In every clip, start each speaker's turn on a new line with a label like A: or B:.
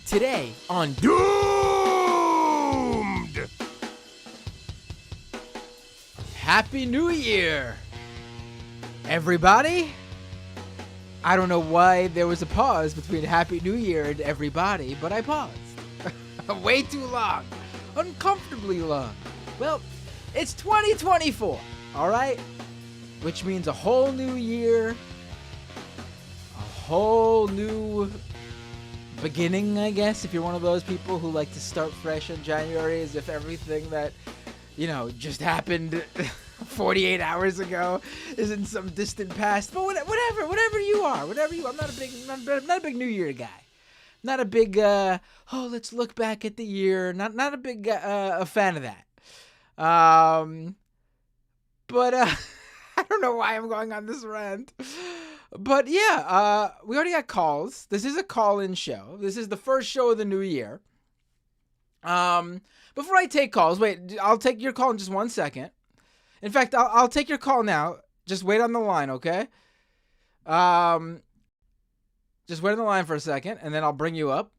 A: Today on
B: Doomed!
A: Happy New Year, everybody. I don't know why there was a pause between Happy New Year and everybody, but I paused. Way too long. Uncomfortably long. Well, it's 2024, all right? Which means a whole new year, a whole new beginning, I guess, if you're one of those people who like to start fresh in January as if everything that, just happened 48 hours ago is in some distant past. But whatever you are. I'm not a big New Year guy. Not a big, let's look back at the year. Not a big a fan of that. But I don't know why I'm going on this rant. But yeah, we already got calls. This is a call-in show. This is the first show of the new year. Before I take calls, wait, I'll take your call in just 1 second. In fact, I'll take your call now. Just wait on the line, okay? Just wait on the line for a second, and then I'll bring you up.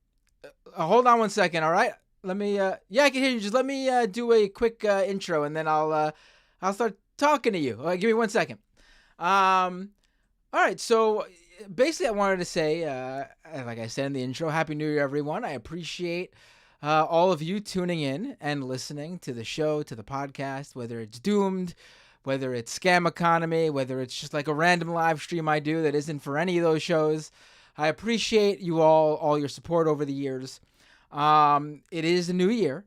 A: Hold on 1 second, all right? Let me, yeah, I can hear you. Just let me do a quick intro, and then I'll start talking to you. Give me 1 second. All right, so basically I wanted to say, like I said in the intro, Happy New Year, everyone. I appreciate all of you tuning in and listening to the show, to the podcast, whether it's Doomed, whether it's Scam Economy, whether it's just like a random live stream I do that isn't for any of those shows. I appreciate you all your support over the years. It is a new year.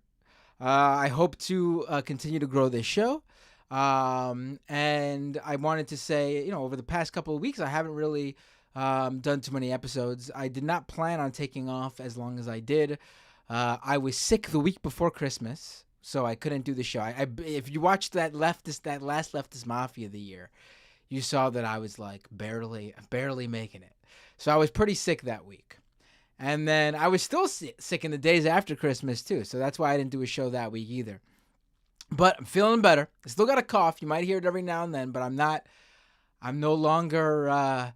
A: I hope to continue to grow this show. And I wanted to say, over the past couple of weeks, I haven't really done too many episodes. I did not plan on taking off as long as I did. I was sick the week before Christmas, so I couldn't do the show. If you watched that last Leftist Mafia of the year, you saw that I was like barely making it. So I was pretty sick that week. And then I was still sick in the days after Christmas too, so that's why I didn't do a show that week either. But I'm feeling better. I still got a cough. You might hear it every now and then, but I'm no longer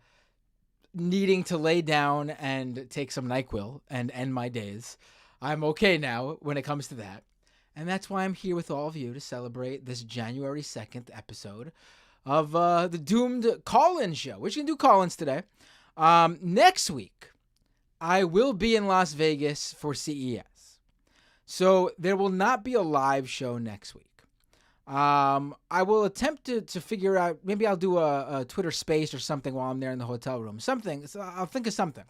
A: needing to lay down and take some NyQuil and end my days. I'm okay now when it comes to that. And that's why I'm here with all of you to celebrate this January 2nd episode of the Doomed call-in show. We're just going to do call-ins today. Next week, I will be in Las Vegas for CES. So there will not be a live show next week. I will attempt to figure out, maybe I'll do a Twitter space or something while I'm there in the hotel room. Something, so I'll think of something.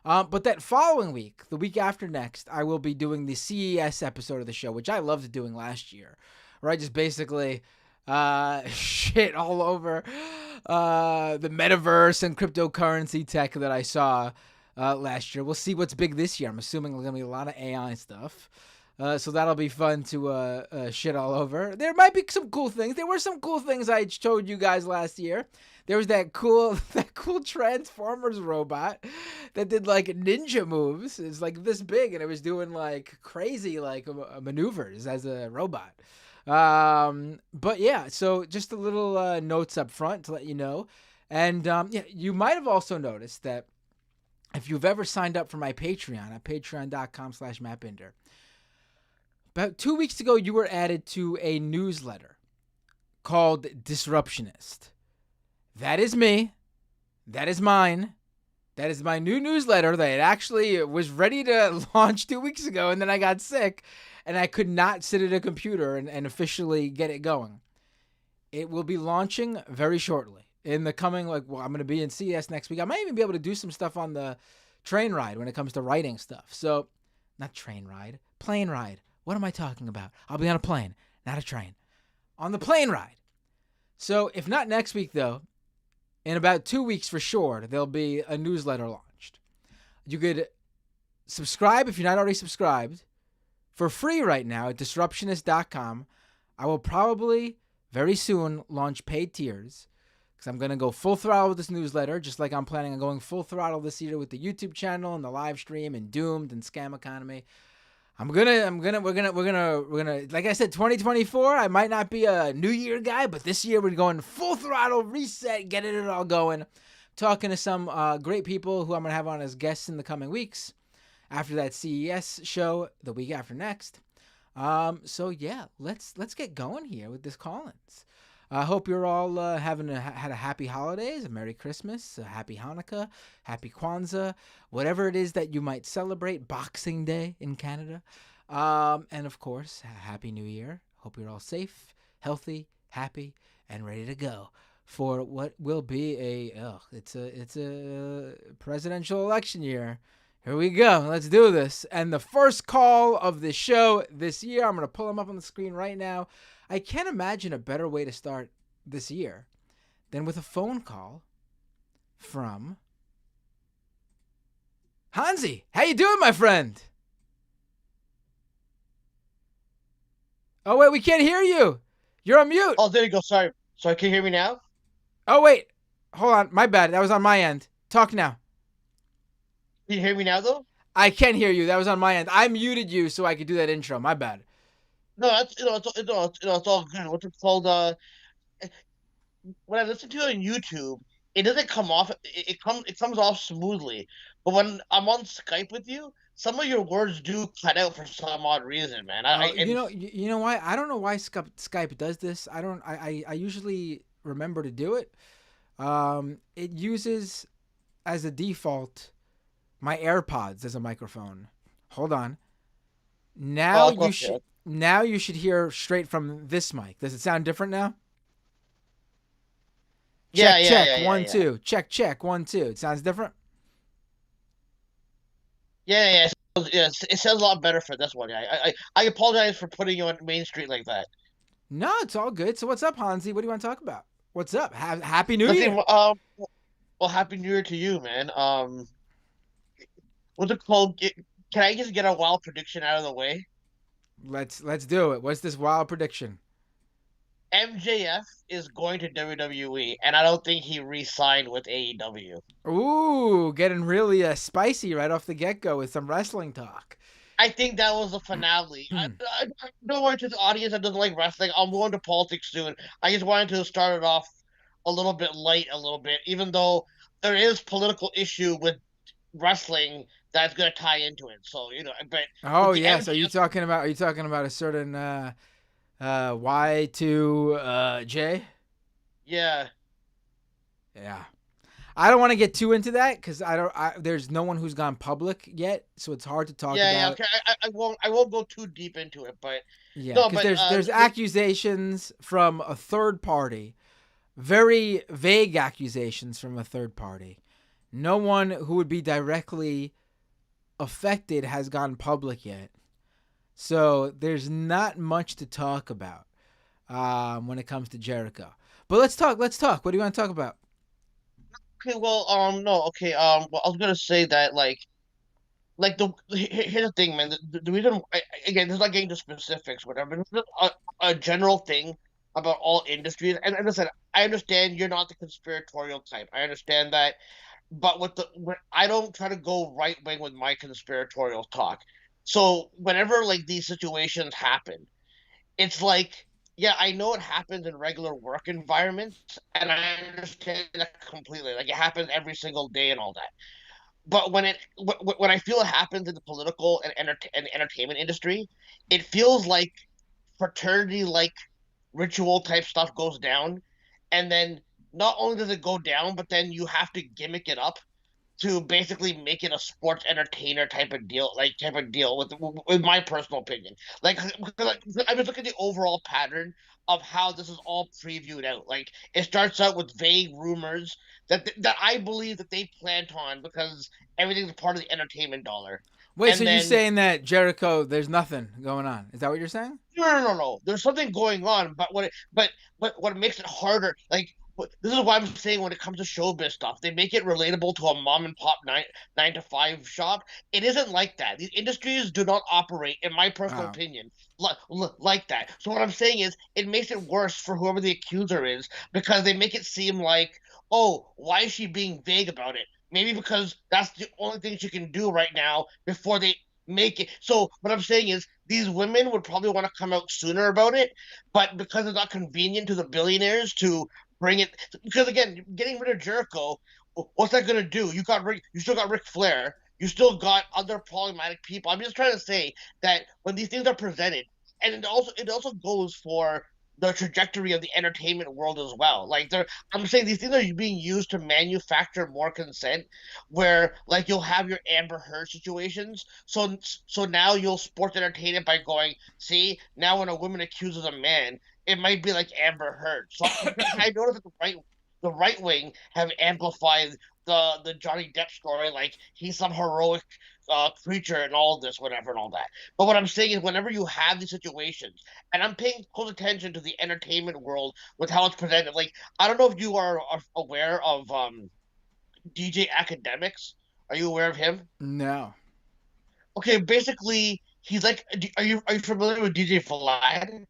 A: But that following week, the week after next, I will be doing the CES episode of the show, which I loved doing last year, where I just basically shit all over the metaverse and cryptocurrency tech that I saw last year. We'll see what's big this year. I'm assuming there's going to be a lot of AI stuff. So that'll be fun to shit all over. There might be some cool things. There were some cool things I showed you guys last year. There was that cool Transformers robot that did like ninja moves. It's like this big, and it was doing like crazy like maneuvers as a robot. But yeah, so just a little notes up front to let you know. And yeah, you might have also noticed that if you've ever signed up for my Patreon at patreon.com/MattBinder, about 2 weeks ago, you were added to a newsletter called Disruptionist. That is me. That is mine. That is my new newsletter that actually was ready to launch 2 weeks ago, and then I got sick, and I could not sit at a computer and officially get it going. It will be launching very shortly. In the coming, I'm going to be in CES next week. I might even be able to do some stuff on the train ride when it comes to writing stuff. So, not train ride, plane ride. What am I talking about? I'll be on a plane, not a train. On the plane ride. So, if not next week, though, in about 2 weeks for sure, there'll be a newsletter launched. You could subscribe if you're not already subscribed for free right now at disruptionist.com. I will probably very soon launch paid tiers because I'm going to go full throttle with this newsletter, just like I'm planning on going full throttle this year with the YouTube channel and the live stream and Doomed and Scam Economy. We're gonna, like I said, 2024, I might not be a New Year guy, but this year we're going full throttle, reset, getting it all going. Talking to some great people who I'm going to have on as guests in the coming weeks. after that CES show the week after next. So yeah, let's get going here with this call-ins. I hope you're all had a happy holidays, a Merry Christmas, a Happy Hanukkah, Happy Kwanzaa, whatever it is that you might celebrate. Boxing Day in Canada, and of course, Happy New Year. Hope you're all safe, healthy, happy, and ready to go for what will be it's a presidential election year. Here we go. Let's do this. And the first call of the show this year, I'm going to pull them up on the screen right now. I can't imagine a better way to start this year than with a phone call from Hansi. How you doing, my friend? Oh, wait, we can't hear you. You're on mute.
B: Oh, there you go. Sorry. Sorry, can you hear me now?
A: Oh, wait. Hold on. My bad. That was on my end. Talk now.
B: Can you hear me now, though?
A: I can hear you. That was on my end. I muted you so I could do that intro. My bad.
B: No, that's it's all good. What's it called? When I listen to it on YouTube, it doesn't come off. It comes off smoothly. But when I'm on Skype with you, some of your words do cut out for some odd reason, man.
A: You know, you know why? I don't know why Skype does this. I don't. I usually remember to do it. It uses as a default my AirPods as a microphone. Hold on. Now
B: Oh,
A: you
B: okay.
A: should. Now you should hear straight from this mic. Does it sound different now?
B: Yeah,
A: Check,
B: yeah,
A: check,
B: yeah, yeah,
A: one,
B: yeah.
A: two. Check, check, one, two. It sounds different?
B: Yeah, yeah. It sounds a lot better for this one. Yeah, I apologize for putting you on Main Street like that.
A: No, it's all good. So what's up, Hansi? What do you want to talk about? What's up? Happy New
B: Nothing.
A: Year.
B: Well, Happy New Year to you, man. What's it called? Can I just get a wild prediction out of the way?
A: Let's do it. What's this wild prediction?
B: MJF is going to WWE, and I don't think he re-signed with AEW.
A: Ooh, getting really spicy right off the get-go with some wrestling talk.
B: I think that was the finale. I don't want to the audience that doesn't like wrestling. I'm going to politics soon. I just wanted to start it off a little bit light, a little bit, even though there is political issue with wrestling that's going to tie into it. So but
A: Oh
B: with the
A: yes,
B: MJF,
A: are you talking about a certain Y2J?
B: yeah,
A: Yeah. I don't want to get too into that because there's no one who's gone public yet, so it's hard to talk
B: yeah, yeah.
A: about.
B: Okay, I won't go too deep into it, but
A: Yeah,
B: no,
A: because
B: but
A: there's accusations from a third party, very vague accusations from a third party. No one who would be directly affected has gone public yet, so there's not much to talk about when it comes to Jericho. But let's talk. Let's talk. What do you want to talk about?
B: okay, well, no, okay, well, I was gonna say that like here's the thing, man. The reason again, this is not getting to specifics, whatever. But this is a general thing about all industries, and listen, I understand you're not the conspiratorial type. I understand that, but I don't try to go right wing with my conspiratorial talk. So whenever like these situations happen, it's like, yeah, I know it happens in regular work environments, and I understand that completely. Like it happens every single day and all that. But when I feel it happens in the political and entertainment industry, it feels like fraternity like ritual type stuff goes down, and then not only does it go down, but then you have to gimmick it up to basically make it a sports entertainer type of deal with my personal opinion. Like I was looking at the overall pattern of how this is all previewed out. Like it starts out with vague rumors that I believe that they planned on because everything's part of the entertainment dollar.
A: Wait, so
B: And
A: you're
B: then
A: saying that Jericho, there's nothing going on? Is that what you're saying?
B: no, no, no, no. There's something going on, but what makes it harder, like this is why I'm saying when it comes to showbiz stuff, they make it relatable to a mom and pop nine to five shop. It isn't like that. These industries do not operate, in my personal
A: Oh,
B: opinion, like that. So what I'm saying is, it makes it worse for whoever the accuser is because they make it seem like, oh, why is she being vague about it? Maybe because that's the only thing she can do right now before they make it. So what I'm saying is these women would probably want to come out sooner about it, but because it's not convenient to the billionaires to bring it, because again, getting rid of Jericho, what's that going to do? You still got Ric Flair. you still got other problematic people. I'm just trying to say that when these things are presented, and it also goes for the trajectory of the entertainment world as well. Like I'm saying these things are being used to manufacture more consent, where like you'll have your Amber Heard situations. So now you'll sports entertain it by going, see, now when a woman accuses a man, it might be like Amber Heard. So I noticed that the right wing have amplified the Johnny Depp story, like he's some heroic creature and all this, whatever, and all that. But what I'm saying is, whenever you have these situations, and I'm paying close attention to the entertainment world with how it's presented. Like, I don't know if you are aware of DJ Academics. Are you aware of him?
A: No.
B: Okay, basically, he's like, are you familiar with DJ Vlad?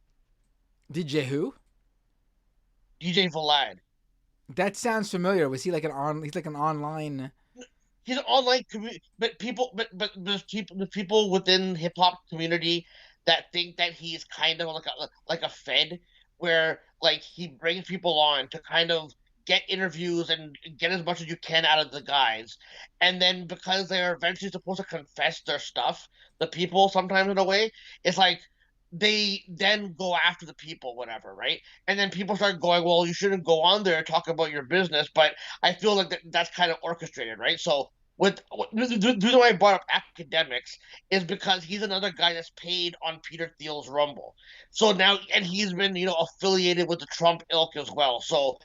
A: DJ who?
B: DJ Vlad.
A: That sounds familiar. Was he like he's like an online.
B: He's an online community, but there's people within hip hop community that think that he's kind of like a Fed, where like he brings people on to kind of get interviews and get as much as you can out of the guys, and then because they are eventually supposed to confess their stuff, the people sometimes in a way, it's like they then go after the people, whatever, right? And then people start going, well, you shouldn't go on there and talk about your business, but I feel like that's kind of orchestrated, right? So the reason why I brought up academics is because he's another guy that's paid on Peter Thiel's Rumble. So now, and he's been, affiliated with the Trump ilk as well. So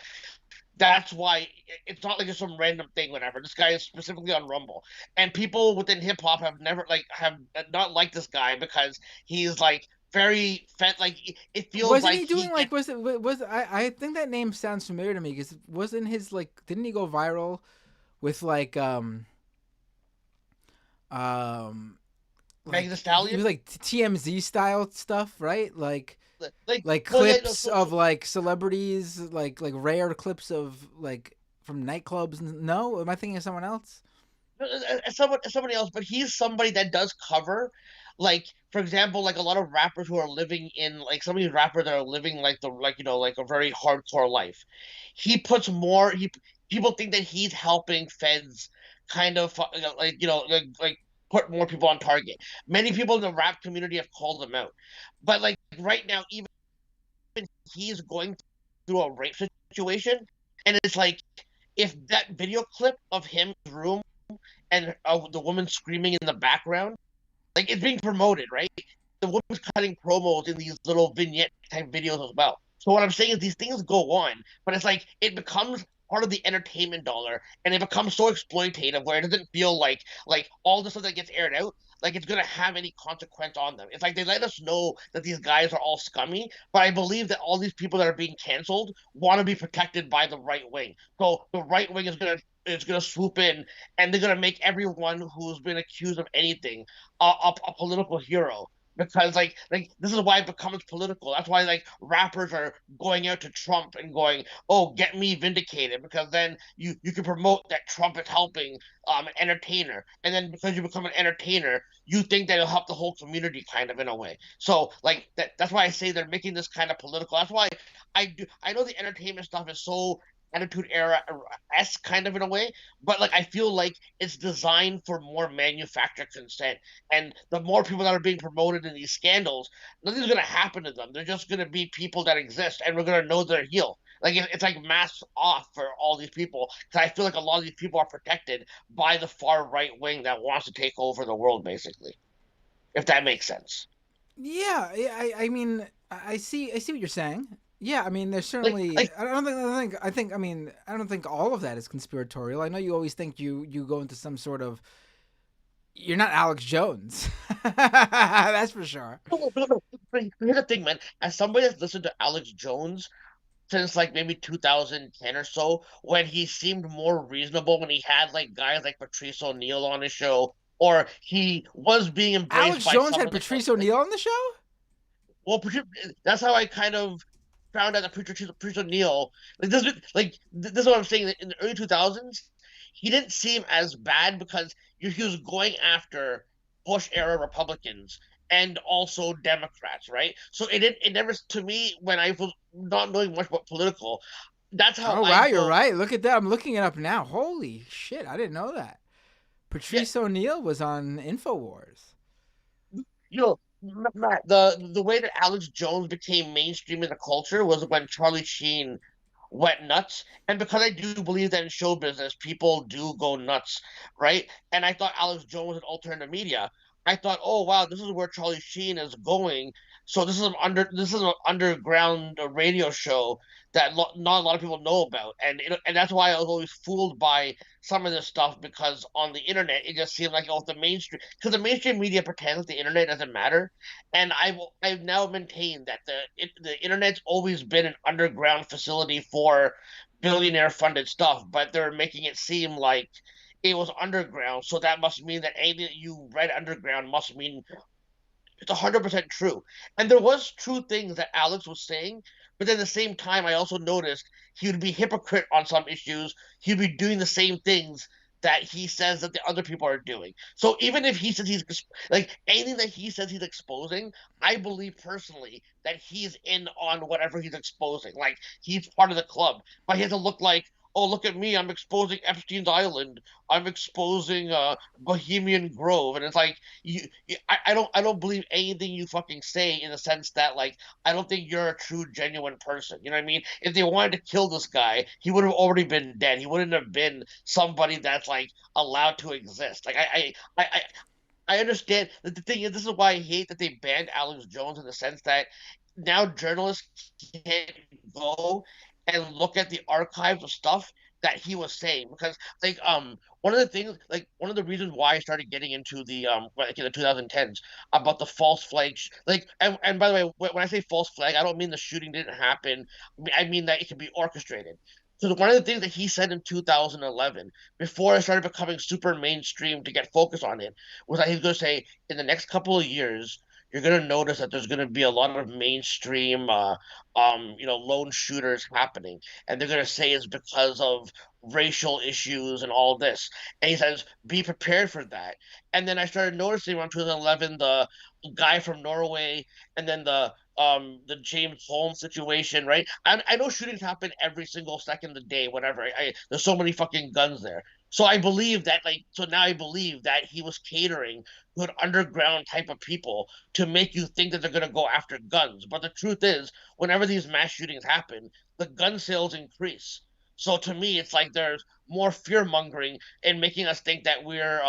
B: that's why it's not like it's some random thing, whatever. This guy is specifically on Rumble, and people within hip hop have never have not liked this guy because he's like very fed. Like it feels
A: Wasn't
B: like
A: he
B: he
A: doing like was I think that name sounds familiar to me because wasn't his like didn't he go viral with um
B: Megan
A: like
B: Thee
A: he was
B: Stallion.
A: like TMZ style stuff, right?
B: Like,
A: Like
B: well, yeah, no,
A: clips of like celebrities, like rare clips of like from nightclubs. No, am I thinking of someone else?
B: somebody else, but he's somebody that does cover, like for example, like a lot of rappers who are living in like some of these rappers that are living like like a very hardcore life. He puts more. People think that he's helping feds kind of like put more people on target. Many people in the rap community have called him out, but like right now, even he's going through a rape situation, and it's like if that video clip of him in his room and the woman screaming in the background, like it's being promoted, right? The woman's cutting promos in these little vignette type videos as well. So what I'm saying is these things go on, but it's like it becomes part of the entertainment dollar, and it becomes so exploitative where it doesn't feel like all the stuff that gets aired out, like it's gonna have any consequence on them. It's like they let us know that these guys are all scummy, but I believe that all these people that are being canceled want to be protected by the right wing. So the right wing is gonna swoop in, and they're gonna make everyone who's been accused of anything a political hero, because like this is why it becomes political. That's why like rappers are going out to Trump and going, "Oh, get me vindicated," because then you can promote that Trump is helping an entertainer, and then because you become an entertainer, you think that it'll help the whole community kind of in a way. So like that's why I say they're making this kind of political. That's why I know the entertainment stuff is so attitude era esque kind of in a way, but like I feel like it's designed for more manufactured consent, and the more people that are being promoted in these scandals, nothing's gonna happen to them. They're just gonna be people that exist, and we're gonna know they're healed. Like it's like mask off for all these people, because I feel like a lot of these people are protected by the far right wing that wants to take over the world, basically. If that makes sense.
A: Yeah, I mean, I see what you're saying. Yeah, I mean, there's
B: Like
A: certainly.
B: like
A: I mean, I don't think all of that is conspiratorial. I know you always think you go into some sort of. You're not Alex Jones, that's for sure.
B: here's the thing, man. As somebody that's listened to Alex Jones since like maybe 2010 or so, when he seemed more reasonable, when he had like guys like Patrice O'Neill on his show, or he was being embraced
A: Alex
B: by
A: Jones
B: some
A: had
B: of the
A: Patrice O'Neill on the show.
B: well, that's how I kind of found out that Patrice O'Neill, this is what I'm saying. In the early 2000s, he didn't seem as bad because he was going after Bush era Republicans and also Democrats, right? So it never, to me, when I was not knowing much about political, that's how
A: Oh
B: I
A: wow, you're
B: go.
A: right. Look at that. I'm looking it up now. Holy shit, I didn't know that.
B: Yeah,
A: Patrice O'Neill was on Infowars.
B: you know, Matt, the way that Alex Jones became mainstream in the culture was when Charlie Sheen went nuts. And because I do believe that in show business, people do go nuts, right? And I thought Alex Jones was an alternative media. I thought, oh wow, this is where Charlie Sheen is going. So this is an underground radio show that not a lot of people know about, and that's why I was always fooled by some of this stuff because on the internet it just seemed like oh the mainstream because the mainstream media pretends the internet doesn't matter, and I've now maintained that the internet's always been an underground facility for billionaire funded stuff, but they're making it seem like it was underground. So that must mean that anything that you read underground must mean it's 100% true. And there was true things that Alex was saying, but at the same time, I also noticed he would be hypocrite on some issues. He'd be doing the same things that he says that the other people are doing. So even if he says he's like anything that he says he's exposing, I believe personally that he's in on whatever he's exposing. Like he's part of the club, but he doesn't look like, oh, look at me, I'm exposing Epstein's Island, I'm exposing Bohemian Grove, and it's like I don't believe anything you fucking say in the sense that like I don't think you're a true genuine person. You know what I mean? If they wanted to kill this guy, he would have already been dead. He wouldn't have been somebody that's like allowed to exist. Like I understand that the thing is this is why I hate that they banned Alex Jones in the sense that now journalists can't go and look at the archives of stuff that he was saying because one of the things like one of the reasons why I started getting into the like in the 2010s about the false flag like and by the way when I say false flag I don't mean the shooting didn't happen. I mean that it can be orchestrated. So one of the things that he said in 2011 before I started becoming super mainstream to get focused on it was that he's going to say in the next couple of years you're going to notice that there's going to be a lot of mainstream lone shooters happening, and they're going to say it's because of racial issues and all this. And he says, be prepared for that. And then I started noticing around 2011 the guy from Norway, and then the James Holmes situation, right? I know shootings happen every single second of the day, whatever. There's so many fucking guns there. So I believe that so now I believe that he was catering to an underground type of people to make you think that they're gonna go after guns. But the truth is, whenever these mass shootings happen, the gun sales increase. So to me, it's like there's more fear mongering and making us think that we're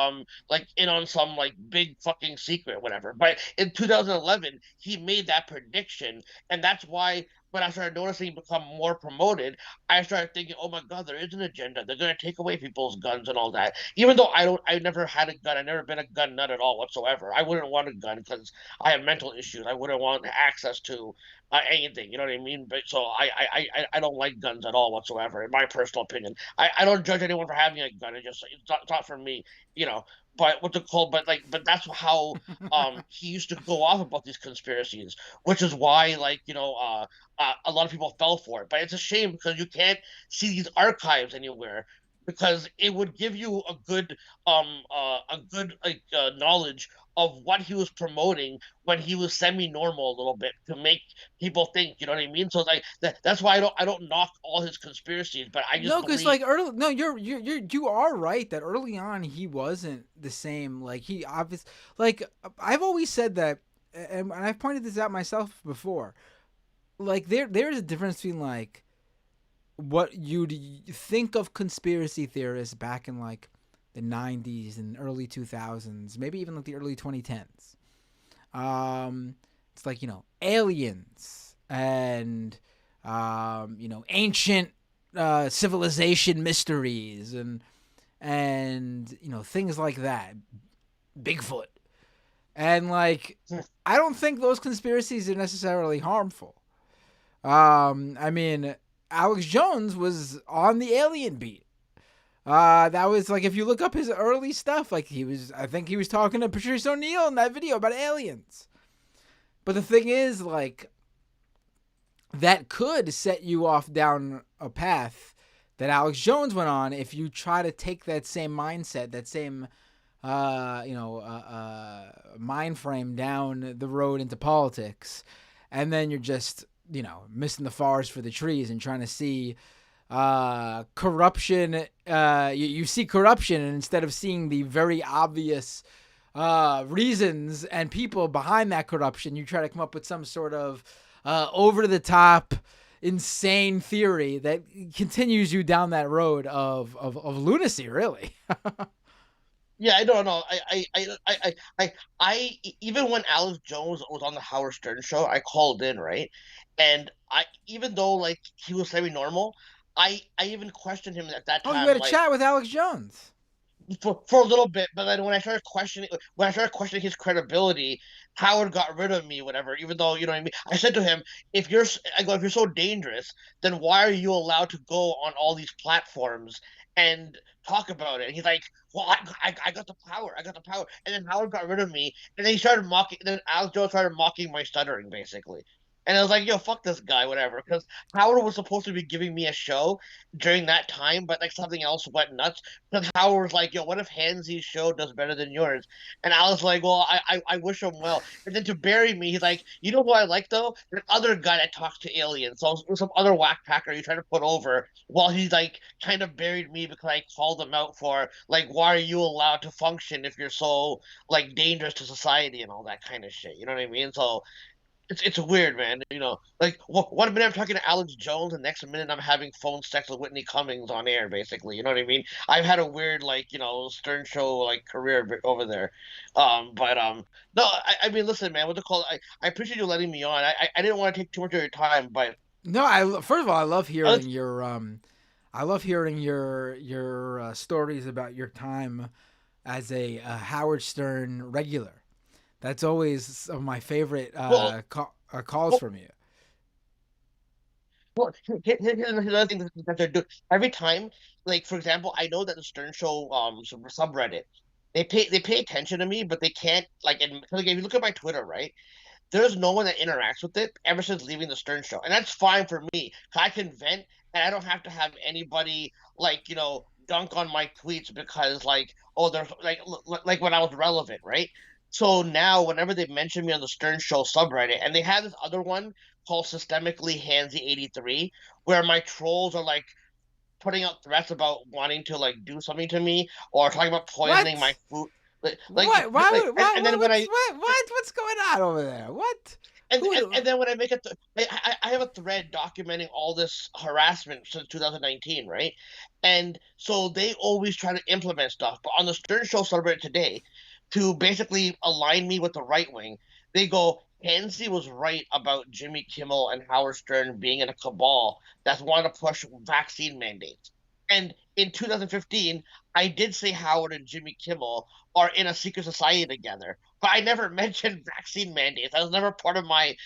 B: like in on some like big fucking secret, whatever. But in 2011, he made that prediction, and that's why when I started noticing him become more promoted, I started thinking, oh my god, there is an agenda. They're gonna take away people's guns and all that. Even though I never had a gun. I've never been a gun nut at all whatsoever. I wouldn't want a gun because I have mental issues. I wouldn't want access to anything. You know what I mean? But so I don't like guns at all whatsoever, in my personal opinion. I don't judge anyone for having a gun. It's not for me, you know. But what's it called? But that's how he used to go off about these conspiracies, which is why a lot of people fell for it. But it's a shame because you can't see these archives anywhere because it would give you a good knowledge of what he was promoting when he was semi-normal a little bit to make people think, you know what I mean? So like that's why I don't knock all his conspiracies, but I just
A: No, because
B: believe
A: like early, no, you are right that early on he wasn't the same. Like he obviously, like I've always said that, and I've pointed this out myself before. Like there's a difference between like what you'd think of conspiracy theorists back in like the 90s and early 2000s, maybe even like the early 2010s. It's like, aliens and, ancient civilization mysteries and things like that. Bigfoot. And like, I don't think those conspiracies are necessarily harmful. I mean, Alex Jones was on the alien beat. That was like, if you look up his early stuff, like I think he was talking to Patrice O'Neill in that video about aliens. But the thing is, like, that could set you off down a path that Alex Jones went on if you try to take that same mindset, that same, mind frame down the road into politics. And then you're just, missing the forest for the trees and trying to see corruption. You see corruption, and instead of seeing the very obvious reasons and people behind that corruption, you try to come up with some sort of over the top, insane theory that continues you down that road of lunacy, really.
B: Yeah, I don't know. Even when Alex Jones was on the Howard Stern show, I called in, right? And even though like he was semi-normal, I even questioned him at that
A: Oh, you
B: time,
A: had a
B: like
A: chat with Alex Jones.
B: for a little bit, but then when I started questioning his credibility, Howard got rid of me, whatever. Even though you know what I mean, I said to him, if you're so dangerous, then why are you allowed to go on all these platforms and talk about it? And he's like, well, I got the power, I got the power. And then Howard got rid of me, and then he started mocking. Then Alex Jones started mocking my stuttering, basically. And I was like, yo, fuck this guy, whatever. Because Howard was supposed to be giving me a show during that time, but like something else went nuts. Because Howard was like, yo, what if Hansy's show does better than yours? And I was like, well, I wish him well. And then to bury me, he's like, you know who I like though? The other guy that talks to aliens. So some other whack packer you trying to put over while he's like kind of buried me because I called him out for like, why are you allowed to function if you're so like dangerous to society and all that kind of shit? You know what I mean? So it's weird, man. You know, like one minute I'm talking to Alex Jones, and next minute I'm having phone sex with Whitney Cummings on air, basically. You know what I mean? I've had a weird, like, Stern Show like career over there. But no, I mean, listen, man. What to call? I appreciate you letting me on. I didn't want to take too much of your time, but
A: No, first of all, I love
B: uh,
A: hearing your stories about your time as a Howard Stern regular. That's always some of my favorite
B: well,
A: calls
B: well,
A: from you.
B: well, here's another thing that they're doing. Every time, like for example, I know that the Stern Show subreddit, they pay attention to me, but they can't like. Like, if you look at my Twitter, right? There's no one that interacts with it ever since leaving the Stern Show, and that's fine for me. I can vent, and I don't have to have anybody like dunk on my tweets because like oh they're like when I was relevant, right? So now whenever they mention me on the Stern Show subreddit, and they have this other one called Systemically Handsy 83, where my trolls are like putting out threats about wanting to like do something to me or talking about poisoning my
A: What?
B: food.
A: What? Why
B: Like
A: would? Why?
B: and then
A: What's going on over there? What?
B: and,
A: Who
B: and,
A: would?
B: and then when I make it, I have a thread documenting all this harassment since 2019, right? And so they always try to implement stuff. But on the Stern Show celebrated today, to basically align me with the right wing, they go, Hansi was right about Jimmy Kimmel and Howard Stern being in a cabal that wanted to push vaccine mandates. And in 2015, I did say Howard and Jimmy Kimmel are in a secret society together, but I never mentioned vaccine mandates. That was never part of my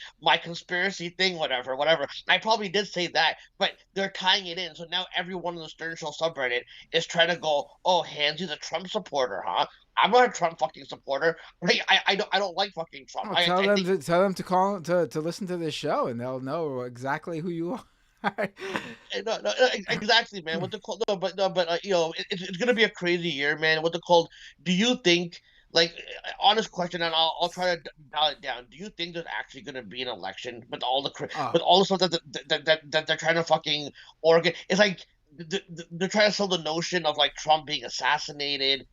B: conspiracy thing, whatever, whatever. I probably did say that, but they're tying it in. So now everyone in the Stern Show subreddit is trying to go, oh, Hansy's a Trump supporter, huh? I'm not a Trump fucking supporter. Like, I don't like fucking Trump.
A: Oh,
B: I think
A: tell them to call to listen to this show, and they'll know exactly who you are.
B: no, exactly, man. What the call? No, but it's gonna be a crazy year, man. What the called? Do you think, like, honest question, and I'll try to dial it down. Do you think there's actually gonna be an election with all
A: Oh,
B: with all the stuff that they're trying to fucking organ? It's like they're trying to sell the notion of like Trump being assassinated.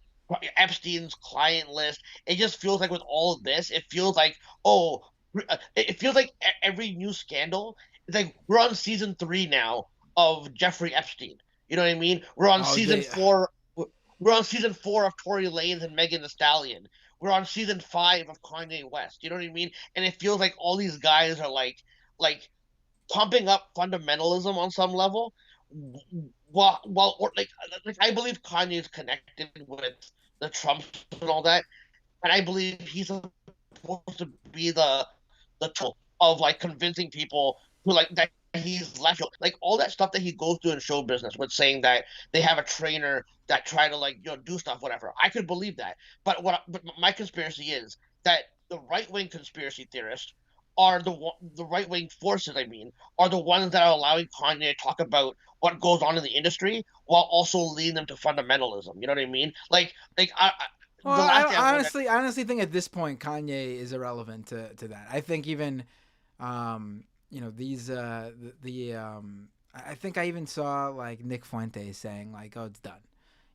B: Epstein's client list. It just feels like with all of this, it feels like oh, it feels like every new scandal it's like we're on season 3 now of Jeffrey Epstein. You know what I mean? We're on
A: oh,
B: season
A: they.
B: 4. We're on season 4 of Tory Lanez and Megan Thee Stallion. We're on season 5 of Kanye West. You know what I mean? And it feels like all these guys are like pumping up fundamentalism on some level. Or like I believe Kanye is connected with the Trumps and all that, and I believe he's supposed to be the tool of like convincing people who like that he's left like all that stuff that he goes through in show business with saying that they have a trainer that try to like do stuff whatever. I could believe that, but my conspiracy is that the right wing conspiracy theorists are the right wing forces. I mean, are the ones that are allowing Kanye to talk about what goes on in the industry while also leading them to fundamentalism. You know what I mean?
A: Well,
B: The last thing I want to
A: I honestly think at this point Kanye is irrelevant to that. I think even, these I think I even saw like Nick Fuentes saying like, "Oh, it's done."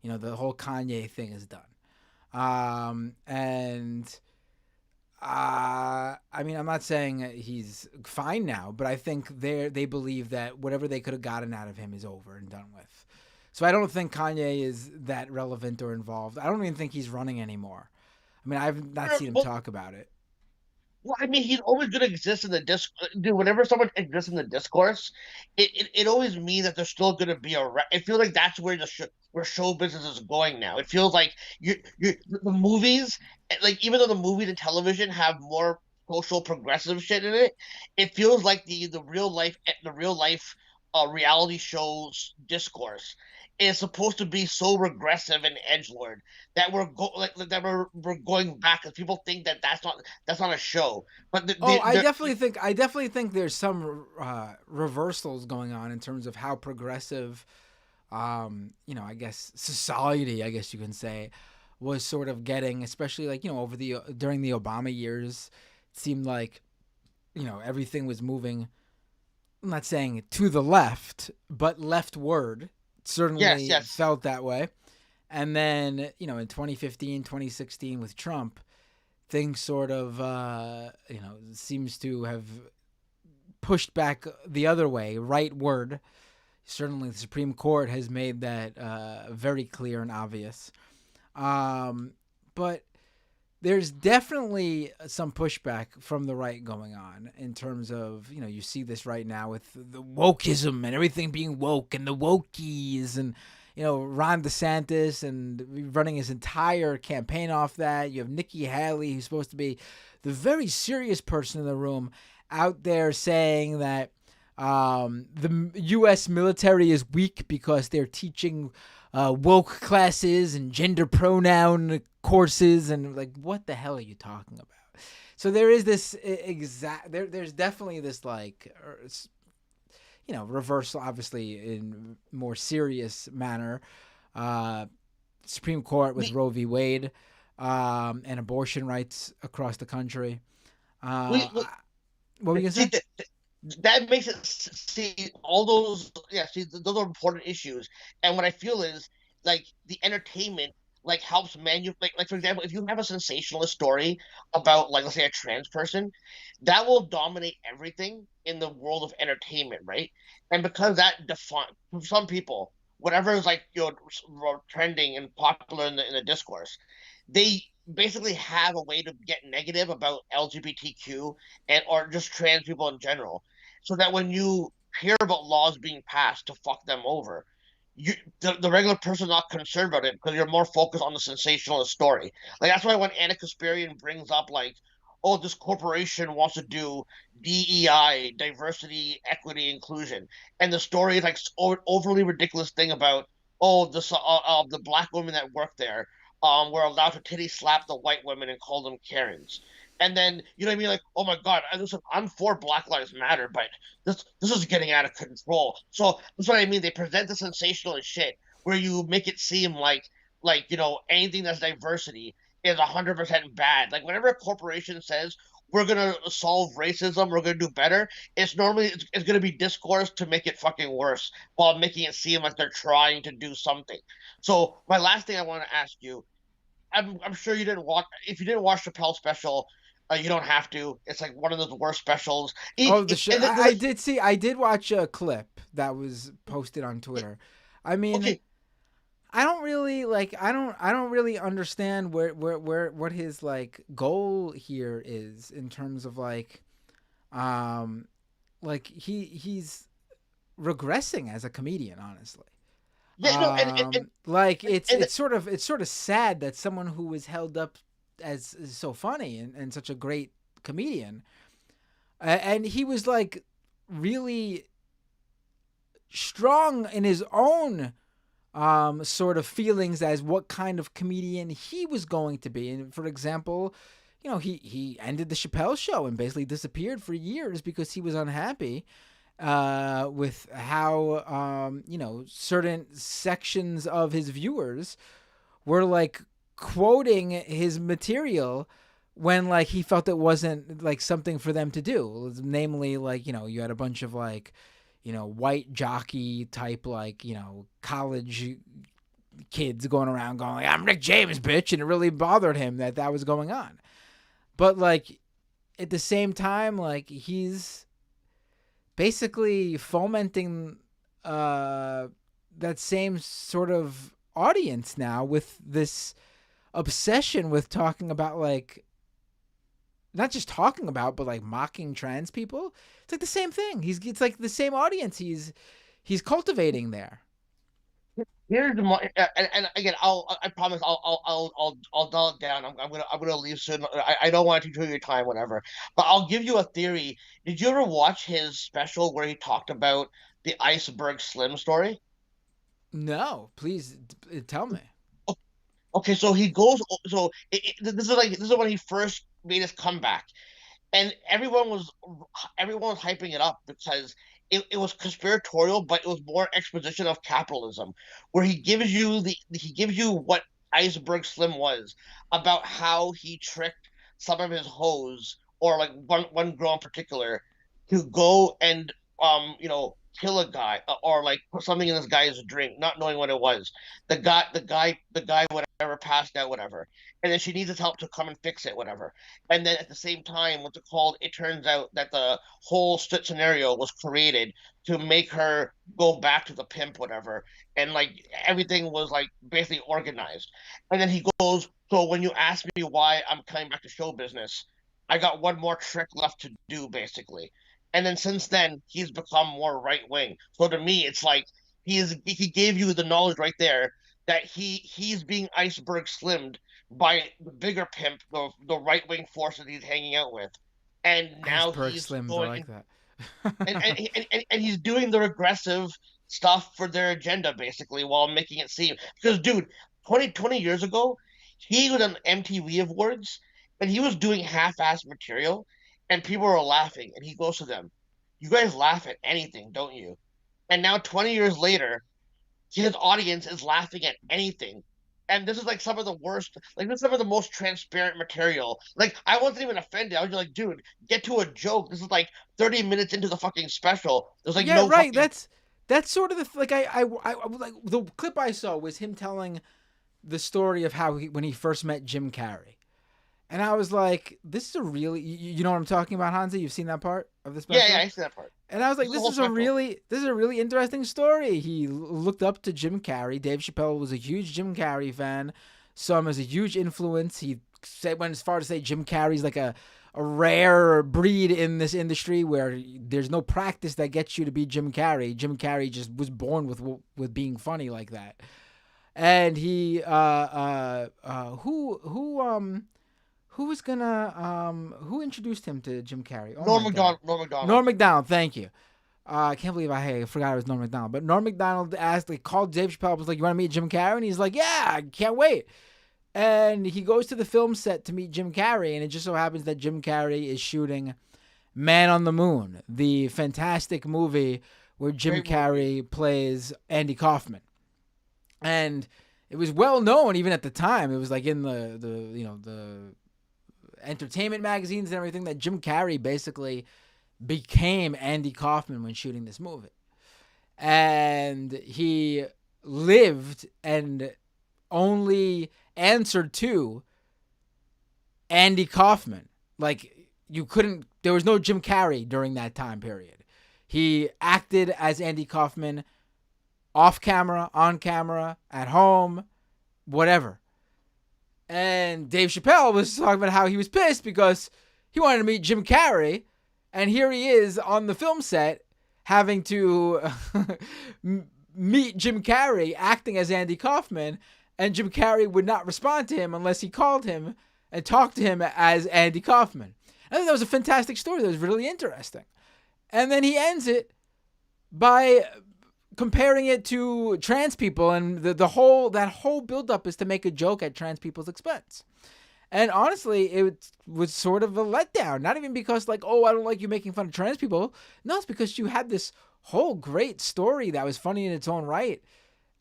A: The whole Kanye thing is done. And I mean, I'm not saying he's fine now, but I think they believe that whatever they could have gotten out of him is over and done with. So I don't think Kanye is that relevant or involved. I don't even think he's running anymore. I mean, I've not seen him
B: Well,
A: talk about it.
B: Well, I mean, he's always going to exist in the Dude, whenever someone exists in the discourse, it always means that there's still going to be It feels like that's where where show business is going now. It feels like the movies, like even though the movies and television have more social progressive shit in it, it feels like the real life reality shows discourse is supposed to be so regressive and edgelord that we're going back because people think that that's not a show. But
A: Oh, I definitely think there's some reversals going on in terms of how progressive, I guess society, I guess you can say, was sort of getting, especially like over the during the Obama years. It seemed like everything was moving. I'm not saying to the left, but leftward. It
B: yes,
A: certainly
B: yes.
A: felt that way. And then in 2015, 2016 with Trump, things sort of seems to have pushed back the other way, rightward. Certainly, the Supreme Court has made that very clear and obvious. But there's definitely some pushback from the right going on in terms of, you see this right now with the Wokism and everything being woke and the Wokies and, Ron DeSantis and running his entire campaign off that. You have Nikki Haley, who's supposed to be the very serious person in the room, out there saying that the U.S. military is weak because they're teaching woke classes and gender pronoun courses, and like, what the hell are you talking about? So there is this there's definitely this like reversal, obviously in more serious manner. Supreme Court with
B: We
A: Roe v. Wade, and abortion rights across the country.
B: we
A: What were you gonna
B: see
A: say?
B: that makes it see all those yeah see those are important issues. And what I feel is like the entertainment like helps like for example, if you have a sensationalist story about like let's say a trans person, that will dominate everything in the world of entertainment, right? And because that define for some people whatever is like trending and popular in the discourse, they basically have a way to get negative about LGBTQ and or just trans people in general, so that when you hear about laws being passed to fuck them over, the regular person not concerned about it because you're more focused on the sensationalist story. Like that's why when Anna Kasparian brings up like, oh, this corporation wants to do DEI, diversity, equity, inclusion, and the story is like overly ridiculous thing about oh the black women that work there were allowed to titty slap the white women and call them Karens. And then you know what I mean, like, oh my God, listen, I'm for Black Lives Matter, but this is getting out of control. So that's what I mean. They present the sensational as shit where you make it seem like anything that's diversity is 100% bad. Like whenever a corporation says we're gonna solve racism, we're gonna do better, it's gonna be discourse to make it fucking worse while making it seem like they're trying to do something. So my last thing I want to ask you, I'm sure you didn't watch. If you didn't watch Chappelle special, you don't have to. It's like one of those worst specials.
A: Oh, the show.
B: And
A: I did see. I did watch a clip that was posted on Twitter. I mean,
B: okay,
A: I don't really like. I don't really understand where what his like goal here is in terms of um, like he's regressing as a comedian, honestly.
B: yeah, no,
A: Like it's
B: and
A: it's sort of it's sort of sad that someone who is held up as so funny and such a great comedian, and he was like really strong in his own sort of feelings as what kind of comedian he was going to be. And for example, he ended the Chappelle show and basically disappeared for years because he was unhappy with how certain sections of his viewers were like quoting his material when like he felt it wasn't like something for them to do. Namely, like you had a bunch of like white jockey type, college kids going around going like, I'm Rick James, bitch. And it really bothered him that was going on. But at the same time, he's basically fomenting that same sort of audience now with this obsession with talking about not just talking about, but mocking trans people. It's the same thing. It's the same audience he's cultivating there.
B: Here's the and again, I promise I'll dull it down. I'm gonna leave soon. I don't want to take your time, whatever. But I'll give you a theory. Did you ever watch his special where he talked about the Iceberg Slim story?
A: No, please tell me.
B: Okay, so he goes. So this is when he first made his comeback, and everyone was hyping it up because it was conspiratorial, but it was more exposition of capitalism, where he gives you what Iceberg Slim was about how he tricked some of his hoes or one girl in particular to go and kill a guy or put something in this guy's drink, not knowing what it was. The guy whatever passed out, whatever, and then she needs his help to come and fix it, whatever. And then at the same time, what's it called? It turns out that the whole scenario was created to make her go back to the pimp, whatever, and everything was basically organized. And then he goes, "So when you ask me why I'm coming back to show business, I got one more trick left to do, basically." And then since then, he's become more right wing. So to me, it's he gave you the knowledge right there that he's being iceberg slimmed by the bigger pimp, the right wing force that he's hanging out with, and now
A: Iceberg
B: he's
A: Slims, I
B: going
A: like that.
B: and he's doing the regressive stuff for their agenda basically while making it seem, because dude, 20 years ago, he was on MTV Awards and he was doing half-ass material and people were laughing and he goes to them, "You guys laugh at anything, don't you?" And now 20 years later, his audience is laughing at anything. And this is some of the worst, this is some of the most transparent material. I wasn't even offended. I was just dude, get to a joke. This is 30 minutes into the fucking special. There's
A: yeah,
B: no
A: right.
B: fucking...
A: That's sort of the clip I saw was him telling the story of how when he first met Jim Carrey. And I was like, this is a really, you know what I'm talking about, Hansa? You've seen that part of the special?
B: Yeah, I see that part.
A: And I was like, this is a really interesting story. He looked up to Jim Carrey. Dave Chappelle was a huge Jim Carrey fan. Saw him as a huge influence. He went as far to say Jim Carrey's a rare breed in this industry where there's no practice that gets you to be Jim Carrey. Jim Carrey just was born with being funny like that. And he who introduced him to Jim Carrey? Oh
B: Norm
A: my God.
B: Macdonald. Norm Macdonald.
A: Norm Macdonald, thank you. I can't believe I forgot it was Norm Macdonald. But Norm Macdonald called Dave Chappelle, was like, "You want to meet Jim Carrey?" And he's like, "Yeah, I can't wait." And he goes to the film set to meet Jim Carrey, and it just so happens that Jim Carrey is shooting Man on the Moon, the fantastic movie where Jim Carrey plays Andy Kaufman. And it was well known even at the time. It was in the entertainment magazines and everything that Jim Carrey basically became Andy Kaufman when shooting this movie. And he lived and only answered to Andy Kaufman. There was no Jim Carrey during that time period. He acted as Andy Kaufman off camera, on camera, at home, whatever. And Dave Chappelle was talking about how he was pissed because he wanted to meet Jim Carrey, and here he is on the film set having to meet Jim Carrey acting as Andy Kaufman, and Jim Carrey would not respond to him unless he called him and talked to him as Andy Kaufman. I think that was a fantastic story. That was really interesting. And then he ends it by comparing it to trans people, and that whole buildup is to make a joke at trans people's expense. And honestly, it was sort of a letdown. Not even because oh, I don't like you making fun of trans people. No, it's because you had this whole great story that was funny in its own right,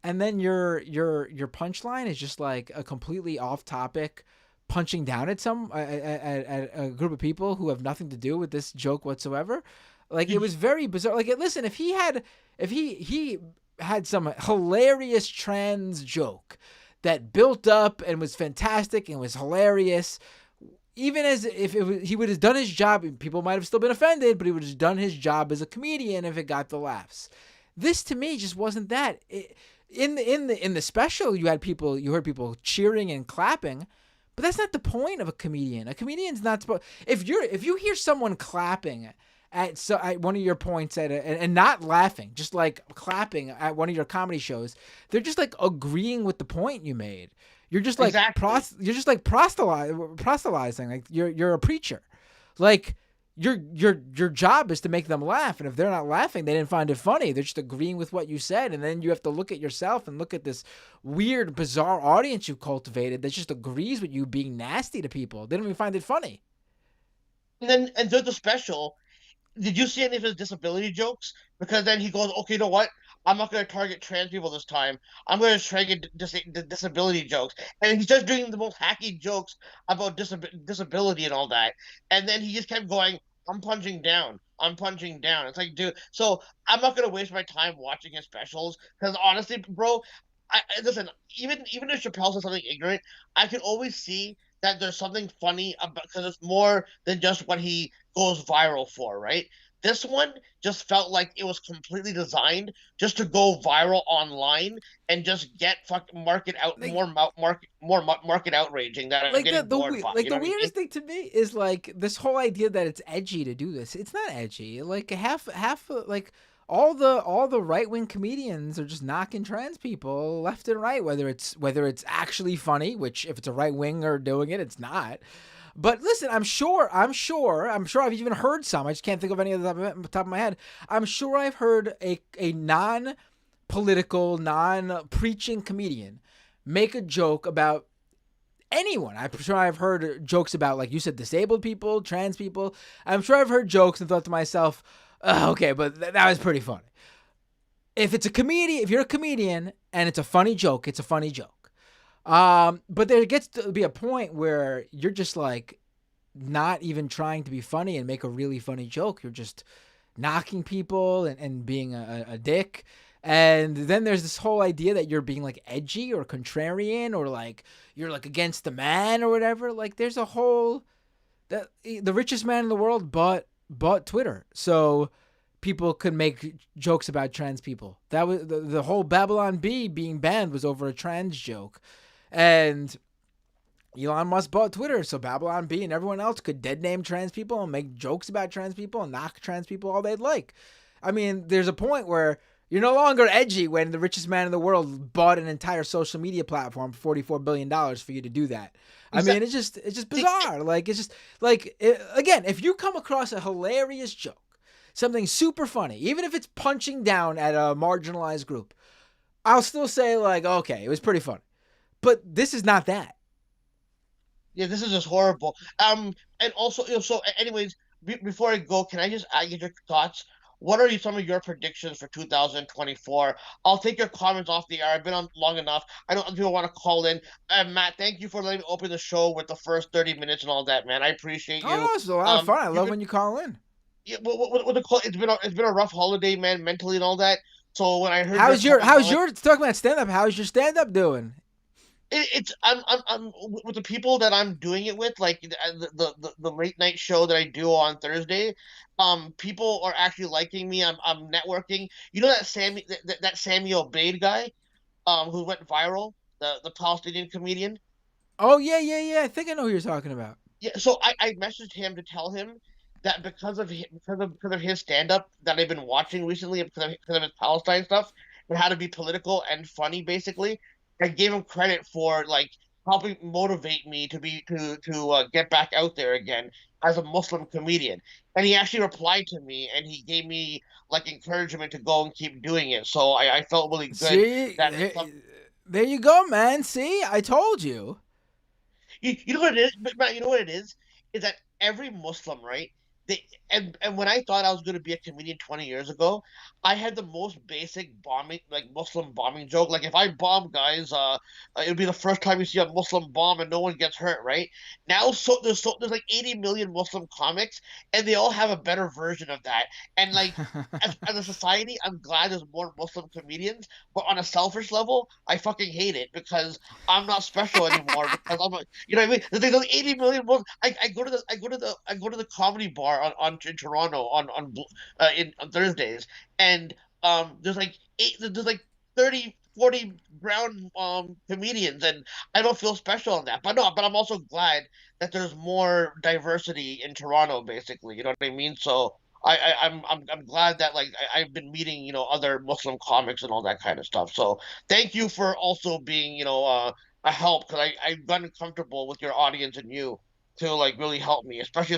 A: and then your punchline is just a completely off topic, punching down at a group of people who have nothing to do with this joke whatsoever. Like it
B: Did you,
A: was very bizarre. Like listen, if he had some hilarious trans joke that built up and was fantastic and was hilarious, even as if he would have done his job, people might have still been offended, but he would have done his job as a comedian if it got the laughs. This to me just wasn't that. In the special, you heard people cheering and clapping, but that's not the point of a comedian. A comedian's not supposed. If you hear someone clapping at one of your points and not laughing, just like clapping at one of your comedy shows, they're just like agreeing with the point you made. You're just like
B: exactly.
A: proselytizing. Like you're a preacher. Like your job is to make them laugh, and if they're not laughing, they didn't find it funny. They're just agreeing with what you said, and then you have to look at yourself and look at this weird, bizarre audience you cultivated that just agrees with you being nasty to people. They don't even find it funny.
B: And there's the special. Did you see any of his disability jokes? Because then he goes, okay, you know what? I'm not going to target trans people this time. I'm going to target disability jokes. And he's just doing the most hacky jokes about disability and all that. And then he just kept going, I'm punching down. I'm punching down. It's like, dude, so I'm not going to waste my time watching his specials. Because honestly, bro, listen, even if Chappelle says something ignorant, I can always see that there's something funny about because it's more than just what he goes viral for, right? This one just felt like it was completely designed just to go viral online and just get market out
A: Like
B: market outraging that I'm
A: like
B: getting bored by.
A: like
B: You
A: the
B: know what I mean?
A: weirdest thing to me is like this whole idea that it's edgy to do this. It's not edgy. Like half like all the right wing comedians are just knocking trans people left and right. Whether it's actually funny, which if it's a right winger doing it, it's not. But listen, I've even heard some. I just can't think of any of the top of my head. I'm sure I've heard a non political, non preaching comedian make a joke about anyone. I'm sure I've heard jokes about, like you said, disabled people, trans people. I'm sure I've heard jokes and thought to myself, okay, but that was pretty funny. If you're a comedian and it's a funny joke, it's a funny joke. But there gets to be a point where you're just like not even trying to be funny and make a really funny joke. You're just knocking people and being a dick. And then there's this whole idea that you're being like edgy or contrarian or like you're like against the man or whatever. Like there's a whole that the richest man in the world bought Twitter, so people could make jokes about trans people. That was the whole Babylon Bee being banned was over a trans joke, and Elon Musk bought Twitter, so Babylon Bee and everyone else could dead name trans people and make jokes about trans people and knock trans people all they'd like. I mean, there's a point where you're no longer edgy when the richest man in the world bought an entire social media platform for $44 billion for you to do that. I mean, it's just bizarre. Like it's just like again, if you come across a hilarious joke, something super funny, even if it's punching down at a marginalized group, I'll still say like, okay, it was pretty funny. But this is not that.
B: Yeah, this is just horrible. And also, so anyways, before I go, can I just get your thoughts? What are some of your predictions for 2024? I'll take your comments off the air. I've been on long enough. I know people want to call in. Matt, thank you for letting me open the show with the first 30 minutes and all that, man. I appreciate
A: Oh,
B: you.
A: no, it's a lot of fun. I
B: You
A: love
B: can,
A: when you call in.
B: yeah, what the call? It's been a rough holiday, man, mentally and all that. So when I heard you're coming
A: How's
B: on,
A: your talking about stand up? How's your stand up doing?
B: it's I'm with the people that I'm doing it with, like the late night show that I do on Thursday. People are actually liking me. I'm networking. You know that that Sammy Obeid guy, who went viral, the Palestinian comedian.
A: Oh yeah. I think I know who you're talking about.
B: Yeah, so I messaged him to tell him that because of his stand up that I've been watching recently because of his Palestine stuff and how to be political and funny basically. I gave him credit for like helping motivate me to get back out there again as a Muslim comedian. And he actually replied to me and he gave me like encouragement to go and keep doing it. So I felt really good
A: See,
B: that
A: there you go, man. See, I told you.
B: you know what it is, but Matt, you know what it is that every Muslim, right? and when I thought I was going to be a comedian 20 years ago, I had the most basic bombing, like Muslim bombing joke. Like if I bomb guys, it'll be the first time you see a Muslim bomb and no one gets hurt, right? Now, there's like 80 million Muslim comics, and they all have a better version of that. And like as a society, I'm glad there's more Muslim comedians. But on a selfish level, I fucking hate it because I'm not special anymore because I'm a, you know what I mean? There's 80 million Muslims. I go to the comedy bar on in Toronto on Thursdays, and there's like 30, 40 brown comedians, and I don't feel special in that. But no, but I'm also glad that there's more diversity in Toronto, basically. You know what I mean? So I'm glad that like I've been meeting other Muslim comics and all that kind of stuff. So thank you for also being a help because I've gotten comfortable with your audience and you to like really help me, especially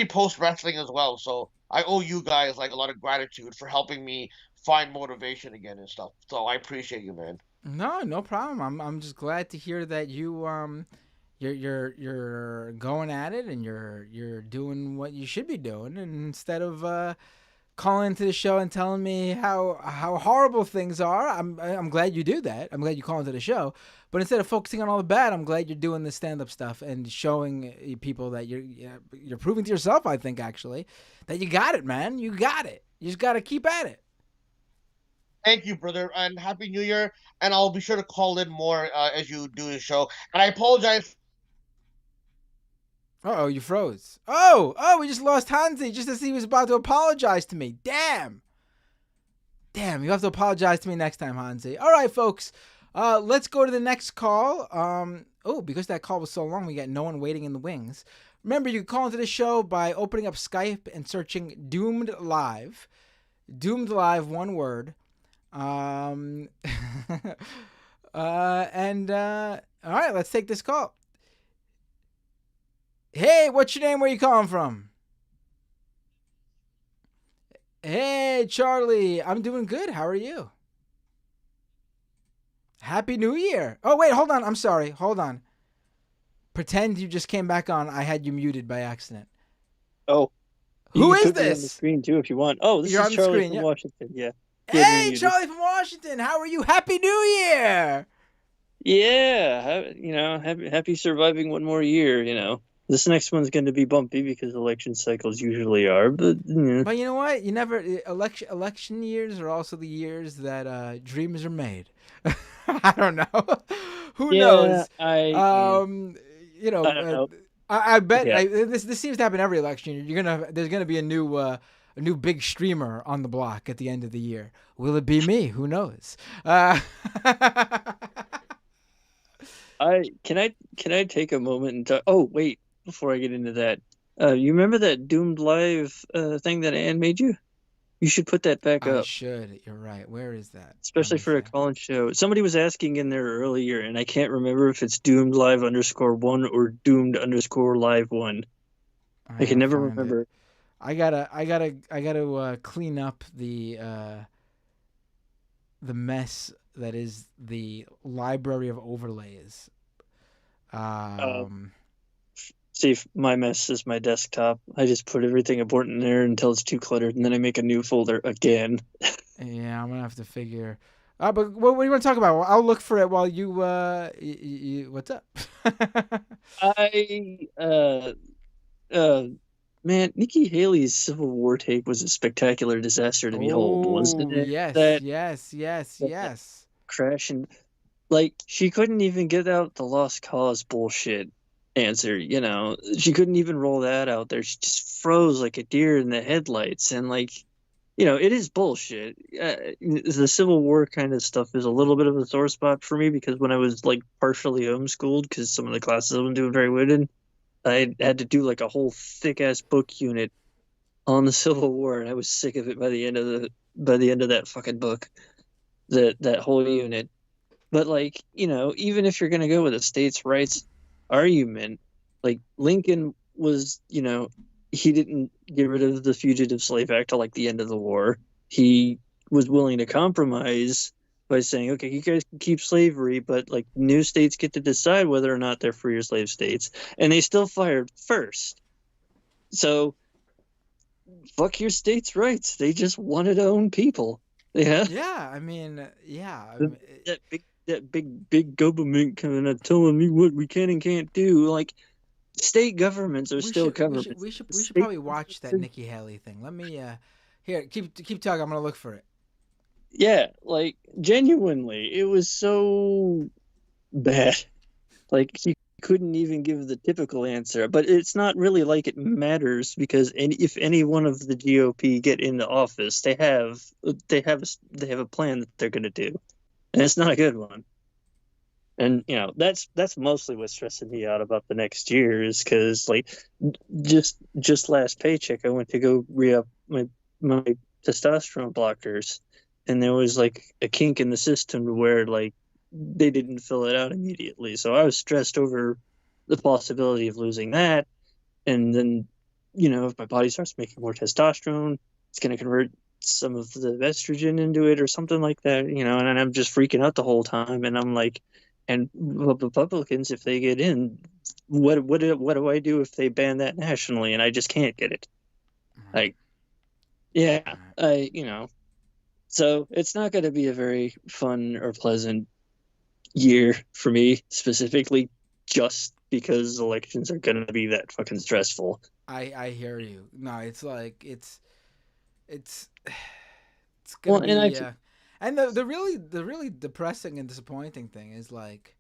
B: post wrestling as well. So I owe you guys like a lot of gratitude for helping me find motivation again and stuff. So I appreciate you, man.
A: No, no problem. I'm just glad to hear that you're going at it and you're doing what you should be doing, and instead of calling into the show and telling me how horrible things are, I'm glad you do that. I'm glad you call into the show, but instead of focusing on all the bad, I'm glad you're doing the stand up stuff and showing people that you're proving to yourself. I think actually that you got it, man. You got it. You just got to keep at it.
B: Thank you, brother, and happy New Year. And I'll be sure to call in more as you do the show. And I apologize.
A: Oh, you froze. Oh, we just lost Hansi just as he was about to apologize to me. Damn, you have to apologize to me next time, Hansi. All right, folks, let's go to the next call. Because that call was so long, we got no one waiting in the wings. Remember, you can call into the show by opening up Skype and searching Doomed Live. Doomed Live, one word. All right, let's take this call. Hey, what's your name? Where you calling from? Hey, Charlie. I'm doing good. How are you? Happy New Year. Oh, wait, hold on. I'm sorry. Hold on. Pretend you just came back on. I had you muted by accident.
C: Oh, you
A: Who
C: can
A: is
C: put me on the
A: this?
C: screen too if you want. Oh, this
A: You're
C: is
A: on the
C: Charlie
A: screen,
C: from
A: yeah.
C: Washington. Yeah.
A: Hey, Charlie from Washington. How are you? Happy New Year.
C: Yeah, happy surviving one more year. This next one's going to be bumpy because election cycles usually are, but
A: But you know what? You never election years are also the years that dreams are made. I don't know. Who knows?
C: I don't know.
A: I bet
C: Yeah.
A: this seems to happen every election year. There's gonna be a new big streamer on the block at the end of the year. Will it be me? Who knows?
C: Can I take a moment and talk? Oh, wait, before I get into that, you remember that Doomed Live thing that Ann made you? You should put that back
A: I
C: up.
A: should. You're right. Where is that?
C: Especially for a call-in show. Somebody was asking in there earlier, and I can't remember if it's Doomed Live _1 or Doomed _Live 1. I can never remember.
A: I gotta clean up the mess that is the library of overlays.
C: See, my mess is my desktop. I just put everything important in there until it's too cluttered, and then I make a new folder again.
A: Yeah, I'm gonna have to figure. But what do you want to talk about? Well, I'll look for it while you. What's up?
C: Man, Nikki Haley's Civil War tape was a spectacular disaster to behold, wasn't it?
A: Yes.
C: Crash and like she couldn't even get out the lost cause bullshit answer. She couldn't even roll that out there. She just froze like a deer in the headlights, and it is bullshit. The Civil War kind of stuff is a little bit of a sore spot for me because when I was like partially homeschooled, because some of the classes I wasn't doing very well in, I had to do like a whole thick ass book unit on the Civil War, and I was sick of it by the end of that fucking book, that whole unit. But even if you're gonna go with a states' rights argument, like Lincoln was, he didn't get rid of the Fugitive Slave Act till like the end of the war. He was willing to compromise by saying, okay, you guys can keep slavery, but like new states get to decide whether or not they're free or slave states, and they still fired first. So fuck your state's rights. They just wanted to own people. Yeah.
A: Yeah, I mean, yeah.
C: That big government kind of telling me what we can and can't do. Like, state governments are
A: We
C: still
A: should we should
C: governments.
A: we should we should
C: State
A: probably watch that Nikki Haley thing. Let me here keep talking. I'm gonna look for it.
C: Yeah, like genuinely, it was so bad. Like you couldn't even give the typical answer, but it's not really like it matters because if any one of the GOP get into office, they have a plan that they're going to do, and it's not a good one. And that's mostly what's stressing me out about the next year is because like just last paycheck I went to go re-up my testosterone blockers, and there was like a kink in the system to where like they didn't fill it out immediately. So I was stressed over the possibility of losing that. And then, if my body starts making more testosterone, it's going to convert some of the estrogen into it or something like that, and I'm just freaking out the whole time. And I'm like, and Republicans, if they get in, what do I do if they ban that nationally and I just can't get it? Like, yeah, so it's not going to be a very fun or pleasant year for me specifically, just because elections are going to be that fucking stressful.
A: I hear you. No, it's like it's gonna be and the really depressing and disappointing thing is like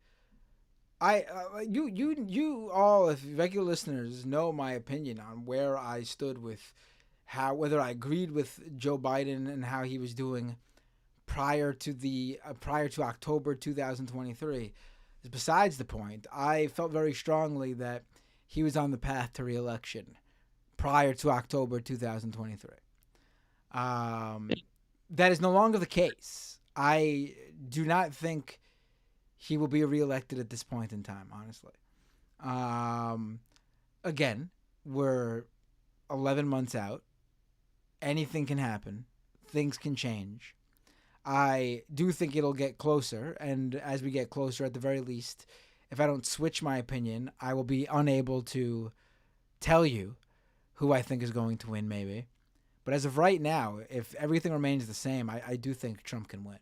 A: you all, if regular listeners, know my opinion on where I stood with whether I agreed with Joe Biden and how he was doing prior to October 2023 is besides the point. I felt very strongly that he was on the path to re-election prior to October 2023. That is no longer the case. I do not think he will be re-elected at this point in time, honestly. Again, we're 11 months out. Anything can happen. Things can change. I do think it'll get closer, and as we get closer, at the very least, if I don't switch my opinion, I will be unable to tell you who I think is going to win, maybe. But as of right now, if everything remains the same, I do think Trump can win.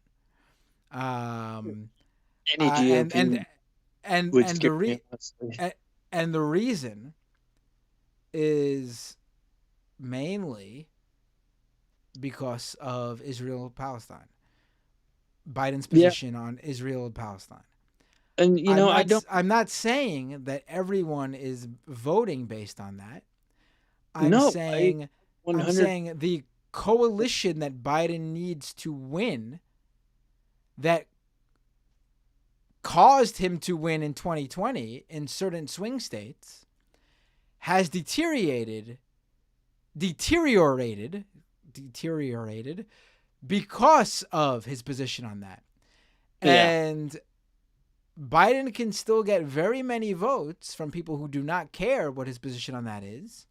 C: Any GOP
A: and the reason is mainly because of Israel-Palestine. Biden's position on Israel and Palestine.
C: And
A: I'm not saying that everyone is voting based on that. I'm saying the coalition that Biden needs to win, that caused him to win in 2020 in certain swing states, has deteriorated because of his position on that. Yeah. And Biden can still get very many votes from people who do not care what his position on that is.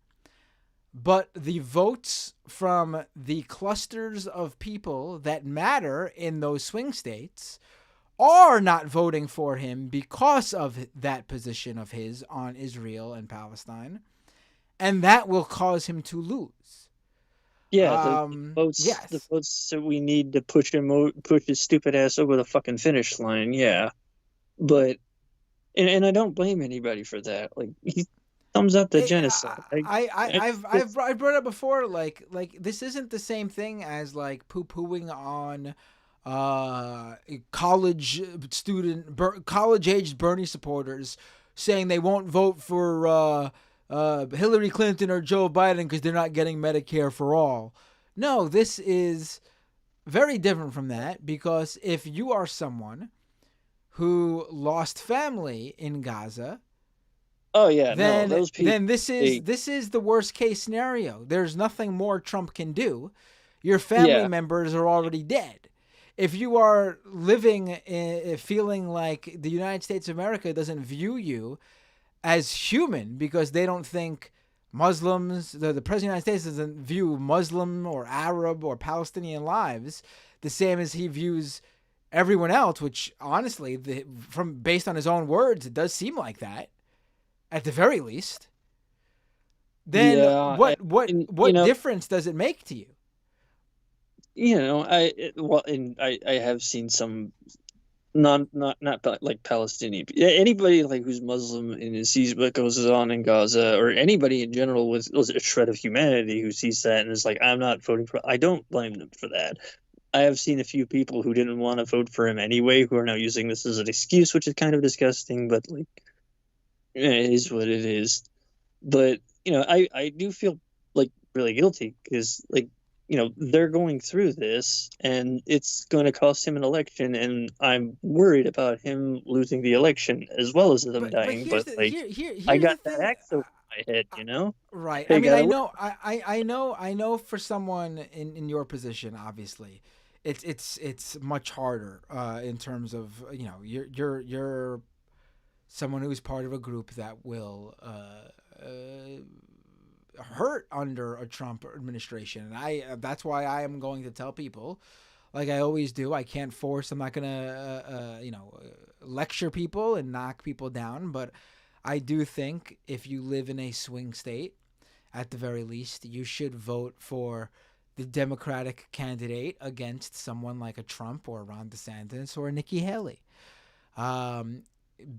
A: But the votes from the clusters of people that matter in those swing states are not voting for him because of that position of his on Israel and Palestine. And that will cause him to lose.
C: Yeah, the votes that we need to push his stupid ass over the fucking finish line. Yeah, but and I don't blame anybody for that. Like, he thumbs up the genocide.
A: I've brought up before. Like this isn't the same thing as like poo-pooing on college-aged Bernie supporters saying they won't vote for Hillary Clinton or Joe Biden because they're not getting Medicare for all. No, this is very different from that, because if you are someone who lost family in Gaza, then this is the worst case scenario. There's nothing more Trump can do. Your family members are already dead. If you are living feeling like the United States of America doesn't view you as human because they don't think Muslims, the President of the United States doesn't view Muslim or Arab or Palestinian lives the same as he views everyone else, which honestly, based on his own words, it does seem like that, at the very least. then
C: Yeah, and
A: what difference does it make to you?
C: I have seen some not like Palestinian, yeah, anybody like who's Muslim and sees what goes on in Gaza, or anybody in general with a shred of humanity who sees that and is like, I'm not voting for. I don't blame them for that. I have seen a few people who didn't want to vote for him anyway, who are now using this as an excuse, which is kind of disgusting, but like, it is what it is. But I do feel like really guilty because like they're going through this and it's going to cost him an election, and I'm worried about him losing the election as well as them
A: But
C: dying.
A: here's
C: But
A: the
C: like,
A: here's
C: I
A: the
C: got that
A: thing.
C: axe over my head,
A: Right. I
C: They
A: mean,
C: gotta
A: I know for someone in your position, obviously, it's much harder in terms of, you're someone who's part of a group that will hurt under a Trump administration, and that's why I am going to tell people, like I always do, I can't force. I'm not gonna lecture people and knock people down, but I do think if you live in a swing state, at the very least, you should vote for the Democratic candidate against someone like a Trump or Ron DeSantis or Nikki Haley. Um,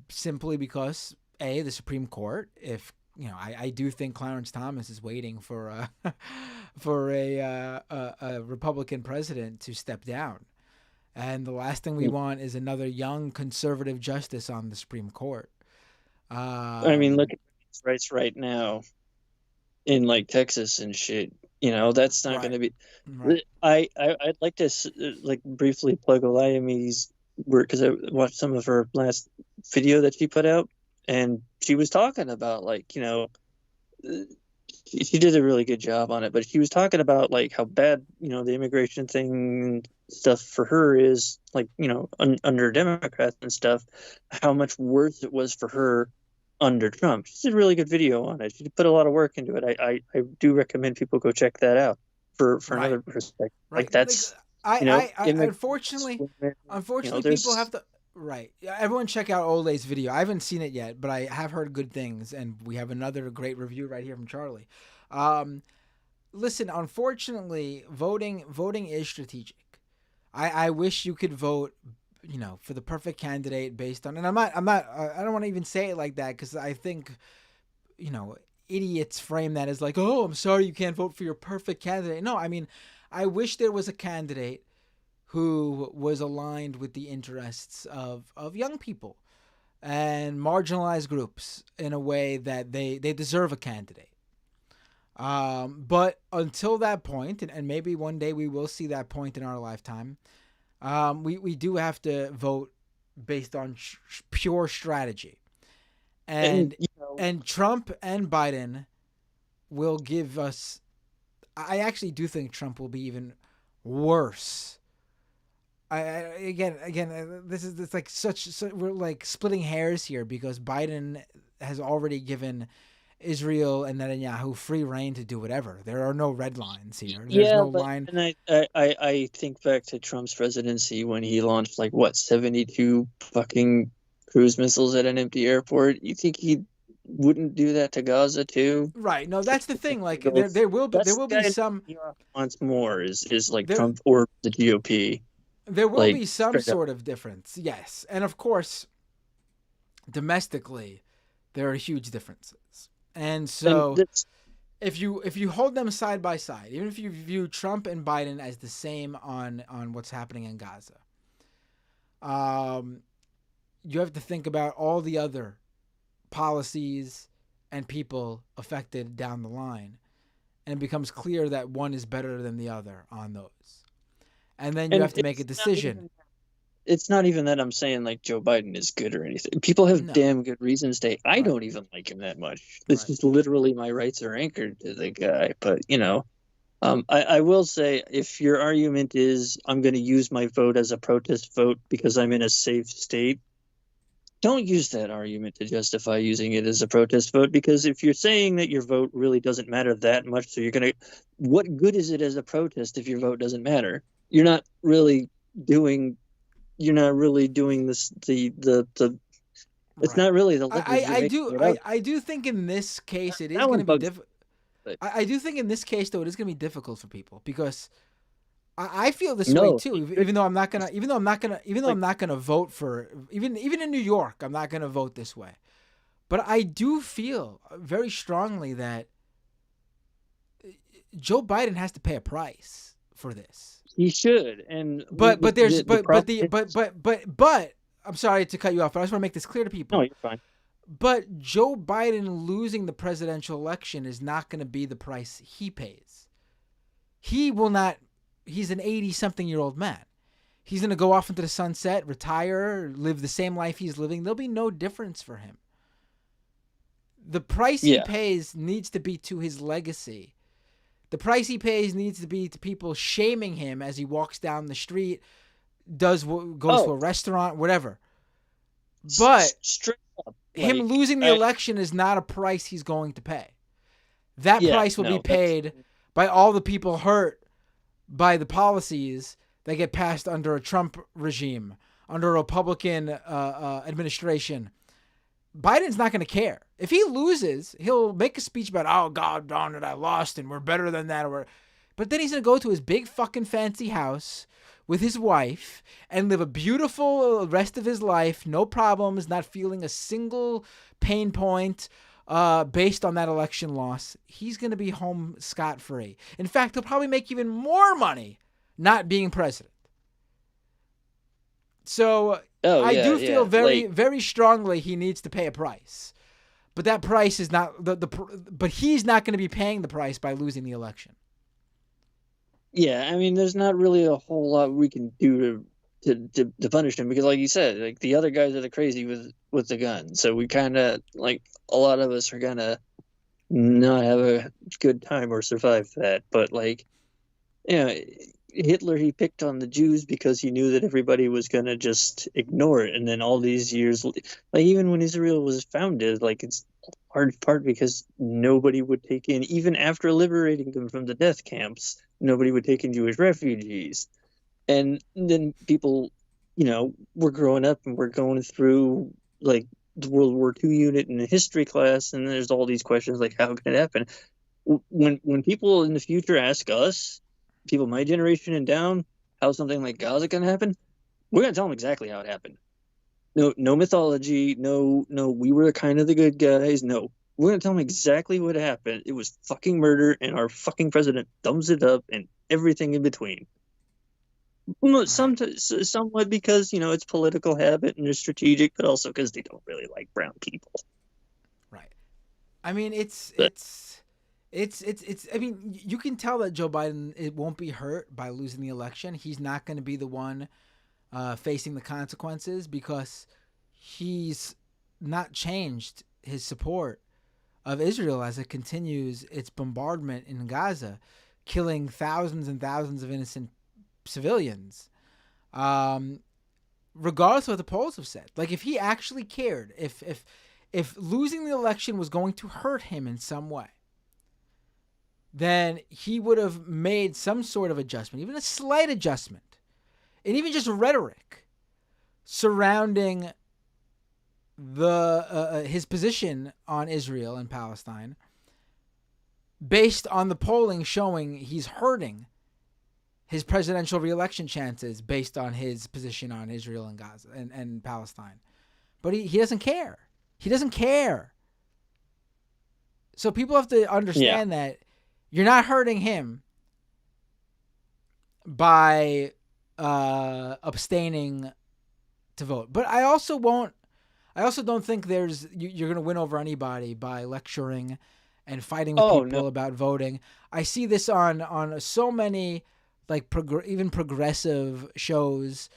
A: Simply because the Supreme Court, if I do think Clarence Thomas is waiting for for a Republican president to step down, and the last thing we want is another young conservative justice on the Supreme Court.
C: I mean, look at women's rights right now in like Texas and shit. That's not going to be.
A: Right.
C: I'd like to like briefly plug Olayemi's work because I watched some of her last video that she put out, and she was talking about like she did a really good job on it, but she was talking about like how bad the immigration thing stuff for her is, like under Democrats and stuff, how much worse it was for her under Trump. She did a really good video on it. She put a lot of work into it. I do recommend people go check that out for another perspective.
A: Right.
C: Like that's
A: I unfortunately
C: there's
A: people have to. Right. Everyone check out Ole's video. I haven't seen it yet, but I have heard good things, and we have another great review right here from Charlie. Listen, unfortunately, voting is strategic. I wish you could vote, for the perfect candidate based on, and I don't want to even say it like that because I think, idiots frame that as like, oh, I'm sorry you can't vote for your perfect candidate. No, I mean, I wish there was a candidate who was aligned with the interests of young people and marginalized groups in a way that they deserve a candidate. But until that point, and maybe one day we will see that point in our lifetime, we do have to vote based on pure strategy. And Trump and Biden will give us. I actually do think Trump will be even worse. This is it's like we're like splitting hairs here because Biden has already given Israel and Netanyahu free reign to do whatever. There are no red lines here. There's no line.
C: And I think back to Trump's presidency when he launched 72 fucking cruise missiles at an empty airport. You think he wouldn't do that to Gaza too?
A: Right. No, that's the thing. Like there will be some.
C: Wants more is like Trump or the GOP.
A: There will be some sort of difference, yes, and of course, domestically, there are huge differences. And so, if you hold them side by side, even if you view Trump and Biden as the same on what's happening in Gaza, you have to think about all the other policies and people affected down the line, and it becomes clear that one is better than the other on those. And then you have to make a decision.
C: It's not even that I'm saying like Joe Biden is good or anything. People have damn good reasons to. I don't even like him that much. It's just literally my rights are anchored to the guy. But I will say, if your argument is I'm going to use my vote as a protest vote because I'm in a safe state, don't use that argument to justify using it as a protest vote. Because if you're saying that your vote really doesn't matter that much, so what good is it as a protest if your vote doesn't matter? You're not really doing this. It's not really the.
A: I do think in this case it is going to be difficult.
C: But
A: I do think in this case though it is going to be difficult for people because I feel this way
C: no,
A: too. Even though I'm not gonna, even though
C: like,
A: I'm not gonna vote for, even in New York, I'm not gonna vote this way. But I do feel very strongly that Joe Biden has to pay a price for this.
C: he should. And
A: But there's
C: the problem is,
A: but I'm sorry to cut you off, but I just want to make this clear to people.
C: no, you're fine.
A: But Joe Biden losing the presidential election is not going to be the price he pays. He will not. He's an 80-something-year-old man. He's going to go off into the sunset, retire, live the same life he's living. There'll be no difference for him. The price he pays needs to be to his legacy. The price he pays needs to be to people shaming him as he walks down the street, goes to a restaurant, whatever. But
C: straight up,
A: him losing the election is not a price he's going to pay. That price will be paid by all the people hurt by the policies that get passed under a Trump regime, under a Republican administration. Biden's not going to care. If he loses, he'll make a speech about, oh, God darn it, I lost and we're better than that. But then he's going to go to his big fucking fancy house with his wife and live a beautiful rest of his life, no problems, not feeling a single pain point based on that election loss. He's going to be home scot-free. In fact, he'll probably make even more money not being president. So I do feel very strongly he needs to pay a price. But that price is not but he's not going to be paying the price by losing the election.
C: Yeah, I mean, there's not really a whole lot we can do to punish him because, like you said, like the other guys are the crazy with the gun. So we kind of like a lot of us are gonna not have a good time or survive that. But like, you know, Hitler, he picked on the Jews because he knew that everybody was gonna just ignore it. And then all these years, like even when Israel was founded, like it's hard part because nobody would take in, even after liberating them from the death camps, nobody would take in Jewish refugees. And then people, you know, we're growing up and we're going through like the World War II unit in a history class, and there's all these questions like, how can it happen? When people in the future ask us, people my generation and down, how something like Gaza can happen, we're gonna tell them exactly how it happened. No mythology, no, we were kind of the good guys. No, we're gonna tell them exactly what happened. It was fucking murder, and our fucking president thumbs it up, and everything in between. Somewhat because, you know, it's political habit and they're strategic, but also because they don't really like brown people.
A: Right. I mean, it's. I mean, you can tell that Joe Biden won't be hurt by losing the election. He's not going to be the one facing the consequences because he's not changed his support of Israel as it continues its bombardment in Gaza, killing thousands and thousands of innocent civilians, regardless of what the polls have said. Like, if he actually cared, if losing the election was going to hurt him in some way, then he would have made some sort of adjustment, even a slight adjustment, and even just rhetoric surrounding his position on Israel and Palestine, based on the polling showing he's hurting his presidential reelection chances based on his position on Israel and Gaza and Palestine. But he doesn't care. He doesn't care. So people have to understand that you're not hurting him by abstaining to vote. But I also don't think you're going to win over anybody by lecturing and fighting with people about voting. I see this on so many like even progressive shows.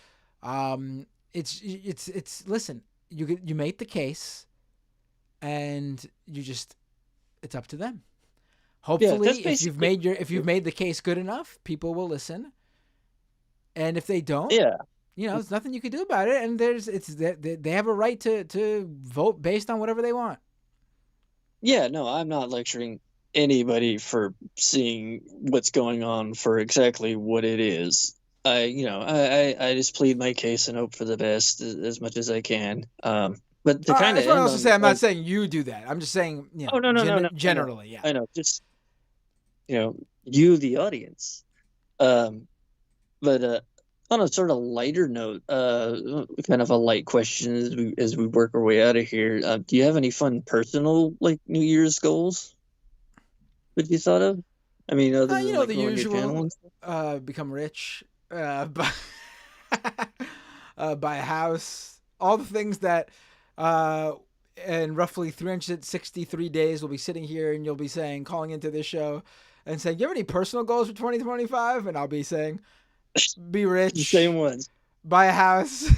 A: It's listen, you make the case, and it's up to them. Hopefully, if you've made the case good enough, people will listen. And if they don't, you know, there's nothing you can do about it. And they have a right to vote based on whatever they want.
C: Yeah, no, I'm not lecturing anybody for seeing what's going on for exactly what it is. I just plead my case and hope for the best as much as I can. But to kind of
A: I'm not saying you do that. I'm just saying, you know,
C: no.
A: generally, yeah.
C: I know. Just you, the audience. But on a sort of lighter note, kind of a light question as we work our way out of here. Do you have any fun personal like New Year's goals that you thought of? I mean, other than like
A: The
C: growing your channel
A: usual,
C: and stuff?
A: become rich, buy, buy a house, all the things that, in roughly 363 days, we'll be sitting here and you'll be calling into this show and saying, you have any personal goals for 2025? And I'll be saying, be rich,
C: The same ones.
A: buy a house.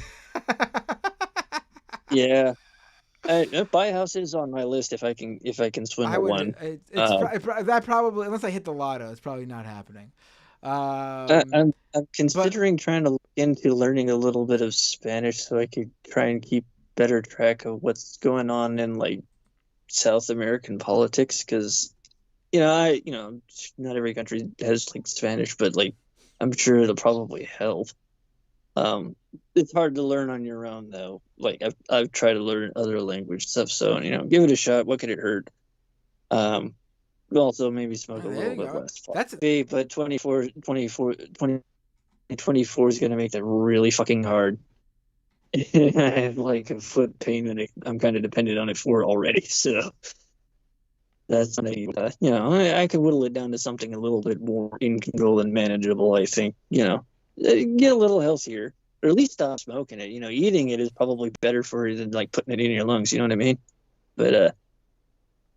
C: Yeah. Buy a house is on my list if I can swim
A: I
C: at
A: would.
C: one.
A: That probably, unless I hit the lotto, it's probably not happening.
C: I'm considering trying to look into learning a little bit of Spanish so I could try and keep better track of what's going on in like South American politics, because not every country has like Spanish, but like I'm sure it'll probably help. It's hard to learn on your own though. Like I've tried to learn other language stuff, so give it a shot. What could it hurt? Also maybe smoke a little bit less. But 2024 is going to make that really fucking hard. I have like a foot pain and I'm kind of dependent on it for already. So that's I could whittle it down to something a little bit more in control and manageable. I think get a little healthier, or at least stop smoking it. Eating it is probably better for you than like putting it in your lungs. You know what I mean? But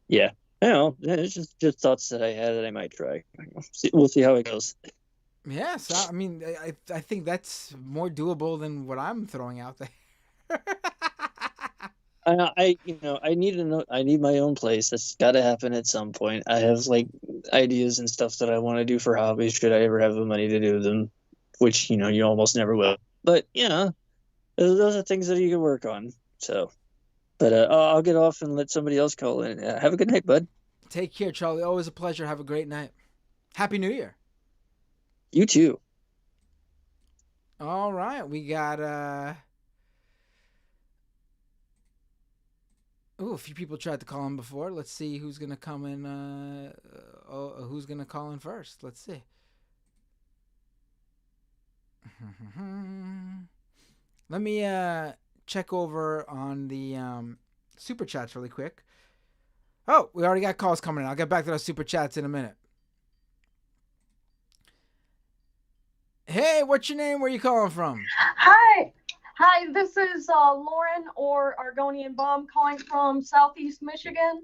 C: yeah. It's just thoughts that I had that I might try. We'll see how it goes.
A: Yes, I mean, I think that's more doable than what I'm throwing out there.
C: I need my own place. That's got to happen at some point. I have like ideas and stuff that I want to do for hobbies. Should I ever have the money to do them, which you almost never will. But those are things that you can work on. So. But I'll get off and let somebody else call in. Have a good night, bud.
A: Take care, Charlie. Always a pleasure. Have a great night. Happy New Year.
C: You too.
A: All right. We got a few people tried to call in before. Let's see who's going to come in. Who's going to call in first? Let's see. Let me check over on the super chats really quick. Oh, we already got calls coming in. I'll get back to those super chats in a minute. Hey, what's your name? Where you calling from?
D: Hi, this is Lauren, or Argonian Bomb, calling from Southeast Michigan.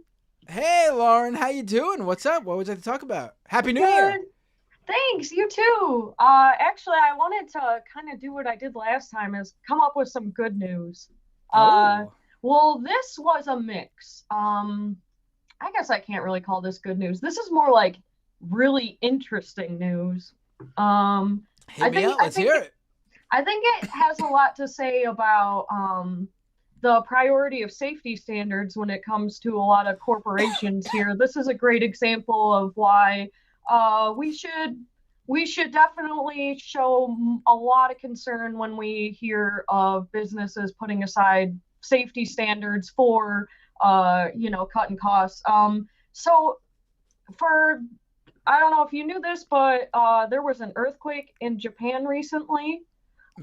A: Hey, Lauren, how you doing? What's up? What would you like to talk about? Happy New Year!
D: Thanks, you too. Actually, I wanted to kind of do what I did last time, is come up with some good news. Well, this was a mix. I guess I can't really call this good news. This is more like really interesting news.
A: Hit me up. Let's hear it.
D: I think it has a lot to say about the priority of safety standards when it comes to a lot of corporations here. This is a great example of why we should definitely show a lot of concern when we hear of businesses putting aside safety standards for cutting costs. So I don't know if you knew this, but there was an earthquake in Japan recently.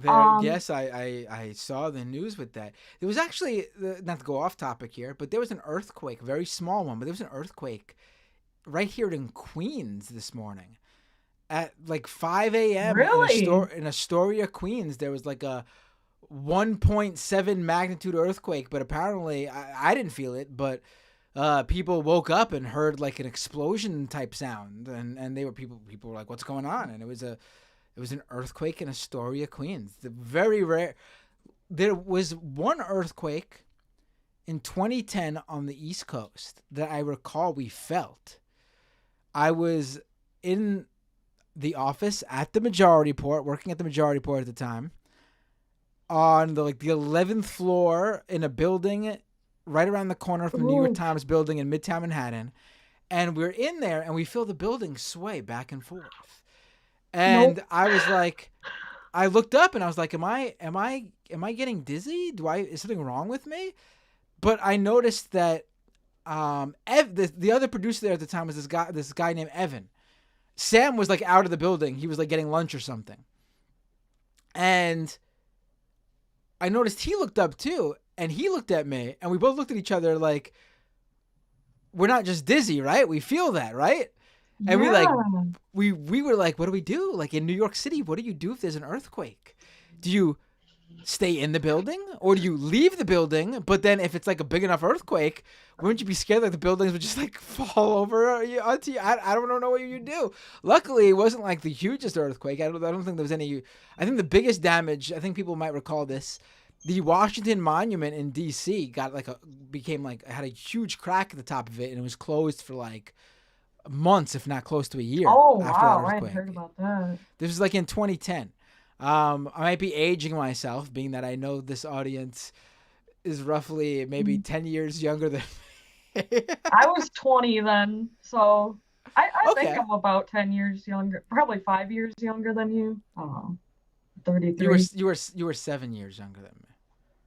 A: Yes, I saw the news with that. There was actually, not to go off topic here, but there was an earthquake, very small one, but there was an earthquake right here in Queens this morning at like 5 a.m.
D: Really?
A: In Astoria, Queens. There was like a 1.7 magnitude earthquake, but apparently I didn't feel it, but people woke up and heard like an explosion type sound, and people were like, what's going on? And it was an earthquake in Astoria, Queens. Very rare. There was one earthquake in 2010 on the East Coast that I recall we felt. I was in the office at the Majority Port, working at the Majority Port at the time, on the 11th floor in a building right around the corner from the New York Times building in Midtown Manhattan. And we're in there and we feel the building sway back and forth. And I was like, I looked up and I was like, am I getting dizzy? Is something wrong with me? But I noticed that the other producer there at the time was this guy named Evan. Sam was like out of the building. He was like getting lunch or something. And I noticed he looked up too, and he looked at me, and we both looked at each other like, we're not just dizzy, right? We feel that, right? And we were like, what do we do? Like in New York City, what do you do if there's an earthquake? Do you stay in the building or do you leave the building? But then if it's like a big enough earthquake, wouldn't you be scared that the buildings would just like fall over onto you? I don't know what you do. Luckily, it wasn't like the hugest earthquake. I don't think there was any. I think the biggest damage, I think people might recall this, the Washington Monument in D.C. had a huge crack at the top of it, and it was closed for like months, if not close to a year.
D: Oh,
A: after
D: wow.
A: that
D: I
A: earthquake.
D: hadn't heard about that.
A: This was like in 2010. I might be aging myself, being that I know this audience is roughly maybe 10 years younger than me.
D: I was 20 then, so I
A: Okay.
D: think I'm about 10 years younger, probably 5 years younger than you. I don't know. 33.
A: You were 7 years younger than me.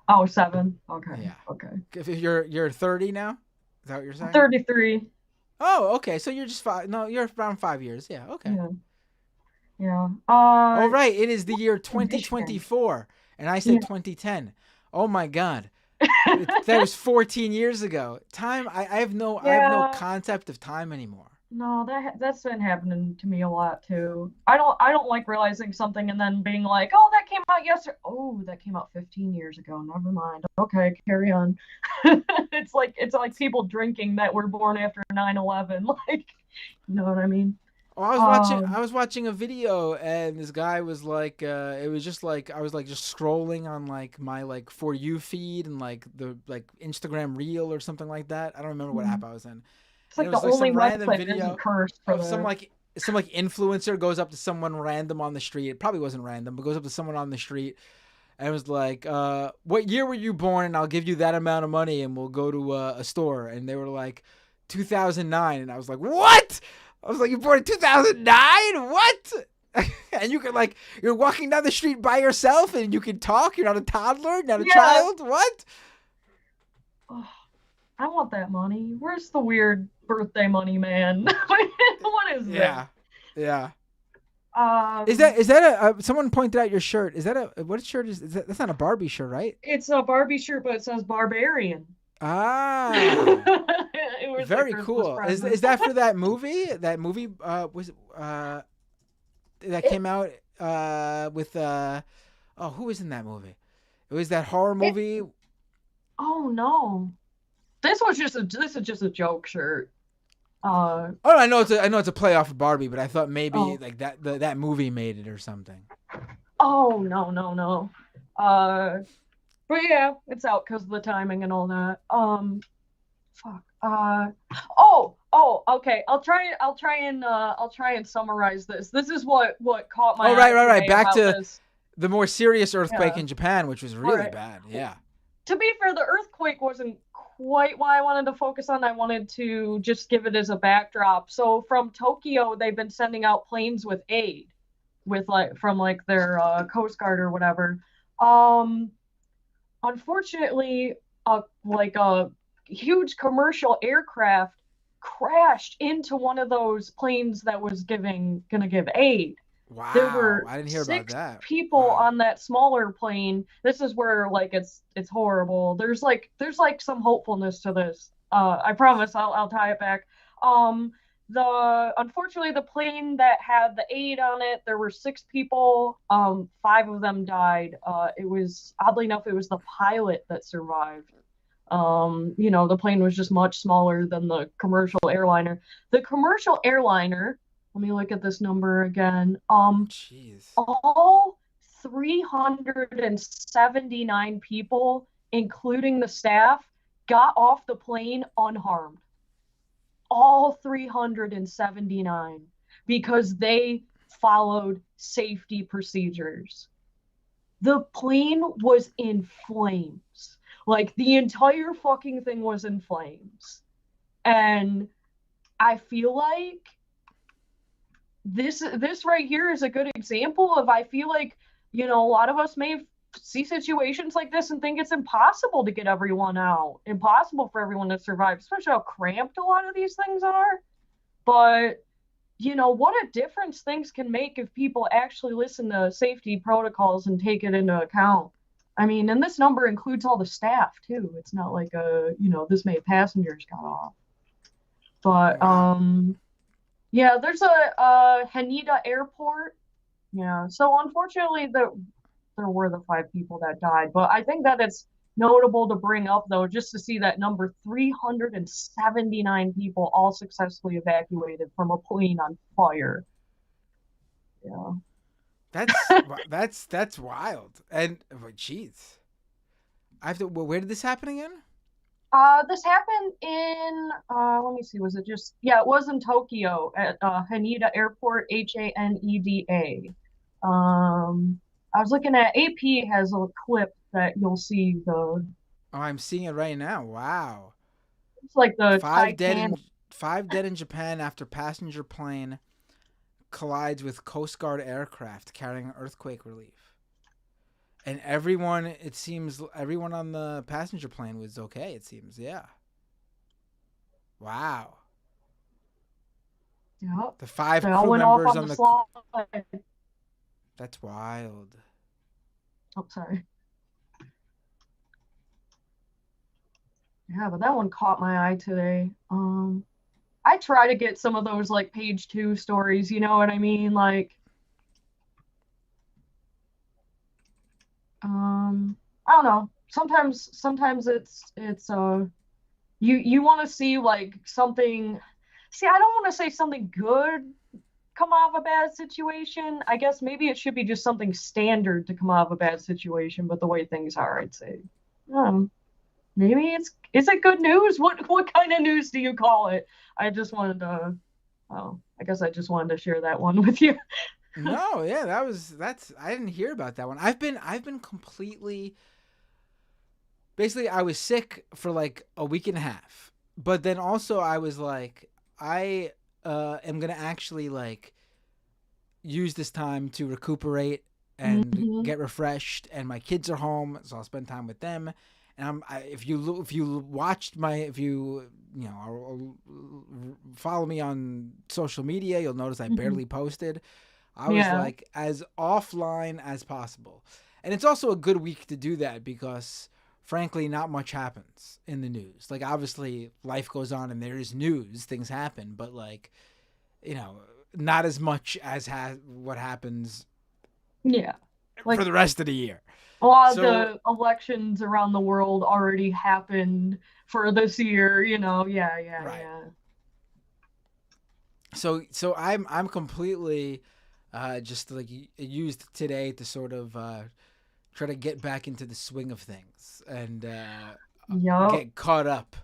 D: Oh, 7. Okay.
A: Yeah.
D: Okay.
A: If you're 30 now? Is that what you're saying?
D: 33.
A: Oh, okay. So you're just 5. No, you're around 5 years. Yeah. Okay.
D: Yeah. Yeah.
A: Oh, right. It is the year 2024, and I said 2010. Oh my God. That was 14 years ago. Time. I have no concept of time anymore.
D: No, that's been happening to me a lot too. I don't like realizing something and then being like, oh, that came out yesterday. Oh, that came out 15 years ago. Never mind. Okay, carry on. It's like people drinking that were born after 9/11. Like, you know what I mean?
A: Well, I was watching a video, and this guy was like, it was just like I was like just scrolling on like my like For You feed and like the like Instagram Reel or something like that. I don't remember what app I was in.
D: It's like
A: And it
D: the
A: was
D: only
A: some random
D: website
A: video
D: isn't cursed for
A: of some influencer goes up to someone random on the street. It probably wasn't random, but goes up to someone on the street and was like, what year were you born? And I'll give you that amount of money and we'll go to a store. And they were like, 2009. And I was like, what? I was like, you're born in 2009? What? And you can like, you're walking down the street by yourself and you can talk. You're not a toddler, not a child. What?
D: Oh, I want that money. Where's the weird birthday money, man? What is that?
A: Yeah. Is that someone pointed out your shirt? Is that what shirt is that? That's not a Barbie shirt, right?
D: It's a Barbie shirt, but it says Barbarian.
A: Ah,
D: It was
A: very
D: like
A: cool. Is that for that movie? That movie was that came out with who was in that movie? It was that horror movie.
D: Oh no, this is just a joke shirt.
A: Oh, I know it's a play off of Barbie, but I thought maybe like that movie made it or something.
D: Oh no. But yeah, it's out because of the timing and all that. Fuck. Okay. I'll try and summarize this. This is what caught my eye.
A: Right. Back to
D: this.
A: The more serious earthquake in Japan, which was really bad. Yeah.
D: To be fair, the earthquake wasn't quite what I wanted to focus on. I wanted to just give it as a backdrop. So from Tokyo, they've been sending out planes with aid, from their Coast Guard or whatever. Unfortunately, a huge commercial aircraft crashed into one of those planes that was gonna give aid.
A: Wow,
D: there were
A: I didn't hear about that.
D: 6 people on that smaller plane. This is where it's horrible. There's some hopefulness to this. I promise I'll tie it back. Unfortunately the plane that had the aid on it, there were 6 people. 5 of them died. It was oddly enough it was the pilot that survived. The plane was just much smaller than the commercial airliner. The commercial airliner, let me look at this number again.
A: Jeez.
D: All 379 people, including the staff, got off the plane unharmed. All 379, because they followed safety procedures. The plane was in flames. Like, the entire fucking thing was in flames. And I feel like this right here is a good example of, I feel like, a lot of us may see situations like this and think it's impossible to get everyone out, impossible for everyone to survive, especially how cramped a lot of these things are. But what a difference things can make if people actually listen to safety protocols and take it into account. I mean, and this number includes all the staff too. It's not like this many passengers got off. But
A: Wow.
D: yeah, there's a Haneda airport. Yeah, so unfortunately there were the 5 people that died, but I think that it's notable to bring up though, just to see that number 379 people all successfully evacuated from a plane on fire. Yeah.
A: That's wild. And jeez, I have to. Where did this happen again?
D: This happened in let me see, was it just yeah, it was in Tokyo at Haneda Airport, Haneda. I was looking at AP has a clip that you'll see the
A: Oh, I'm seeing it right now. Wow.
D: it's like the
A: Five dead
D: Titanic.
A: in five dead in Japan after passenger plane collides with Coast Guard aircraft carrying earthquake relief. And everyone, it seems, everyone on the passenger plane was okay. It seems, yeah. Wow.
D: Yep.
A: The 5
D: They all
A: crew
D: went off
A: members
D: on
A: on
D: the
A: the.
D: slide.
A: That's wild.
D: Oh, sorry. Yeah, but that one caught my eye today. I try to get some of those like page 2 stories, you know what I mean? Like, I don't know. Sometimes it's you want to see like something. See, I don't want to say something good come out of a bad situation. I guess maybe it should be just something standard to come out of a bad situation, but the way things are, I'd say. Maybe is it good news? What kind of news do you call it? I just wanted to I guess I just wanted to share that one with you.
A: No, yeah, that's I didn't hear about that one. I've been completely basically I was sick for like a week and a half. But then also I was like I am going to actually like use this time to recuperate and
D: Hmm.
A: get refreshed and my kids are home, so I'll spend time with them. And if you watched my if you know follow me on social media, you'll notice I
D: Hmm.
A: barely posted. I was
D: Yeah.
A: like as offline as possible. And it's also a good week to do that because frankly not much happens in the news. Like obviously life goes on and there is news, things happen, but like, you know, not as much as what happens
D: Yeah.
A: for
D: Like
A: the rest of the year.
D: a lot of
A: So,
D: the elections around the world already happened for this year, Yeah, yeah,
A: right.
D: yeah.
A: So I'm completely just like used today to sort of try to get back into the swing of things and
D: Yup.
A: get caught up.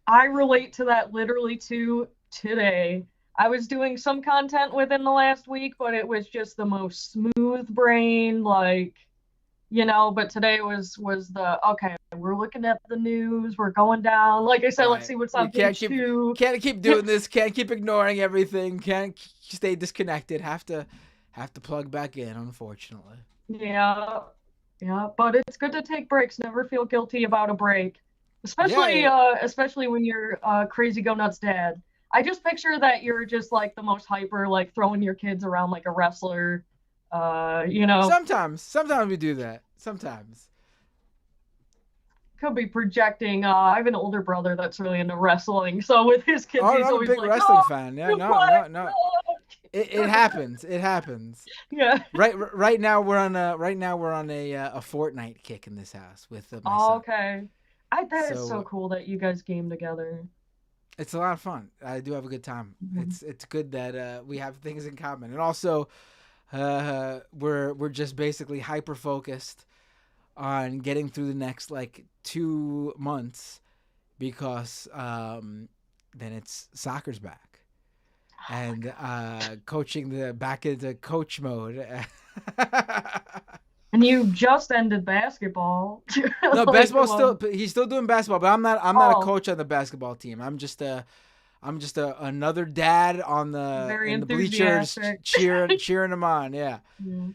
D: I relate to that literally too today. I was doing some content within the last week, but it was just the most smooth brain, like, but today was the okay, we're looking at the news, we're going down. Like I said, let's
A: Right.
D: see what's
A: We
D: on page 2.
A: can't keep doing this. Can't keep ignoring everything. Can't stay disconnected. Have to plug back in. Unfortunately.
D: Yeah. Yeah, but it's good to take breaks. Never feel guilty about a break.
A: Yeah.
D: Especially when you're crazy go nuts dad. I just picture that you're just like the most hyper, like throwing your kids around like a wrestler. You know,
A: Sometimes we do that. Sometimes.
D: could be projecting. I have an older brother that's really into wrestling, so with his kids,
A: Oh,
D: he's
A: I'm a
D: always
A: big
D: like,
A: wrestling
D: "Oh,
A: fan. Yeah.
D: you
A: No.
D: play,
A: No. No.
D: oh."
A: It happens. It happens.
D: Yeah.
A: Right now we're on a Fortnite kick in this house with my
D: Oh,
A: son.
D: okay. That is so
A: So
D: cool that you guys game together.
A: it's a lot of fun. I do have a good time.
D: Mhm.
A: It's good that we have things in common, and also we're just basically hyper focused on getting through the next like 2 months because then it's soccer's back and coaching the back into coach mode.
D: And you just ended basketball.
A: No,
D: Like,
A: basketball
D: well,
A: still. He's still doing basketball, but I'm not a
D: oh,
A: coach on the basketball team. I'm just another dad on
D: very
A: in the bleachers
D: enthusiastic.
A: cheering him on. Yeah.
D: Yeah.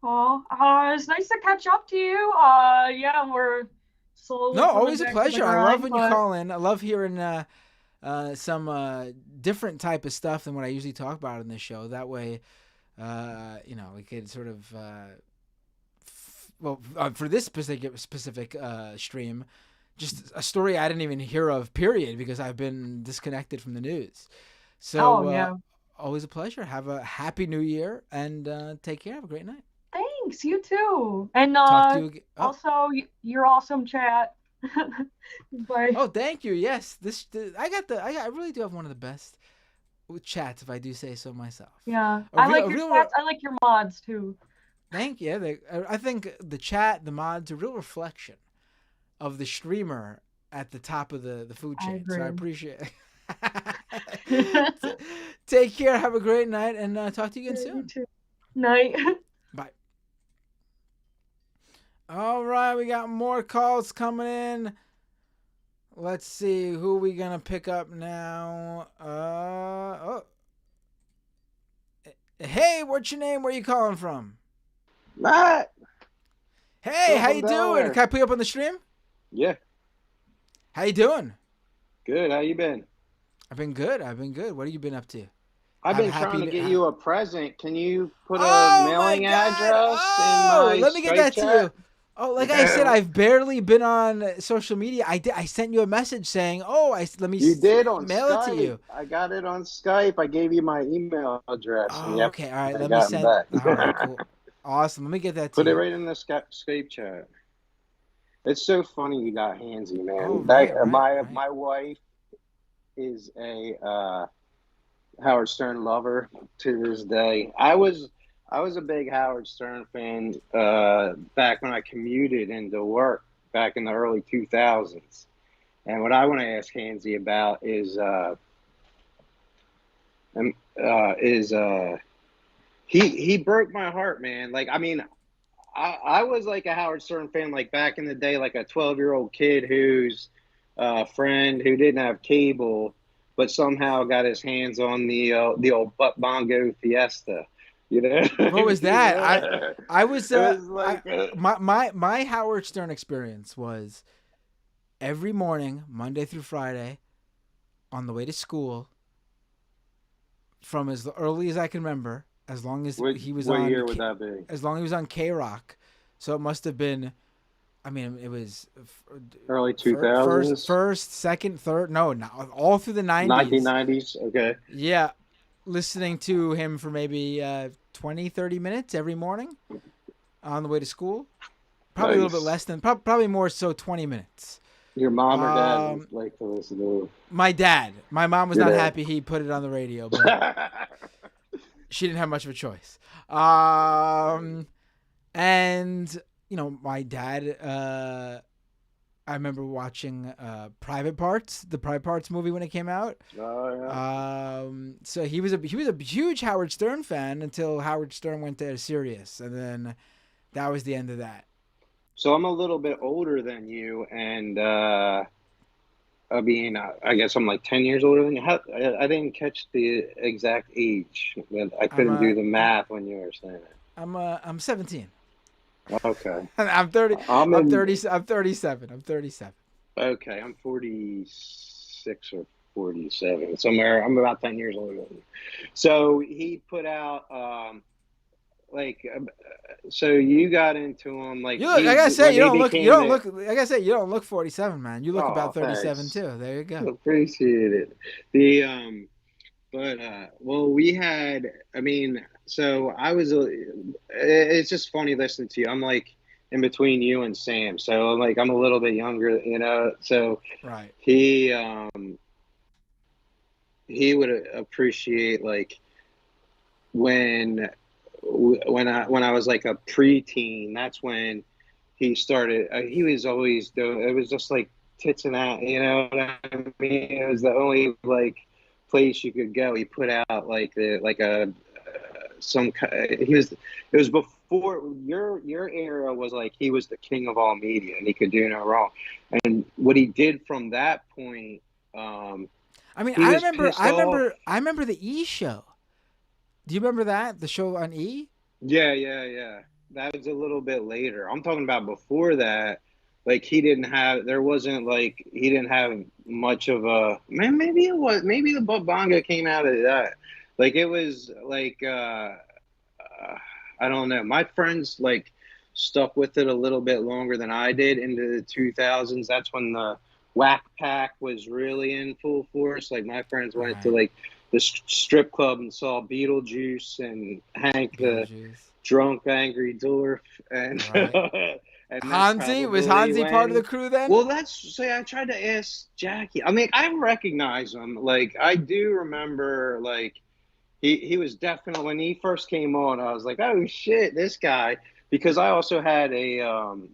D: Oh, it's nice to catch up to you. Yeah, we're slowly
A: No,
D: coming
A: always a
D: back to the
A: pleasure. I love
D: grind,
A: when you
D: but
A: call in. I love hearing some different type of stuff than what I usually talk about in this show. That way, we could sort of, for this specific stream, just a story I didn't even hear of, period, because I've been disconnected from the news. So, always a pleasure. Have a happy new year, and take care. Have a great night.
D: Thanks, you too. And
A: Talk to you again.
D: also, you're awesome, chat. Bye.
A: Oh, thank you. Yes, I really do have one of the best chats, if I do say so myself.
D: Yeah, I like your chats. I like your mods too.
A: Thank you. I think the chat, the mods, are a real reflection of the streamer at the top of the food chain. So I appreciate it. Take care. Have a great night, and talk to you again soon.
D: You too. Night.
A: Bye. All right, we got more calls coming in. Let's see who we gonna pick up now. Hey, what's your name? Where you calling from?
E: Matt.
A: Hey, how you
E: Delaware.
A: doing? Can I put you up on the stream?
E: Yeah.
A: How you doing?
E: Good. How you been?
A: I've been good. What have you been up to?
E: I've been trying to get you a present. Can you put a mailing address in my
A: let me get
E: Skype
A: that
E: chat?
A: to you. Oh, like I said, I've barely been on social media. I sent you a message saying, let me
E: You did on
A: mail
E: Skype.
A: it to you.
E: I got it on Skype. I gave you my email address.
A: Oh, okay. All right.
E: I
A: Let
E: got
A: me
E: it
A: send.
E: back.
A: All right. Cool. Awesome. Let me get that to
E: Put
A: you.
E: it right in the Skype chat. It's so funny you got handsy, man.
A: Oh,
E: My wife is a Howard Stern lover to this day. I was a big Howard Stern fan back when I commuted into work back in the early 2000s. And what I want to ask Hansy about is he broke my heart, man. Like, I mean, I was like a Howard Stern fan, like back in the day, like a 12-year-old kid whose friend who didn't have cable, but somehow got his hands on the old Bongo Fiesta. You know?
A: What was that? I was,
E: like
A: my Howard Stern experience was every morning, Monday through Friday, on the way to school, from as early as I can remember, as long as he was on.
E: What year would that be?
A: As long as he was on K-Rock, so it must have been. I mean, it was
E: early 2000s.
A: First, second, third. No, all through the 90s.
E: 1990s. Okay.
A: Yeah, listening to him for maybe 20, 30 minutes every morning on the way to school. Probably a little bit less than, probably more so 20 minutes.
E: Your mom or dad would like to listen to?
A: My dad. My mom was not happy he put it on the radio, but she didn't have much of a choice. And, my dad, I remember watching Private Parts, the Private Parts movie when it came out.
E: Oh, yeah.
A: So he was a huge Howard Stern fan until Howard Stern went to Sirius, and then that was the end of that.
E: So I'm a little bit older than you, and I guess I'm like 10 years older than you. I didn't catch the exact age. I couldn't do the math when you were saying it.
A: I'm 17.
E: Okay.
A: I'm 30. I'm 37.
E: Okay, I'm 46 or 47 somewhere. I'm about 10 years older than you. So he put out so you got into him like
A: like I said, you don't look 47, man. You look about 37
E: thanks.
A: too. There you go.
E: Appreciate it. We had, so I was, it's just funny listening to you. I'm like in between you and Sam. So like, I'm a little bit younger, so
A: right.
E: He would appreciate like when I was like a preteen, that's when he started, he was always doing, it was just like tits and that, you know what I mean? It was the only like place you could go. He put out like it was before your era was like, he was the king of all media and he could do no wrong. And what he did from that point,
A: I remember the E show. Do you remember that? The show on E?
E: Yeah. That was a little bit later. I'm talking about before that. like he didn't have, there wasn't like, he didn't have much of a, man, maybe it was, maybe the Banga came out of that. Like it was like, I don't know. My friends like stuck with it a little bit longer than I did into the 2000s. That's when the Whack Pack was really in full force. Like my friends went to
A: Right.
E: like the strip club and saw Beetlejuice and Hank the
A: Beetlejuice.
E: drunk angry dwarf, and
A: Right.
E: and that's
A: Hansi? Was
E: probably
A: Hansi part of the
E: when.
A: crew then?
E: Well, that's say I tried to ask Jackie. I mean, I recognize him. Like I do remember, like he was definitely when he first came on. I was like, oh shit, this guy. Because I also had a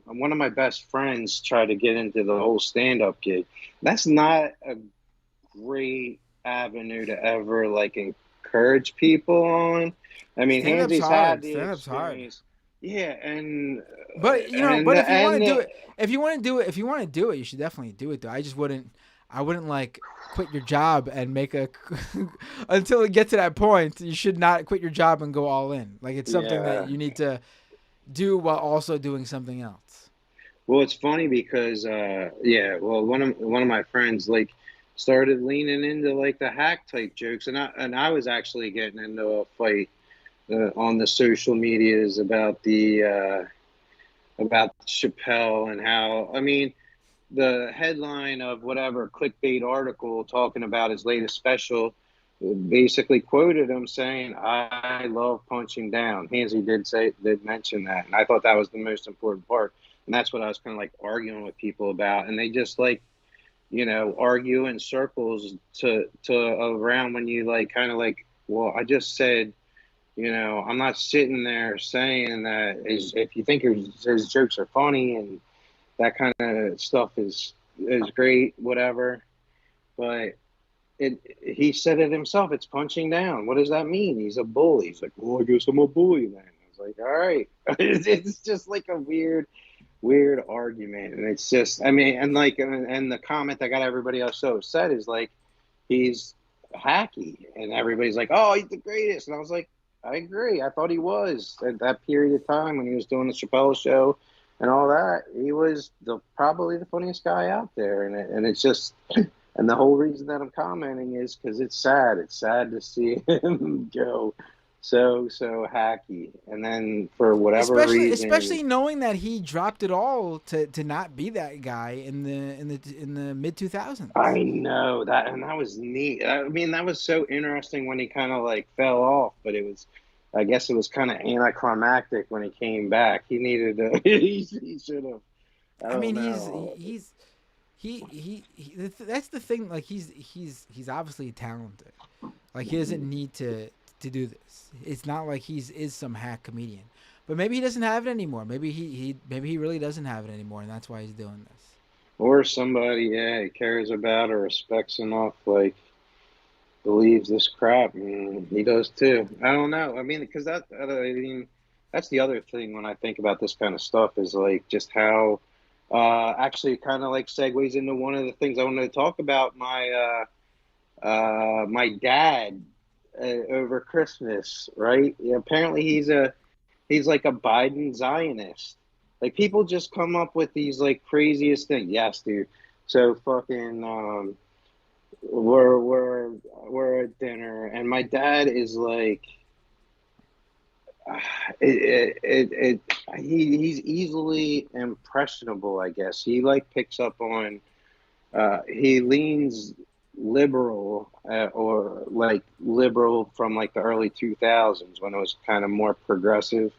E: one of my best friends try to get into the whole stand-up gig. That's not a great avenue to ever like encourage people on. I mean,
A: Stand up's
E: Hansi's had
A: hard.
E: the
A: Stand up's hard.
E: experience, yeah,
A: But you know, but if you want to do
E: and
A: it, if you want to do it, if you want to do it, you should definitely do it. Though I wouldn't like quit your job and make a until it gets to that point. You should not quit your job and go all in. Like it's something that
E: yeah.
A: you need to do while also doing something else.
E: Well, it's funny because yeah, well, one of my friends like started leaning into like the hack type jokes, and I was actually getting into a fight on the social medias about Chappelle and how, I mean, the headline of whatever clickbait article talking about his latest special basically quoted him saying, "I love punching down." Hansi did mention that, and I thought that was the most important part, and that's what I was kind of like arguing with people about, and they just like, argue in circles to around when you like kind of like, well, I just said. I'm not sitting there saying that if you think his jokes are funny and that kind of stuff is great, whatever. But he said it himself. It's punching down. What does that mean? He's a bully. He's like, well, I guess I'm a bully then. I was like, all right. It's just like a weird argument, and it's just, I mean, and like, and the comment that got everybody else so upset is like, he's hacky, and everybody's like, oh, he's the greatest, and I was like, I agree. I thought he was at that period of time when he was doing the Chappelle show and all that. He was probably the funniest guy out there, and it's just, and the whole reason that I'm commenting is because it's sad. It's sad to see him go so hacky, and then for whatever
A: Especially
E: reason.
A: knowing that he dropped it all to not be that guy in the mid 2000s.
E: I know that, and that was neat. I mean, that was so interesting when he kind of like fell off, but I guess it was kind of anticlimactic when he came back. He needed to, he should have, I
A: I
E: don't
A: mean,
E: know.
A: that's the thing. Like he's obviously talented. Like he doesn't need to do this. It's not like is some hack comedian. But maybe he doesn't have it anymore. Maybe he really doesn't have it anymore, and that's why he's doing this.
E: Or somebody, yeah, he cares about or respects enough, like believes this crap. I mean, he does too. I don't know. I mean, because I mean, that's the other thing when I think about this kind of stuff is like just how actually kind of like segues into one of the things I wanted to talk about. My dad over Christmas, right? Yeah, apparently he's like a Biden Zionist. Like people just come up with these like craziest things. Yes, dude. So fucking we're at dinner and my dad is like he's easily impressionable, I guess. He like picks up on he leans liberal or like liberal from like the early 2000s when it was kind of more progressive.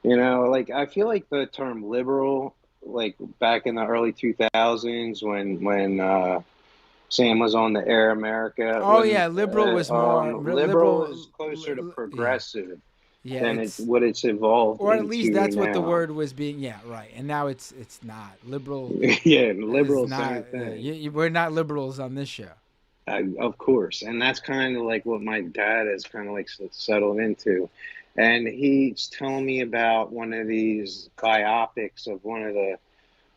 E: Like I feel like the term liberal, like back in the early 2000s when Sam was on the Air America,
A: Oh
E: when
A: yeah, liberal was more
E: liberal is closer to
A: Yeah,
E: progressive
A: yeah.
E: than
A: It's
E: what it's evolved
A: or at least
E: into
A: that's what the
E: now.
A: word was being. Yeah, right. And now it's not liberal.
E: Yeah,
A: Is
E: liberal, same
A: not.
E: thing.
A: We're not liberals on this show.
E: Of course, and that's kind of like what my dad has kind of like settled into. And he's telling me about one of these biopics of one of the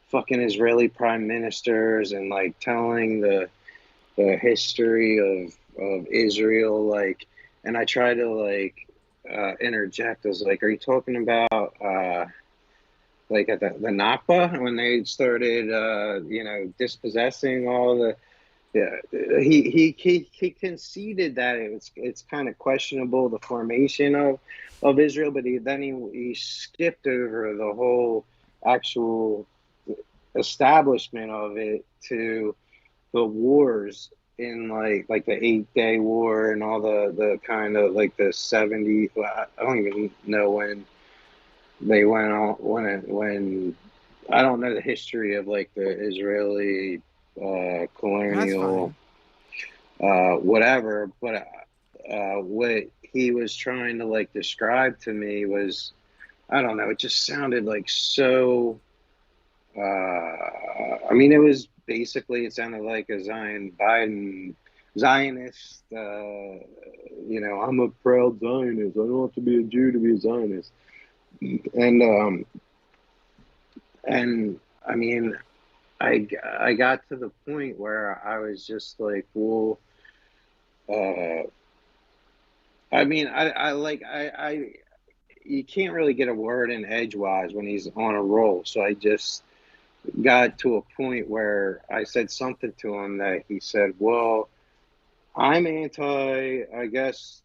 E: fucking Israeli prime ministers, and like telling the history of Israel, like, and I try to like interject. I was like, "Are you talking about like at the Nakba, when they started, dispossessing all the. Yeah, he conceded that it's kind of questionable, the formation of Israel, but he skipped over the whole actual establishment of it to the wars in like the 8 Day War and all the kind of like the 70. I don't even know when they went on, when I don't know the history of like the Israeli
A: That's
E: colonial whatever, but what he was trying to like describe to me was, I don't know, it just sounded like so I mean, it was basically, it sounded like a Zionist, I'm a proud Zionist, I don't have to be a Jew to be a Zionist. And I mean, I got to the point where I was just like, well, I mean, I you can't really get a word in edgewise when he's on a roll. So I just got to a point where I said something to him that he said, well, I'm I guess,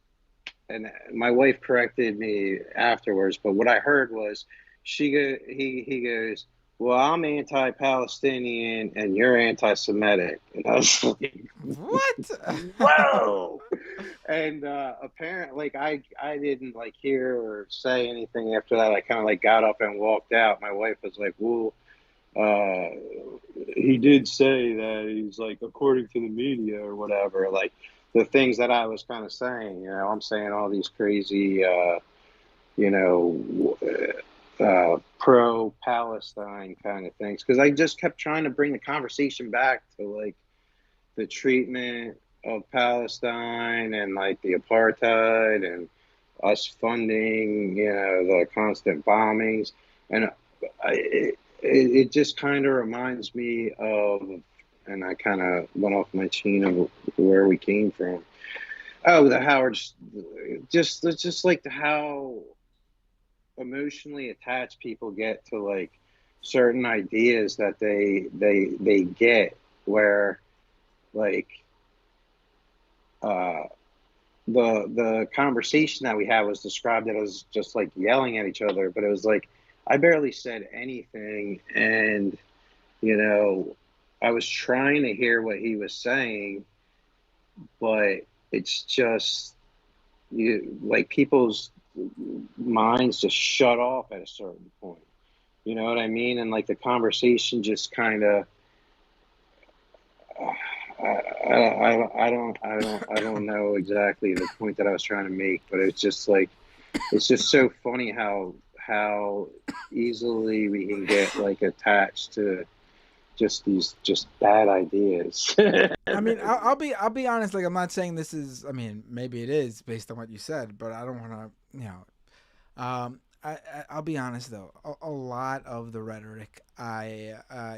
E: and my wife corrected me afterwards, but what I heard was he goes, well, I'm anti-Palestinian and you're anti-Semitic. And I was like,
A: What?
E: whoa. And apparently, like, I didn't like hear or say anything after that. I kind of like got up and walked out. My wife was like, well, he did say that he's like, according to the media or whatever, like the things that I was kind of saying, I'm saying all these crazy, pro-Palestine kind of things, because I just kept trying to bring the conversation back to like the treatment of Palestine and like the apartheid and us funding, the constant bombings. And it just kind of reminds me of, and I kind of went off my chain of where we came from. Oh, the Howard's, just like how emotionally attached people get to like certain ideas that they get, where like the conversation that we had was described as just like yelling at each other, but it was like I barely said anything, and I was trying to hear what he was saying, but it's just like people's minds just shut off at a certain point. You know what I mean? And like the conversation just kind of I don't know exactly the point that I was trying to make, but it's just like, it's just so funny how easily we can get like attached to just these bad ideas.
A: I mean, I'll be honest. Like, I'm not saying this is. I mean, maybe it is based on what you said, but I don't want to. I'll be honest though. A lot of the rhetoric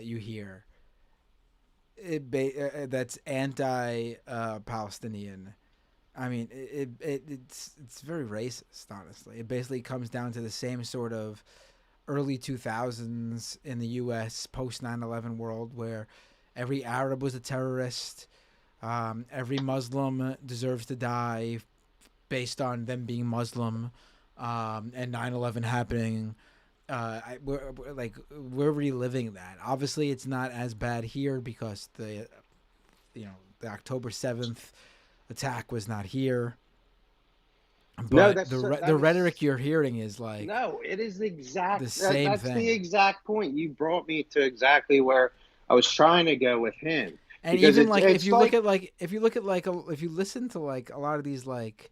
A: you hear, that's anti-Palestinian. I mean, it's very racist. Honestly, it basically comes down to the same sort of early 2000s in the U.S. post 9/11 world, where every Arab was a terrorist, every Muslim deserves to die based on them being Muslim, and 9/11 happening. We're reliving that. Obviously, it's not as bad here because the October 7th attack was not here. But the rhetoric you're hearing is like,
E: no, it is the exact
A: same
E: that's
A: thing.
E: The exact point. You brought me to exactly where I was trying to go with him.
A: And because even like if you listen to like a lot of these like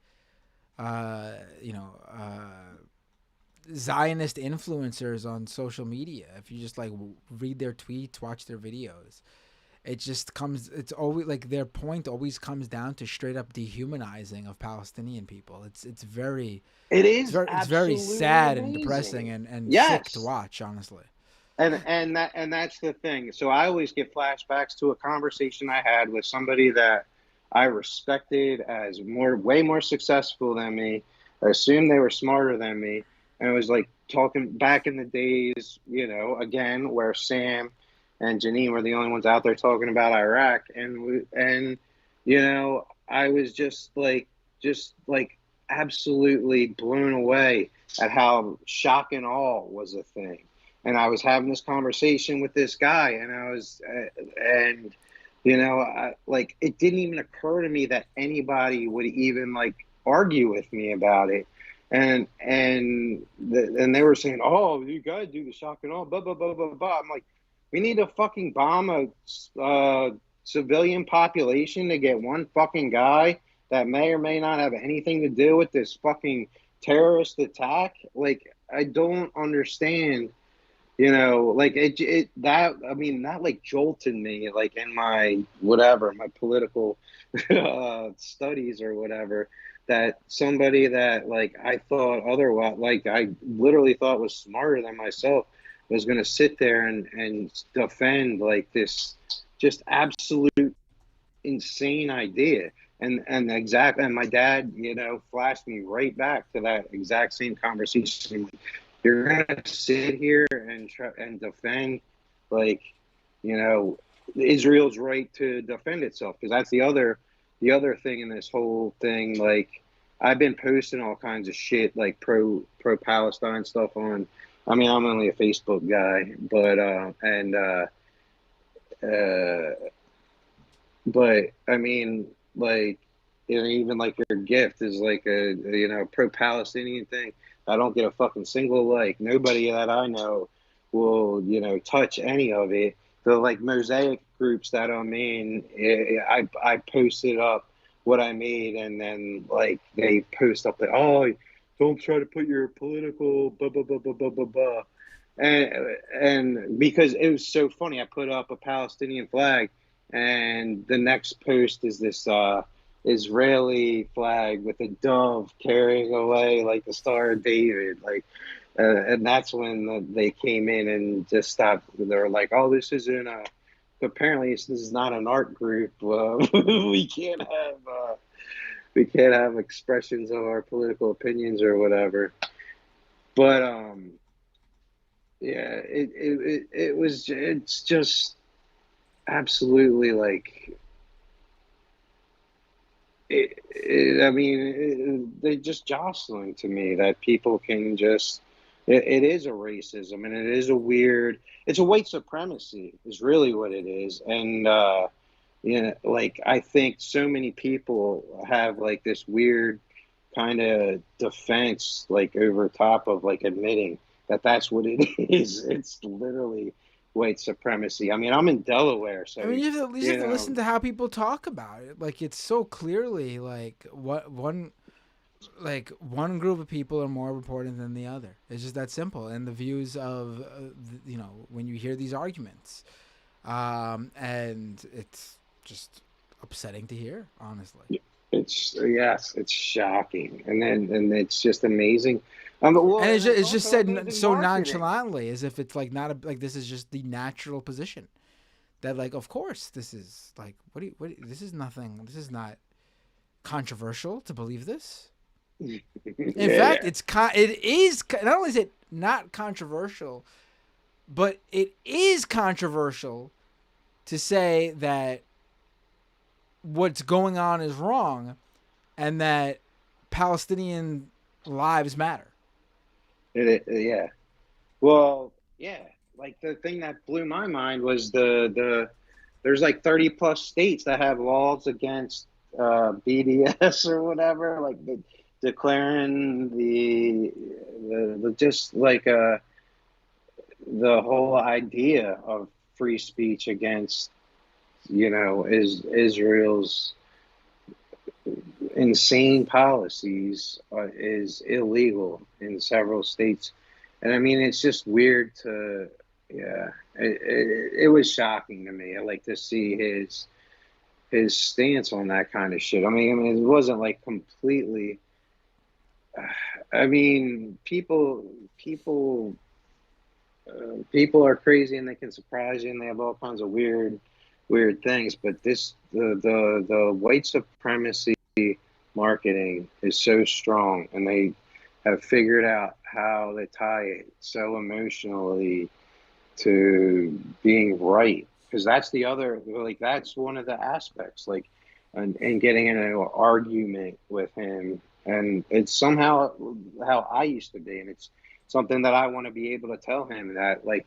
A: Zionist influencers on social media, if you just like read their tweets, watch their videos, it's always like their point always comes down to straight up dehumanizing of Palestinian people. It's very sad and depressing and sick to watch, honestly.
E: And that's the thing. So I always get flashbacks to a conversation I had with somebody that I respected as way more successful than me. I assumed they were smarter than me. And it was like, talking back in the days, again, where Sam and Janine were the only ones out there talking about Iraq, and I was just like absolutely blown away at how shock and awe was a thing. And I was having this conversation with this guy, and like it didn't even occur to me that anybody would even like argue with me about it. And they were saying, "Oh, you gotta do the shock and awe, blah blah blah blah blah." I'm like, we need to fucking bomb a civilian population to get one fucking guy that may or may not have anything to do with this fucking terrorist attack. Like, I don't understand. Like that like jolted me, like in my whatever, my political studies or whatever, that somebody that like I thought otherwise, like I literally thought was smarter than myself, was going to sit there and defend like this just absolute insane idea. And my dad, flashed me right back to that exact same conversation. You're gonna sit here and try and defend, like, Israel's right to defend itself, because that's the other thing in this whole thing. Like, I've been posting all kinds of shit, like pro Palestine stuff on. I mean, I'm only a Facebook guy, but I mean, like, even like your gift is like a pro Palestinian thing. I don't get a fucking single like. Nobody that I know will, touch any of it. The like mosaic groups that I'm in, I posted up what I made, and then like they post up that, oh, don't try to put your political blah blah blah blah blah blah blah. And because it was so funny, I put up a Palestinian flag, and the next post is this Israeli flag with a dove carrying away like the Star of David, like, and that's when they came in and just stopped. They were like, "Oh, this isn't a." Apparently, this is not an art group. We can't have expressions of our political opinions or whatever. But yeah, it's just absolutely like. I mean, they're just jostling to me that people can just. It is a racism, and it is it's a white supremacy is really what it is. And, like, I think so many people have like this weird kind of defense, like over top of like admitting that that's what it is. It's literally white supremacy. I mean, I'm in Delaware, so
A: I mean, you have to listen to how people talk about it. Like, it's so clearly like one group of people are more important than the other. It's just that simple. And the views of when you hear these arguments, and it's just upsetting to hear, honestly.
E: It's shocking, and it's just amazing.
A: And it's just said so nonchalantly, as if it's like not like this is just the natural position. That like, of course, this is like this is nothing. This is not controversial to believe this. In fact, it is not only is it not controversial, but it is controversial to say that what's going on is wrong, and that Palestinian lives matter.
E: Yeah. Well, yeah. Like, the thing that blew my mind was there's like 30 plus states that have laws against BDS or whatever, like declaring the just like the whole idea of free speech against is Israel's insane policies is illegal in several states. And I mean, it's just weird to, it was shocking to me. I like to see his stance on that kind of shit. I mean, it wasn't like completely, I mean, people are crazy, and they can surprise you, and they have all kinds of weird things. But the white supremacy marketing is so strong, and they have figured out how to tie it so emotionally to being right, because that's the other, like, that's one of the aspects, like, and getting in an argument with him, and it's somehow how I used to be, and it's something that I want to be able to tell him, that, like,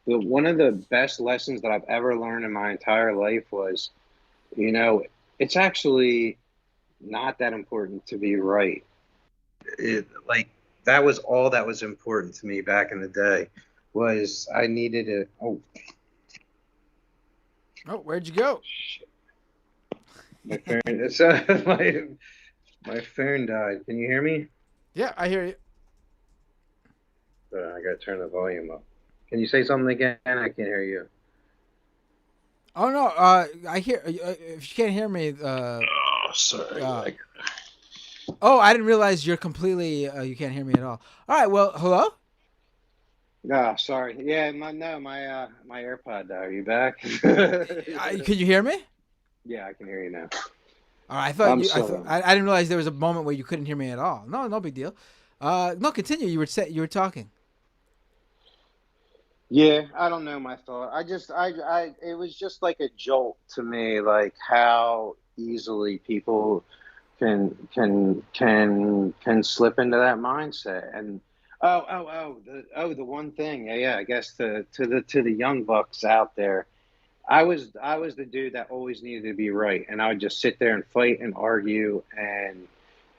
E: the one of the best lessons that I've ever learned in my entire life was, you know, it's actually not that important to be right. Like, that was all that was important to me back in the day, was I needed to.
A: Oh, where'd you go?
E: Shit. My phone. It's, my phone died. Can you hear me?
A: Yeah, I hear you.
E: I gotta turn the volume up. Can you say something again? I can't hear you.
A: Oh no, I hear. If you can't hear me,
E: Oh, sorry.
A: oh, I didn't realize you're completely. You can't hear me at all. All right. Well, hello.
E: Oh, sorry. Yeah, my AirPod died. Are you back?
A: Could you hear me?
E: Yeah, I can hear you now.
A: All right. I thought
E: I'm
A: you.
E: sorry.
A: I didn't realize there was a moment where you couldn't hear me at all. No, no big deal. No, continue. You were talking.
E: Yeah, I don't know my thought. It was just like a jolt to me, like how easily people can slip into that mindset. And the one thing, yeah, I guess to the young bucks out there, I was the dude that always needed to be right, and I would just sit there and fight and argue, and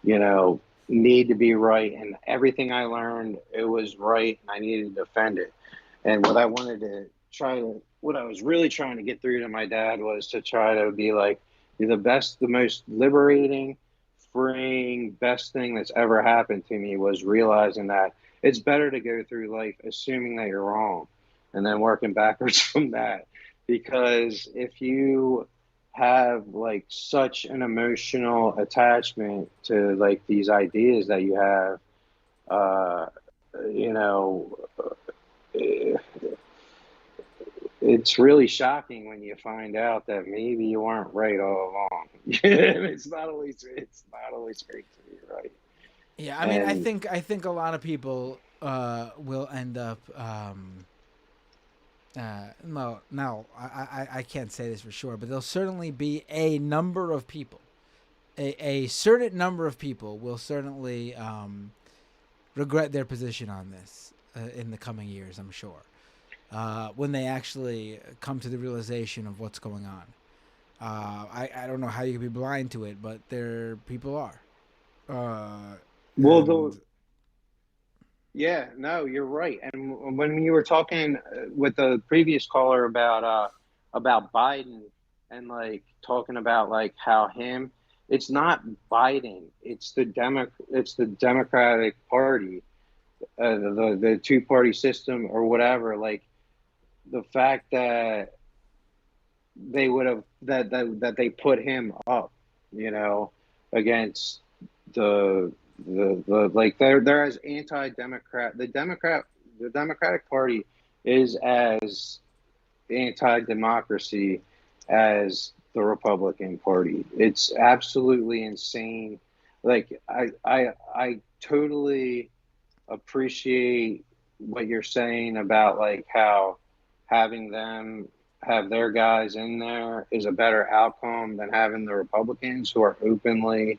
E: you know, need to be right, and everything I learned, it was right, and I needed to defend it. And what I was really trying to get through to my dad was to try to be like, you're the best, the most liberating, freeing, best thing that's ever happened to me was realizing that it's better to go through life assuming that you're wrong and then working backwards from that. Because if you have like such an emotional attachment to like these ideas that you have, uh, you know, it's really shocking when you find out that maybe you weren't right all along. It's not always great to be right.
A: Yeah, I mean, I think a lot of people will end up. No, I can't say this for sure, but there'll certainly be a number of people, a certain number of people will certainly regret their position on this in the coming years, I'm sure, when they actually come to the realization of what's going on. I don't know how you can be blind to it, but people are.
E: Well,
A: And
E: yeah, no, you're right. And when you were talking with the previous caller about Biden and like talking about like how it's not Biden, it's the Democratic Party, the two party system or whatever. Like the fact that they would have that they put him up, you know, against the like they're as anti-democrat. The Democratic Party is as anti-democracy as the Republican Party. It's absolutely insane. Like I totally appreciate what you're saying about like how having them have their guys in there is a better outcome than having the Republicans who are openly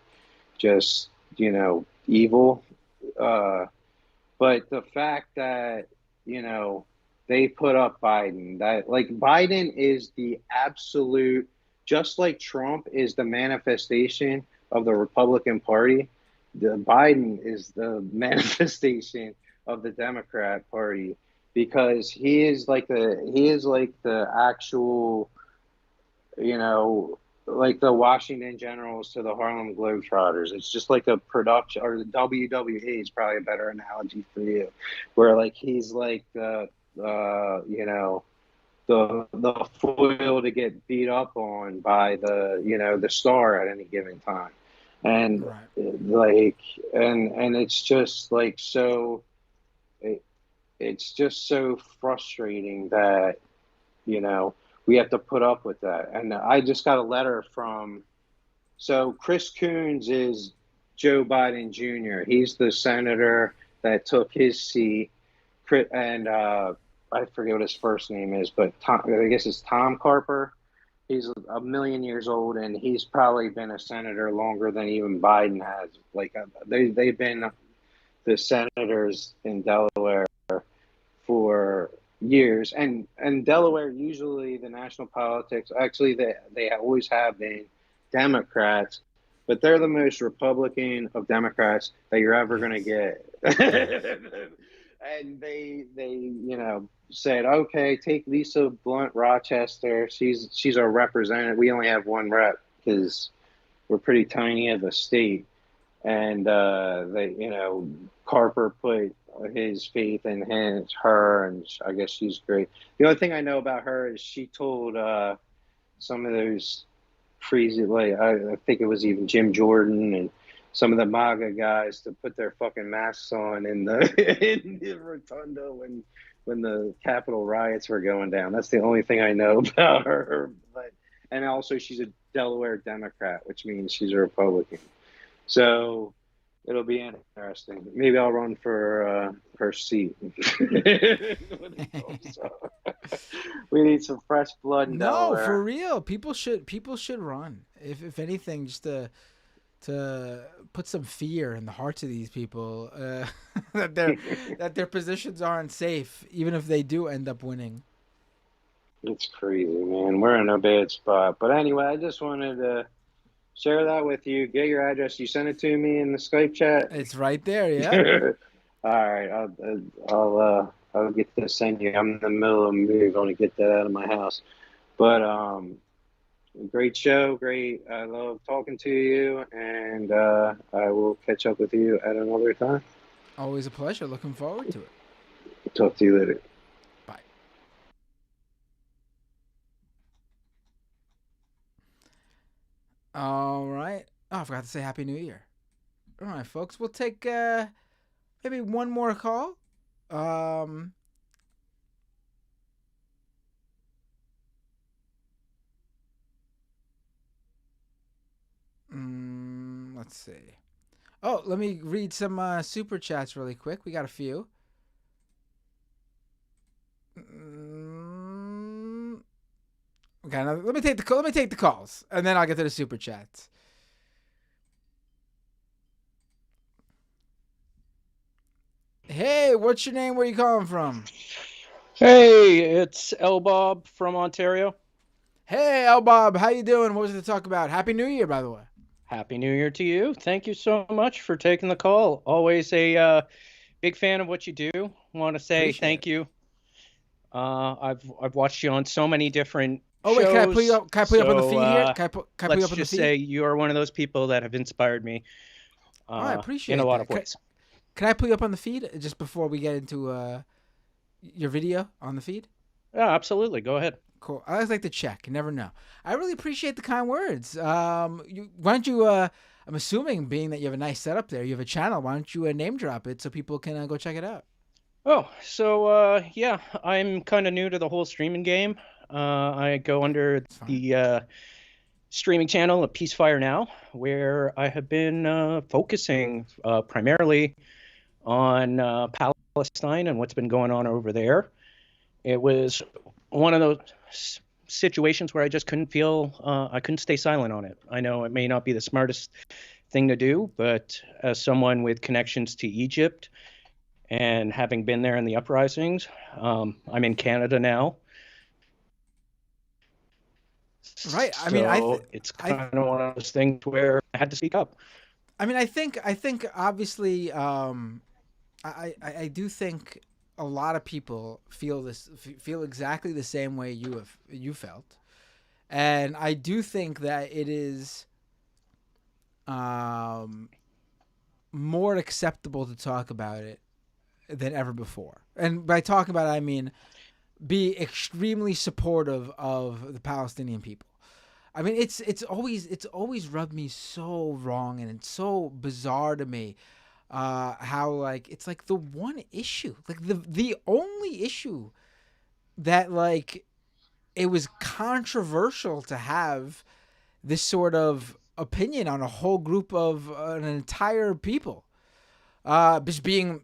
E: just, you know, evil. But the fact that, you know, they put up Biden, that like Biden is the absolute, just like Trump is the manifestation of the Republican Party, the Biden is the manifestation of the Democrat Party, because he is like the actual, you know, like the Washington Generals to the Harlem Globetrotters. It's just like a production, or the WWE is probably a better analogy for you, where like he's like the you know, the foil to get beat up on by the, you know, the star at any given time. And
A: right.
E: like and it's just like so it's just so frustrating that, you know, we have to put up with that. And I just got a letter from, so Chris Coons is Joe Biden Jr. He's the senator that took his seat, and I forget what his first name is, but I guess it's Tom Carper. He's a million years old, and he's probably been a senator longer than even Biden has. Like they've been the senators in Delaware for years, and Delaware usually the national politics actually they always have been Democrats, but they're the most Republican of Democrats that you're ever going to get. And they said, okay, take Lisa Blunt Rochester. She's our representative. We only have one rep because we're pretty tiny of a state. And Carper put his faith in her, and I guess she's great. The only thing I know about her is she told some of those crazy, like I think it was even Jim Jordan and some of the MAGA guys to put their fucking masks on in the in the rotunda when the Capitol riots were going down. That's the only thing I know about her. And also she's a Delaware Democrat, which means she's a Republican. So it'll be interesting. Maybe I'll run for her seat. We need some fresh blood in Delaware.
A: No, for real. People should run. If anything, just to put some fear in the hearts of these people that their positions aren't safe, even if they do end up winning.
E: It's crazy, man. We're in a bad spot. But anyway, I just wanted to share that with you. Get your address. You sent it to me in the Skype chat.
A: It's right there, yeah.
E: All right, I'll get to send you. I'm in the middle of a move. I want to get that out of my house. But great show, great. I love talking to you, and I will catch up with you at another time.
A: Always a pleasure. Looking forward to it.
E: Talk to you later.
A: Bye. All right. Oh, I forgot to say Happy New Year. All right, folks. We'll take maybe one more call. Let's see. Oh, let me read some super chats really quick. We got a few. Okay, now let me take the calls, and then I'll get to the super chats. Hey, what's your name? Where you calling from?
F: Hey, it's L Bob from Ontario.
A: Hey, L Bob, how you doing? What was it to talk about? Happy New Year, by the way.
F: Happy New Year to you. Thank you so much for taking the call. Always a big fan of what you do. Want to say thank you. I've watched you on so many different shows.
A: Wait, can I put you up? Can I put you up on the feed here? Can I put you up on the feed?
F: Let's just say you are one of those people that have inspired me.
A: I appreciate
F: in a lot of ways.
A: Can I put you up on the feed just before we get into your video on the feed?
F: Yeah, absolutely. Go ahead.
A: Cool. I always like to check. You never know. I really appreciate the kind words. Why don't you? I'm assuming, being that you have a nice setup there, you have a channel. Why don't you name drop it so people can go check it out?
F: Oh, so yeah, I'm kind of new to the whole streaming game. I go under the streaming channel of Peacefire Now, where I have been focusing primarily on Palestine and what's been going on over there. It was one of those situations where I just couldn't stay silent on it. I know it may not be the smartest thing to do, but as someone with connections to Egypt and having been there in the uprisings, I'm in Canada now.
A: Right. I mean,
F: it's kind of one of those things where I had to speak up.
A: I mean, I think obviously, I do think a lot of people feel exactly the same way you felt, and I do think that it is more acceptable to talk about it than ever before. And by talking about it, I mean be extremely supportive of the Palestinian people. I mean, it's always rubbed me so wrong, and it's so bizarre to me how, like, it's like the one issue, like the only issue that, like, it was controversial to have this sort of opinion on a whole group of an entire people, just believing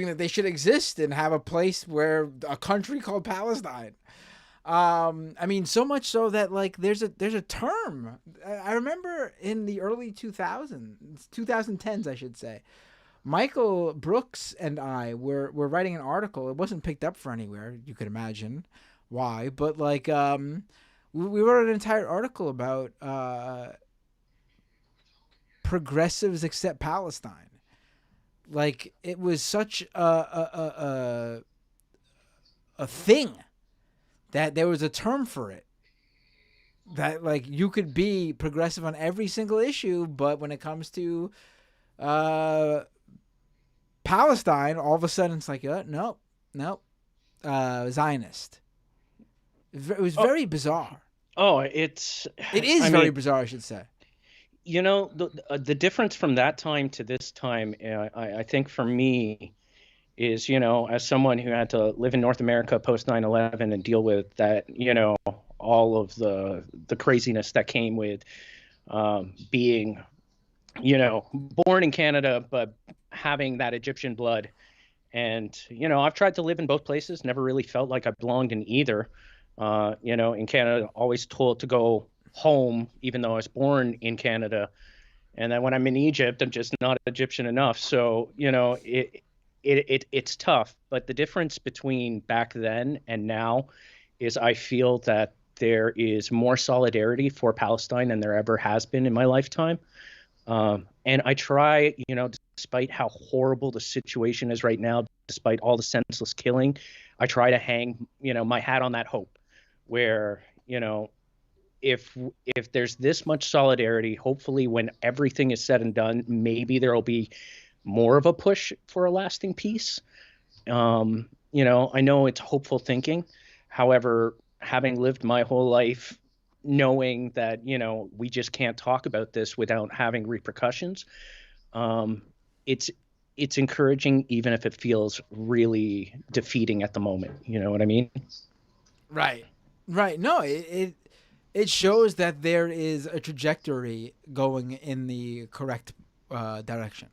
A: that they should exist and have a place where a country called Palestine. I mean, so much so that like there's a term. I remember in the early 2010s, I should say, Michael Brooks and I were writing an article. It wasn't picked up for anywhere. You could imagine why, but like we wrote an entire article about progressives accept Palestine. Like it was such a thing that there was a term for it. That like you could be progressive on every single issue, but when it comes to Palestine, all of a sudden it's like, no, Zionist. It was very bizarre.
F: Oh,
A: It is very bizarre, I should say.
F: You know, the difference from that time to this time, I think for me, is, you know, as someone who had to live in North America post 9/11 and deal with that, you know, all of the craziness that came with being, you know, born in Canada, but having that Egyptian blood. And, you know, I've tried to live in both places, never really felt like I belonged in either. You know, in Canada, always told to go home, even though I was born in Canada. And then when I'm in Egypt, I'm just not Egyptian enough. So, you know, it's tough. But the difference between back then and now is I feel that there is more solidarity for Palestine than there ever has been in my lifetime. And I try, you know, despite how horrible the situation is right now, despite all the senseless killing, I try to hang, you know, my hat on that hope where, you know, if there's this much solidarity, hopefully when everything is said and done, maybe there will be more of a push for a lasting peace. You know, I know it's hopeful thinking. However, having lived my whole life knowing that, you know, we just can't talk about this without having repercussions, it's encouraging, even if it feels really defeating at the moment. You know what I mean?
A: Right. No, it shows that there is a trajectory going in the correct direction.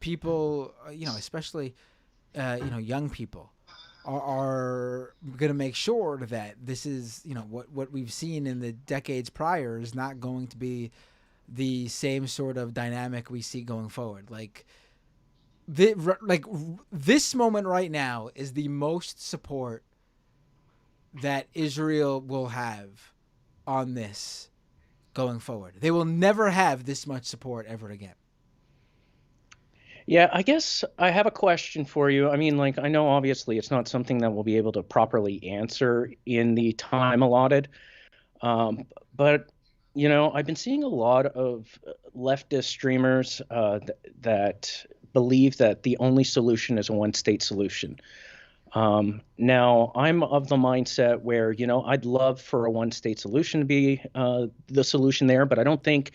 A: People, you know, especially, you know, young people are going to make sure that this is, you know, what we've seen in the decades prior is not going to be the same sort of dynamic we see going forward. Like this moment right now is the most support that Israel will have on this going forward. They will never have this much support ever again.
F: Yeah, I guess I have a question for you. I mean, like, I know obviously it's not something that we'll be able to properly answer in the time allotted. But, you know, I've been seeing a lot of leftist streamers that believe that the only solution is a one-state solution. Now, I'm of the mindset where, you know, I'd love for a one-state solution to be the solution there, but I don't think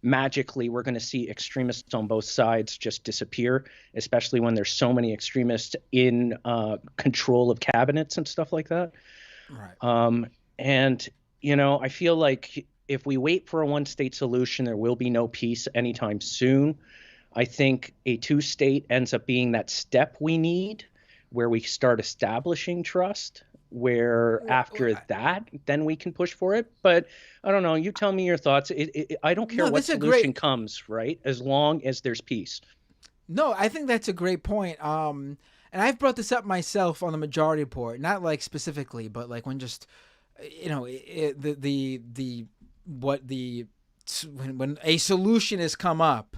F: magically we're going to see extremists on both sides just disappear, especially when there's so many extremists in control of cabinets and stuff like that.
A: Right.
F: And, you know, I feel like if we wait for a one-state solution, there will be no peace anytime soon. I think a two-state ends up being that step we need where we start establishing trust, where after that, then we can push for it. But I don't know. You tell me your thoughts. I don't care what solution comes, right? As long as there's peace.
A: No, I think that's a great point. And I've brought this up myself on the majority report, not like specifically, but like when just, you know, when a solution has come up,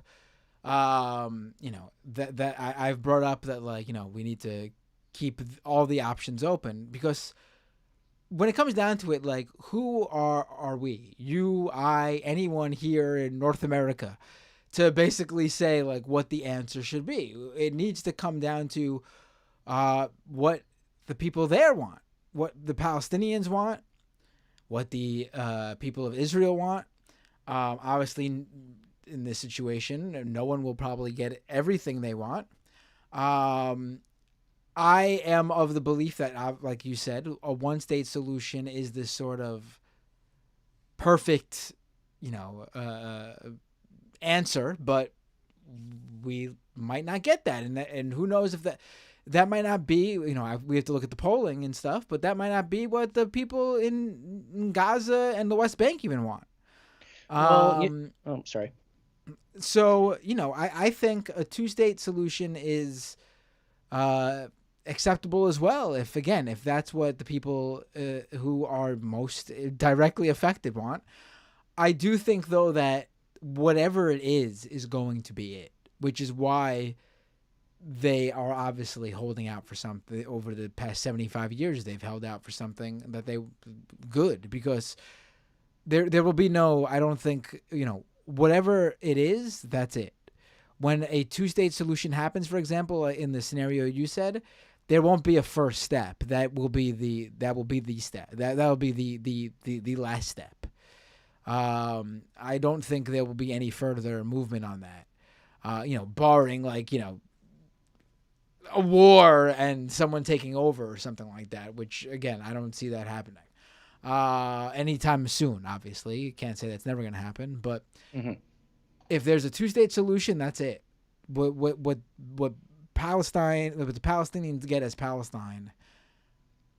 A: you know, that I've brought up that, like, you know, we need to keep all the options open, because when it comes down to it, like, who are we, you, I, anyone here in North America, to basically say like what the answer should be? It needs to come down to what the people there want, what the Palestinians want, what the people of Israel want. Obviously, in this situation, no one will probably get everything they want. I am of the belief that, like you said, a one-state solution is this sort of perfect, answer, but we might not get that, and who knows if that might not be, we have to look at the polling and stuff, but that might not be what the people in Gaza and the West Bank even want.
F: Sorry.
A: So, I think a two-state solution is acceptable as well. If that's what the people who are most directly affected want. I do think, though, that whatever it is going to be it, which is why they are obviously holding out for something. Over the past 75 years, they've held out for something that good, because there will be no, I don't think, whatever it is, that's it. When a two-state solution happens, for example, in the scenario you said, there won't be a first step. That will be the step. That will be the last step. I don't think there will be any further movement on that. Barring a war and someone taking over or something like that, which again, I don't see that happening anytime soon. Obviously, you can't say that's never going to happen, but if there's a two-state solution, that's it. What Palestine, what the Palestinians get as Palestine,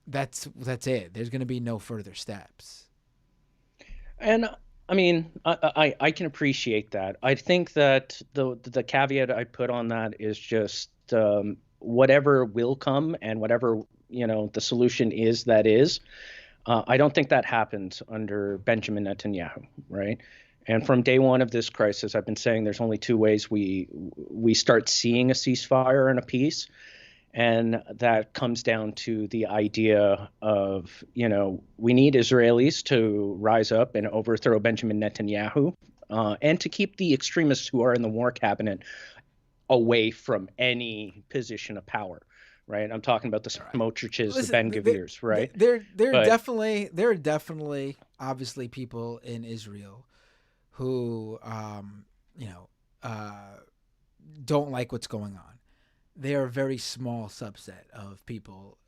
A: that's it. There's going to be no further steps.
F: And I mean, I can appreciate that. I think that the caveat I put on that is just whatever will come and whatever the solution is, that is. I don't think that happens under Benjamin Netanyahu, right? And from day one of this crisis, I've been saying there's only two ways we start seeing a ceasefire and a peace. And that comes down to the idea of, we need Israelis to rise up and overthrow Benjamin Netanyahu, and to keep the extremists who are in the war cabinet away from any position of power, right? I'm talking about the Smotriches, the Ben-Gvirs, right?
A: There are definitely, obviously, people in Israel who, don't like what's going on. They are a very small subset of people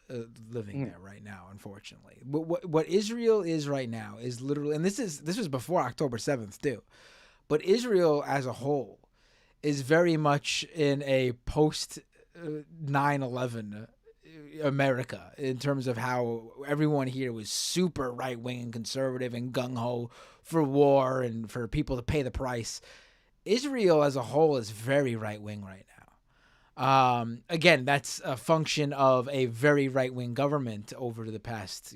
A: living there right now, unfortunately. What Israel is right now is literally, and this was before October 7th too, but Israel as a whole is very much in a post 9/11 America, in terms of how everyone here was super right wing and conservative and gung ho for war and for people to pay the price. Israel as a whole is very right wing right now. Again, that's a function of a very right wing government over the past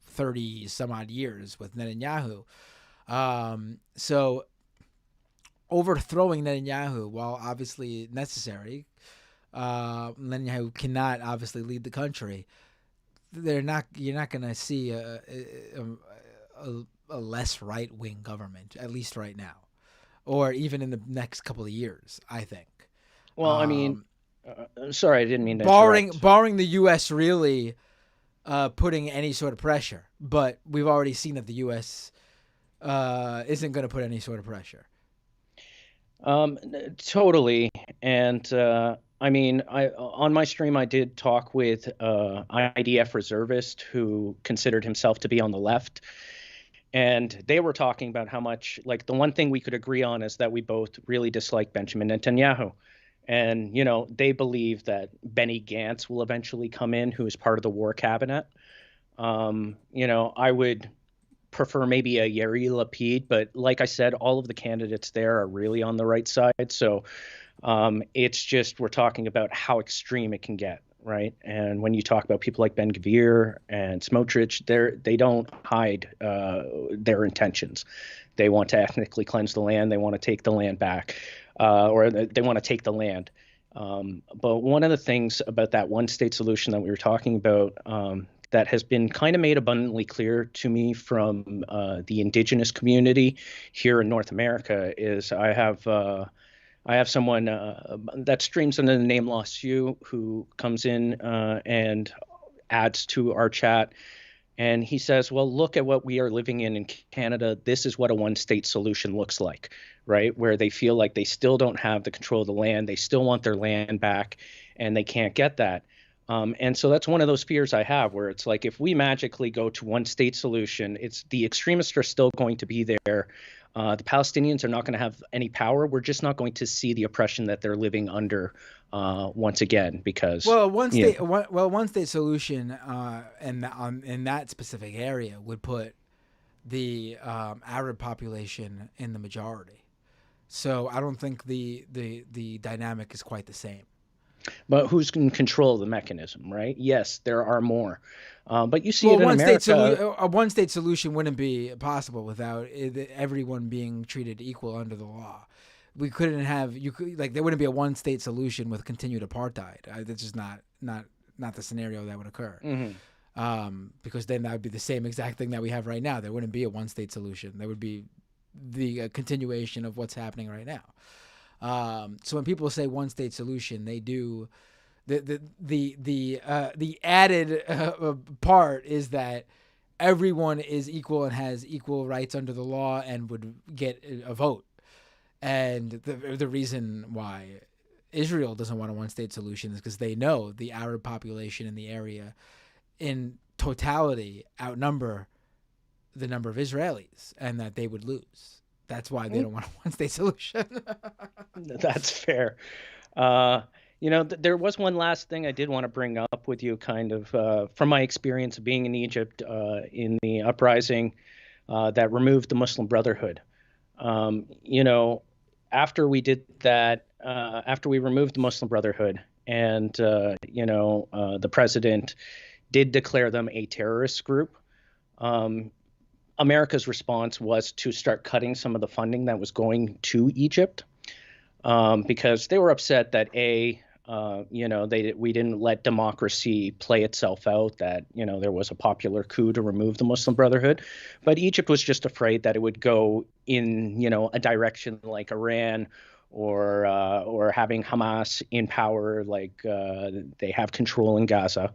A: 30 some odd years with Netanyahu. So overthrowing Netanyahu, while obviously necessary, Netanyahu cannot obviously lead the country. You're not going to see a less right wing government, at least right now, or even in the next couple of years, I think.
F: Well, I mean, sorry, I didn't mean to interrupt.
A: Barring the U.S. really putting any sort of pressure, but we've already seen that the U.S. Isn't going to put any sort of pressure.
F: Totally. And I mean, on my stream, I did talk with IDF reservist who considered himself to be on the left. And they were talking about how much, the one thing we could agree on is that we both really dislike Benjamin Netanyahu. And, they believe that Benny Gantz will eventually come in, who is part of the war cabinet. I would prefer maybe a Yair Lapid, but like I said, all of the candidates there are really on the right side. So it's just, we're talking about how extreme it can get, right? And when you talk about people like Ben-Gvir and Smotrich, they don't hide their intentions. They want to ethnically cleanse the land. They want to take the land back, or they want to take the land. But one of the things about that one-state solution that we were talking about that has been kind of made abundantly clear to me from the indigenous community here in North America is I have someone that streams under the name Lost You who comes in and adds to our chat. And he says, well, look at what we are living in Canada. This is what a one-state solution looks like, right? Where they feel like they still don't have the control of the land. They still want their land back, and they can't get that. And so that's one of those fears I have, where it's like if we magically go to one state solution, it's the extremists are still going to be there. The Palestinians are not going to have any power. We're just not going to see the oppression that they're living under once again, because
A: one state solution in that specific area would put the Arab population in the majority. So I don't think the dynamic is quite the same.
F: But who's in control of the mechanism, right? Yes, there are more. But you see it in America.
A: A one-state solution wouldn't be possible without everyone being treated equal under the law. We couldn't have there wouldn't be a one-state solution with continued apartheid. That's just not the scenario that would occur.
F: Mm-hmm.
A: Because then that would be the same exact thing that we have right now. There wouldn't be a one-state solution. There would be the continuation of what's happening right now. So when people say one state solution, they do the added part is that everyone is equal and has equal rights under the law and would get a vote. And the reason why Israel doesn't want a one state solution is because they know the Arab population in the area in totality outnumber the number of Israelis and that they would lose. That's why they don't want a one-state solution.
F: That's fair. There was one last thing I did want to bring up with you, kind of from my experience of being in Egypt in the uprising that removed the Muslim Brotherhood. After we did that, after we removed the Muslim Brotherhood, and the president did declare them a terrorist group. America's response was to start cutting some of the funding that was going to Egypt because they were upset that we didn't let democracy play itself out, that, there was a popular coup to remove the Muslim Brotherhood. But Egypt was just afraid that it would go in, a direction like Iran or having Hamas in power, like they have control in Gaza.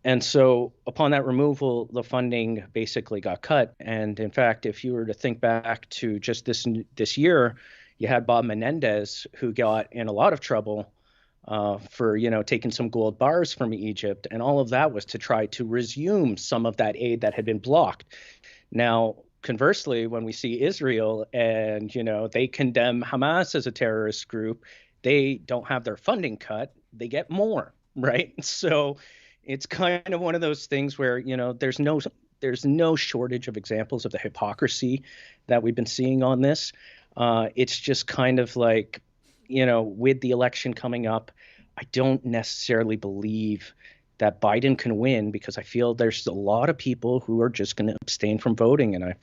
F: And so upon that removal, the funding basically got cut. And in fact, if you were to think back to just this year, you had Bob Menendez, who got in a lot of trouble for, taking some gold bars from Egypt. And all of that was to try to resume some of that aid that had been blocked. Now, conversely, when we see Israel and, they condemn Hamas as a terrorist group, they don't have their funding cut. They get more, right? So it's kind of one of those things where, there's no shortage of examples of the hypocrisy that we've been seeing on this. It's just kind of like, with the election coming up, I don't necessarily believe that Biden can win, because I feel there's a lot of people who are just going to abstain from voting. And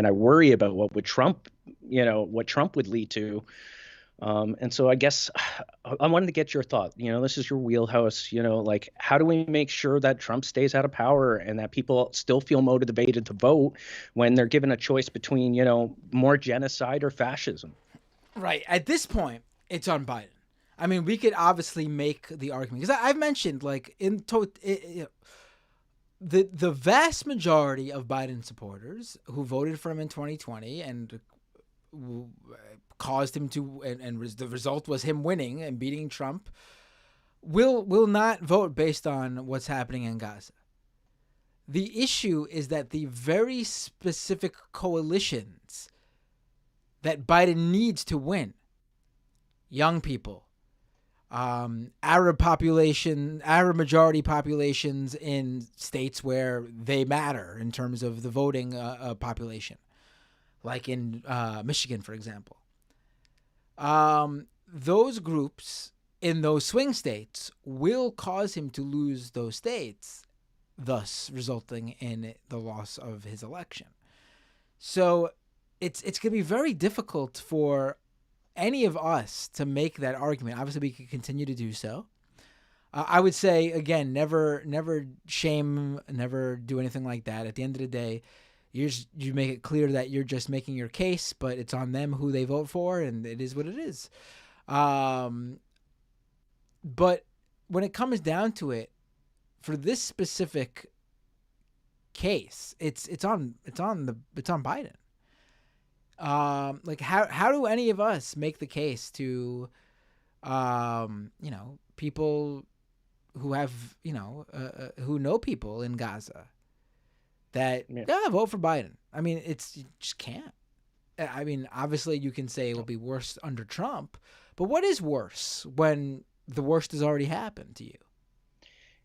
F: I worry about what Trump would lead to. And so I guess I wanted to get your thought. This is your wheelhouse. How do we make sure that Trump stays out of power and that people still feel motivated to vote when they're given a choice between, more genocide or fascism?
A: Right. At this point, it's on Biden. I mean, we could obviously make the argument, because I've mentioned, the vast majority of Biden supporters who voted for him in 2020 and caused him to, and the result was him winning and beating Trump, will not vote based on what's happening in Gaza. The issue is that the very specific coalitions that Biden needs to win, young people, Arab majority populations in states where they matter in terms of the voting population, like in Michigan, for example. Those groups in those swing states will cause him to lose those states, thus resulting in the loss of his election. So it's going to be very difficult for any of us to make that argument. Obviously, we could continue to do so. I would say, again, never shame, never do anything like that. At the end of the day, you make it clear that you're just making your case, but it's on them who they vote for, and it is what it is. But when it comes down to it, for this specific case, it's on Biden. How do any of us make the case to people who have, who know people in Gaza that, vote for Biden. I mean, you just can't. I mean, obviously you can say it will be worse under Trump, but what is worse when the worst has already happened to you?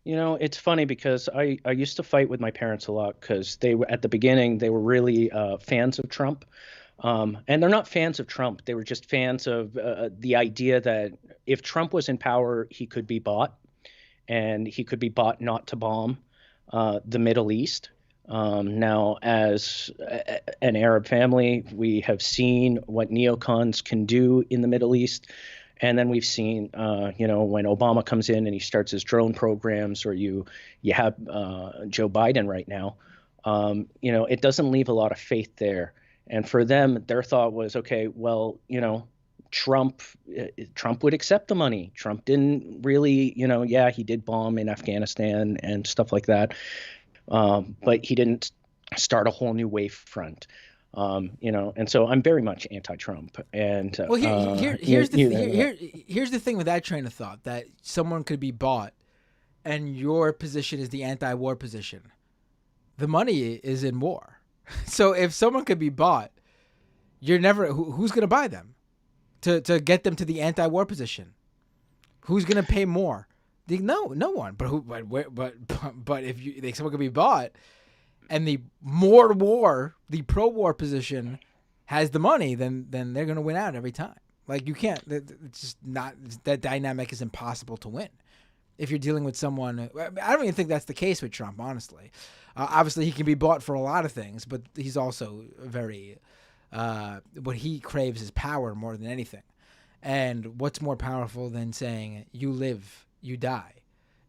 F: It's funny because I used to fight with my parents a lot because at the beginning, they were really fans of Trump. And they're not fans of Trump. They were just fans of the idea that if Trump was in power, he could be bought, and he could be bought not to bomb the Middle East. Now, as an Arab family, we have seen what neocons can do in the Middle East. And then we've seen, when Obama comes in and he starts his drone programs, or you have Joe Biden right now, it doesn't leave a lot of faith there. And for them, their thought was, okay, well, Trump would accept the money. Trump didn't really, he did bomb in Afghanistan and stuff like that. But he didn't start a whole new wave front. And so I'm very much anti-Trump. And
A: well, here's the thing with that train of thought, that someone could be bought, and your position is the anti-war position. The money is in war, so if someone could be bought, you're never who's going to buy them to get them to the anti-war position. Who's going to pay more? No one. But if someone could be bought, and the the pro-war position has the money, then they're going to win out every time. Like, you can't. It's just not, that dynamic is impossible to win if you're dealing with someone. I don't even think that's the case with Trump, honestly. Obviously, he can be bought for a lot of things, but he's also very. What he craves is power more than anything. And what's more powerful than saying you live, you die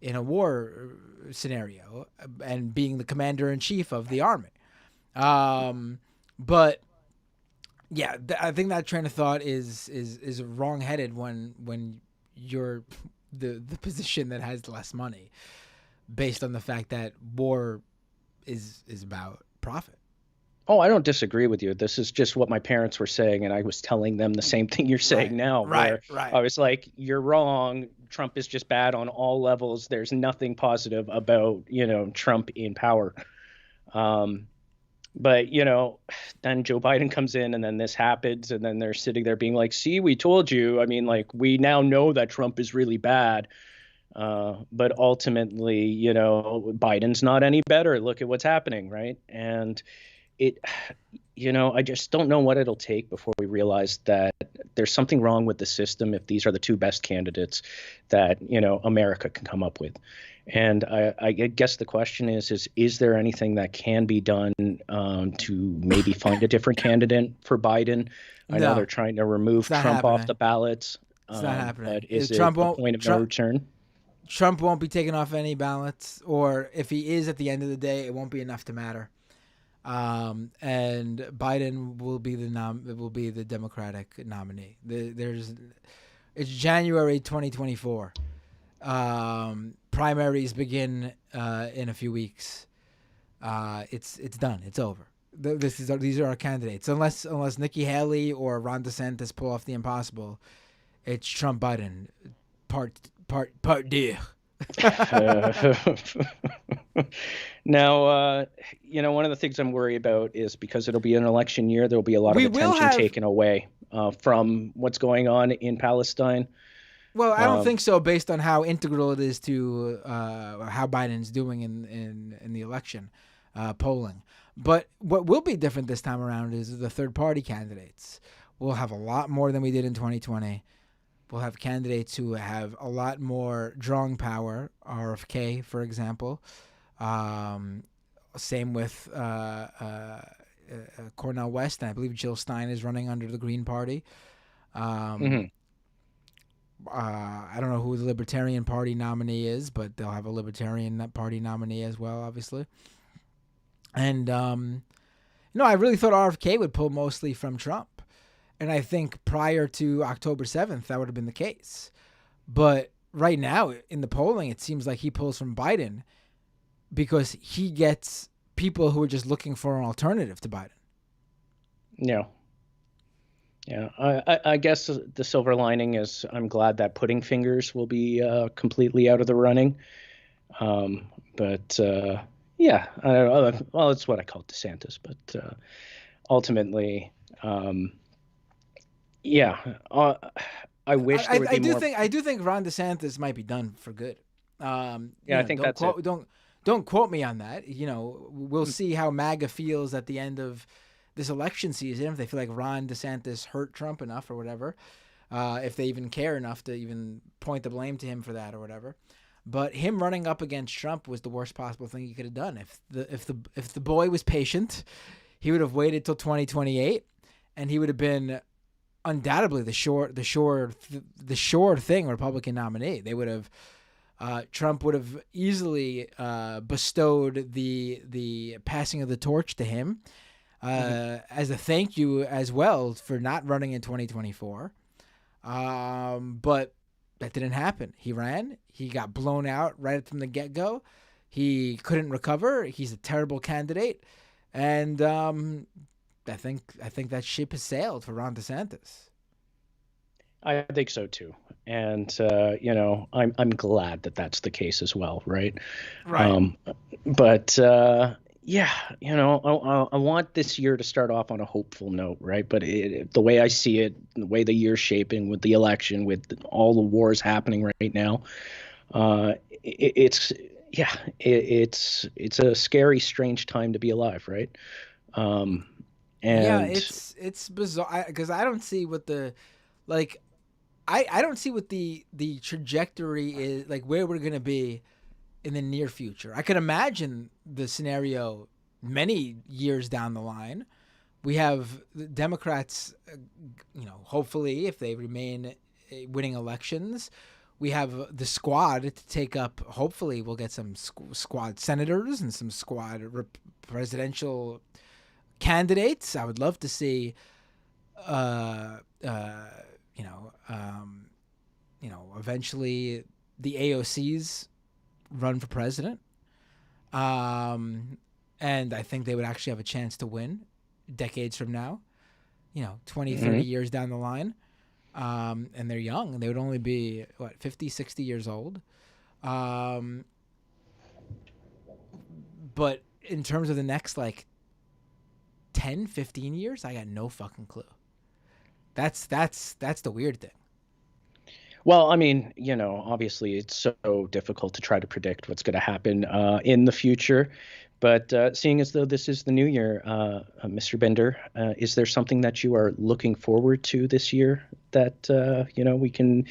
A: in a war scenario and being the commander-in-chief of the army? But yeah, I think that train of thought is wrong-headed when you're the position that has less money, based on the fact that war is about profit.
F: Oh, I don't disagree with you. This is just what my parents were saying, and I was telling them the same thing you're saying now.
A: Right.
F: I was like, you're wrong. Trump is just bad on all levels. There's nothing positive about, Trump in power. But, then Joe Biden comes in, and then this happens, and then they're sitting there being like, see, we told you. I mean, like, we now know that Trump is really bad. But ultimately, Biden's not any better. Look at what's happening, right? And I just don't know what it'll take before we realize that there's something wrong with the system if these are the two best candidates that, America can come up with. And I guess the question is there anything that can be done to maybe find a different candidate for Biden? I know they're trying to remove Trump off the ballots.
A: It's not happening.
F: But is Trump it a point of no return?
A: Trump won't be taken off any ballots, or if he is, at the end of the day, it won't be enough to matter. And Biden will be the Democratic nominee. It's January 2024. Primaries begin in a few weeks. It's done. It's over. These are our candidates. Unless Nikki Haley or Ron DeSantis pull off the impossible, it's Trump Biden part deux.
F: Now, one of the things I'm worried about is because it'll be an election year, there'll be a lot of attention taken away from what's going on in Palestine.
A: Well, I don't think so, based on how integral it is to how Biden's doing in the election polling. But what will be different this time around is the third-party candidates. We'll have a lot more than we did in 2020. We'll have candidates who have a lot more drawing power, RFK, for example. Same with Cornel West, and I believe Jill Stein is running under the Green Party. I don't know who the Libertarian Party nominee is, but they'll have a Libertarian Party nominee as well, obviously. And, I really thought RFK would pull mostly from Trump. And I think prior to October 7th, that would have been the case. But right now, in the polling, it seems like he pulls from Biden because he gets people who are just looking for an alternative to Biden.
F: Yeah. Yeah, I guess the silver lining is I'm glad that Pudding Fingers will be completely out of the running. But yeah, I don't know. Well, it's what I call DeSantis, but ultimately, yeah, I wish there would be more.
A: I do think Ron DeSantis might be done for good.
F: Yeah, I think that's it.
A: Don't quote me on that. You know, we'll see how MAGA feels at the end of this election season, if they feel like Ron DeSantis hurt Trump enough or whatever, if they even care enough to even point the blame to him for that or whatever. But him running up against Trump was the worst possible thing he could have done. If the boy was patient, he would have waited till 2028, and he would have been undoubtedly the sure thing Republican nominee. They would have. Trump would have easily bestowed the passing of the torch to him as a thank you as well for not running in 2024. But that didn't happen. He ran. He got blown out right from the get-go. He couldn't recover. He's a terrible candidate. And I think that ship has sailed for Ron DeSantis.
F: I think so too, and I'm glad that that's the case as well, right?
A: Right.
F: But yeah, I want this year to start off on a hopeful note, right? But the way I see it, the way the year's shaping with the election, with all the wars happening right now, it's a scary, strange time to be alive, right? And
A: yeah, it's bizarre because I don't see what the I don't see what the trajectory is, like where we're going to be in the near future. I could imagine the scenario many years down the line. We have the Democrats, hopefully if they remain winning elections, we have the squad to take up. Hopefully we'll get some squad senators and some squad presidential candidates. I would love to see eventually the AOCs run for president. And I think they would actually have a chance to win decades from now, 20, 30 years down the line. And they're young, and they would only be 50, 60 years old. But in terms of the next 10, 15 years, I got no fucking clue. That's the weird thing.
F: Well, I mean, obviously it's so difficult to try to predict what's going to happen in the future. But seeing as though this is the new year, Mr. Bender, is there something that you are looking forward to this year that, we can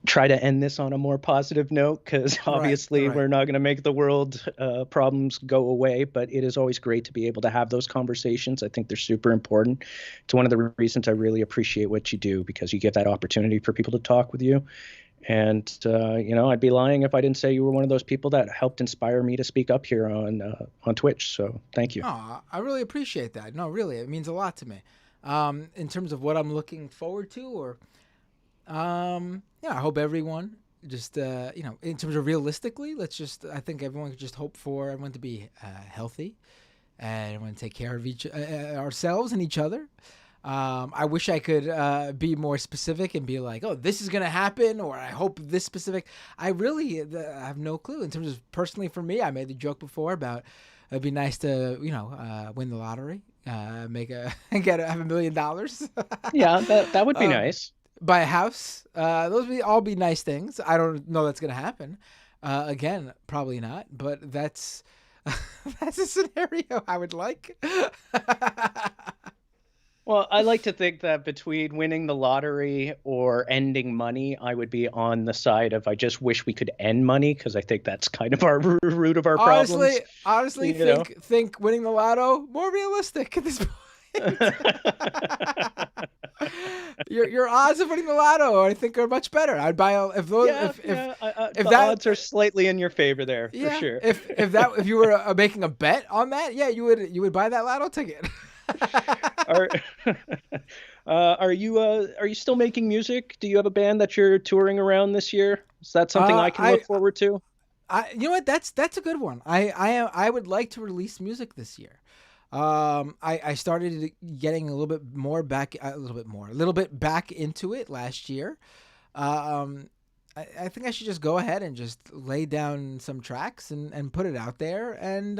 F: try to end this on a more positive note? Because obviously we're not going to make the world problems go away, but it is always great to be able to have those conversations. I think they're super important. It's one of the reasons I really appreciate what you do, because you give that opportunity for people to talk with you. And, I'd be lying if I didn't say you were one of those people that helped inspire me to speak up here on Twitch. So thank you.
A: Oh, I really appreciate that. No, really, it means a lot to me. In terms of what I'm looking forward to, or I hope everyone just, in terms of realistically, I think everyone could just hope for everyone to be healthy and everyone take care of ourselves and each other. I wish I could be more specific and be like, oh, this is going to happen, or I hope this specific. I really have no clue. In terms of personally for me, I made the joke before about it'd be nice to, win the lottery, have $1 million.
F: Yeah, that would be nice.
A: Buy a house. Those would all be nice things. I don't know that's going to happen. Again, probably not, but that's a scenario I would like.
F: Well, I like to think that between winning the lottery or ending money, I would be on the side of I just wish we could end money, because I think that's kind of our root of our problems.
A: Honestly, think winning the lotto more realistic at this point. Your odds of winning the lotto, I think, are much better. I'd buy if the
F: odds are slightly in your favor there, for sure.
A: If you were making a bet on that, you would buy that lotto ticket.
F: Are you still making music? Do you have a band that you're touring around this year? Is that something I can look forward to?
A: You know what? That's a good one. I would like to release music this year. I started getting a little bit back into it last year. I think I should just go ahead and just lay down some tracks and put it out there. And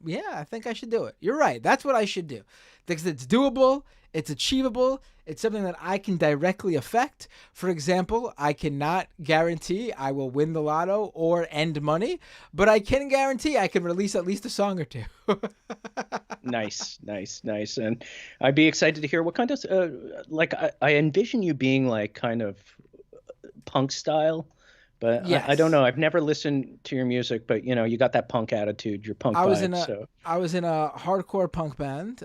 A: yeah, I think I should do it. You're right. That's what I should do. Because it's doable. It's achievable. It's something that I can directly affect. For example, I cannot guarantee I will win the lotto or end money, but I can guarantee I can release at least a song or two.
F: Nice. And I'd be excited to hear what kind of, like, I envision you being like kind of punk style, but
A: Yes.
F: I don't know. I've never listened to your music, but you know, you got that punk attitude. You're punk
A: I was
F: vibe,
A: I was in a hardcore punk band,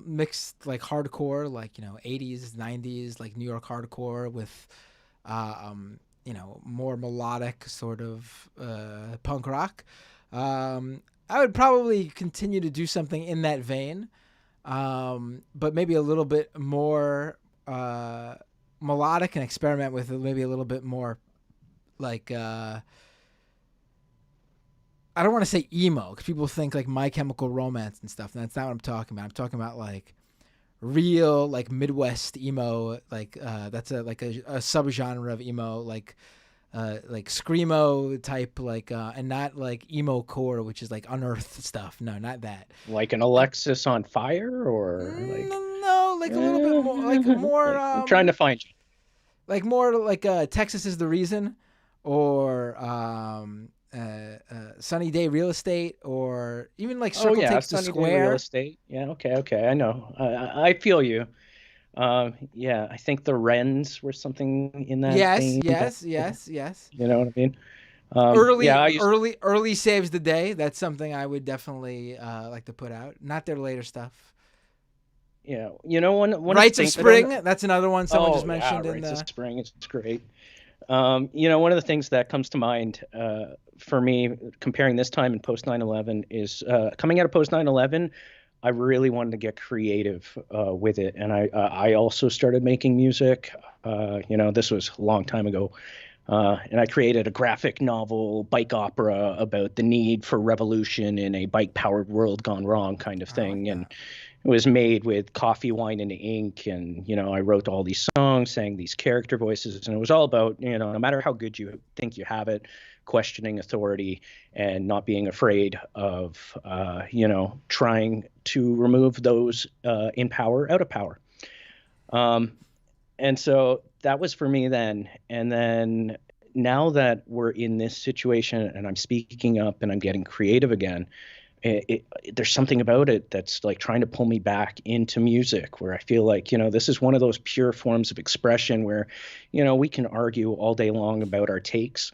A: mixed like hardcore, like, 80s, 90s, like New York hardcore with, more melodic sort of punk rock. I would probably continue to do something in that vein, but maybe a little bit more melodic and experiment with maybe a little bit more like I don't want to say emo because people think like My Chemical Romance and stuff. That's not what I'm talking about. I'm talking about like real like Midwest emo, like that's a subgenre of emo, like screamo type, like and not like emo core, which is like unearthed stuff. No, not that.
F: like an Alexis on Fire, or like
A: no, like a little bit more, like more.
F: like, I'm trying to find you.
A: Like more like Texas Is the Reason, or Sunny Day Real Estate, or even like Circle Takes the
F: Sunny Day
A: Square.
F: Real Estate. Yeah, okay. I know. I feel you. Yeah, I think the Wrens were something in that vein.
A: Yes.
F: You know what I mean?
A: Early Saves the Day. That's something I would definitely like to put out. Not their later stuff.
F: Yeah, one
A: Rites of Spring. That's another one someone just mentioned.
F: Rites of Spring. It's great. One of the things that comes to mind for me comparing this time and post 9/11 is coming out of post 9/11. I really wanted to get creative with it, and I also started making music. This was a long time ago, and I created a graphic novel, bike opera about the need for revolution in a bike-powered world gone wrong kind of thing, and it was made with coffee, wine, and ink. And, I wrote all these songs, sang these character voices. And it was all about, no matter how good you think you have it, questioning authority and not being afraid of, trying to remove those in power out of power. And so that was for me then. And then now that we're in this situation and I'm speaking up and I'm getting creative again, there's something about it that's like trying to pull me back into music, where I feel like, this is one of those pure forms of expression where, we can argue all day long about our takes.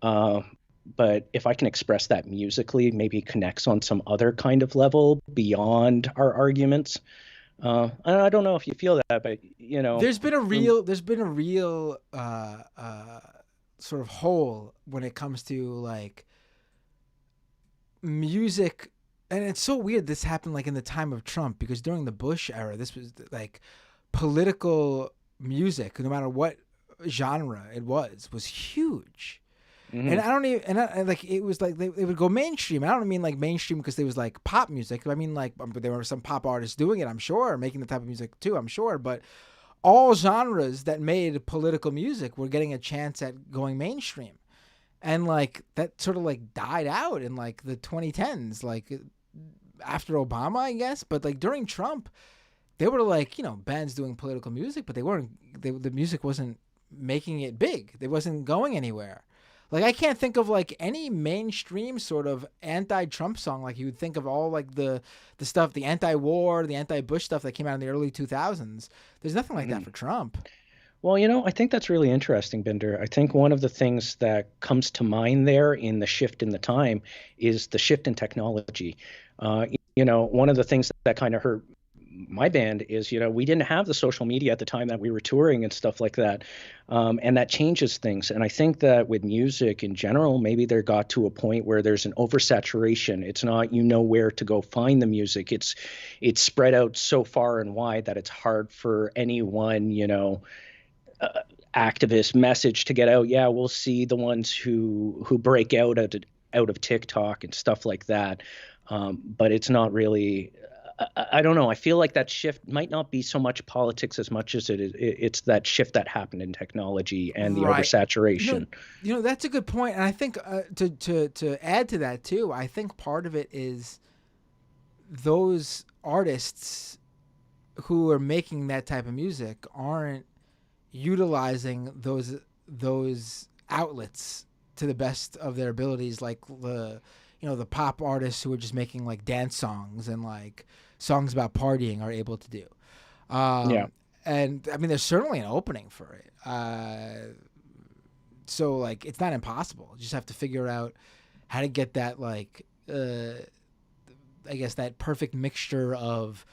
F: But if I can express that musically, maybe it connects on some other kind of level beyond our arguments. I don't know if you feel that, but there's been a
A: real sort of hole when it comes to like music. And it's so weird this happened like in the time of Trump, because during the Bush era, this was like political music, no matter what genre it was huge. Mm-hmm. And I don't even, it was like they would go mainstream. I don't mean like mainstream because there was like pop music. I mean like there were some pop artists doing it, I'm sure, making the type of music too, I'm sure. But all genres that made political music were getting a chance at going mainstream. And like that sort of like died out in like the 2010s, like after Obama, I guess. But like during Trump, they were like, bands doing political music, but the music wasn't making it big. It wasn't going anywhere. Like I can't think of like any mainstream sort of anti-Trump song like you would think of all like the stuff, the anti-war, the anti-Bush stuff that came out in the early 2000s. There's nothing like that for Trump.
F: Well, I think that's really interesting, Binder. I think one of the things that comes to mind there in the shift in the time is the shift in technology. One of the things that kind of hurt my band is, we didn't have the social media at the time that we were touring and stuff like that. And that changes things. And I think that with music in general, maybe there got to a point where there's an oversaturation. It's not, where to go find the music. It's spread out so far and wide that it's hard for anyone, activist message to get out. Yeah, we'll see the ones who break out of TikTok and stuff like that. But it's not really. I don't know. I feel like that shift might not be so much politics as much as it's that shift that happened in technology and the oversaturation.
A: That's a good point. And I think to add to that too, I think part of it is those artists who are making that type of music aren't utilizing those outlets to the best of their abilities, like the pop artists who are just making like dance songs and like songs about partying are able to do. And I mean, there's certainly an opening for it. So like, it's not impossible. You just have to figure out how to get that like, I guess that perfect mixture of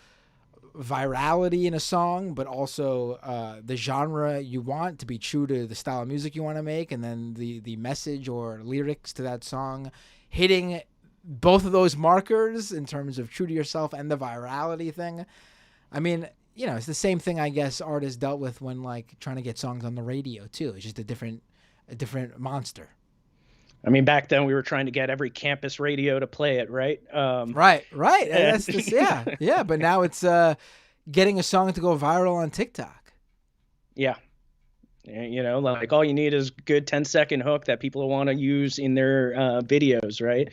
A: virality in a song, but also the genre you want to be true to the style of music you want to make, and then the message or lyrics to that song hitting both of those markers in terms of true to yourself and the virality thing. I mean, it's the same thing I guess artists dealt with when like trying to get songs on the radio too. It's just a different monster.
F: I mean, back then we were trying to get every campus radio to play it, right?
A: Right. That's just, yeah. But now it's getting a song to go viral on TikTok.
F: Yeah. Like all you need is a good 10-second hook that people want to use in their videos, right?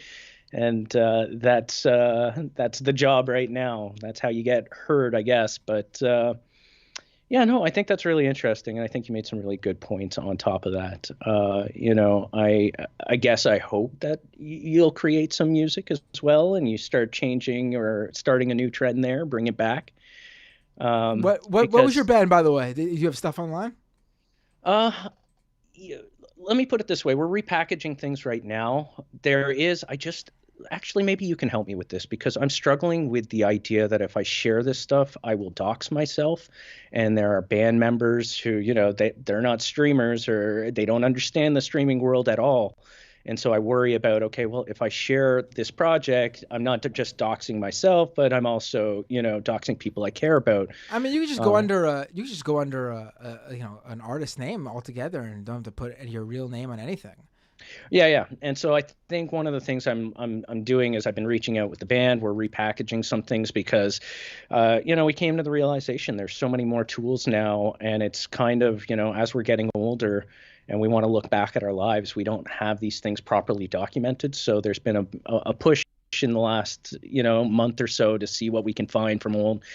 F: And that's the job right now. That's how you get heard, I guess. But I think that's really interesting, and I think you made some really good points on top of that. I guess I hope that you'll create some music as well, and you start changing or starting a new trend there, bring it back.
A: What was your band, by the way? Did you have stuff online?
F: Let me put it this way: we're repackaging things right now. Actually, maybe you can help me with this, because I'm struggling with the idea that if I share this stuff, I will dox myself. And there are band members who, they're not streamers, or they don't understand the streaming world at all. And so I worry about, okay, well, if I share this project, I'm not just doxing myself, but I'm also, doxing people I care about.
A: I mean, you could just go under an artist name altogether, and don't have to put your real name on anything.
F: Yeah. And so I think one of the things I'm doing is I've been reaching out with the band. We're repackaging some things because, we came to the realization there's so many more tools now, and it's kind of, as we're getting older and we want to look back at our lives, we don't have these things properly documented. So there's been a push in the last, month or so to see what we can find from old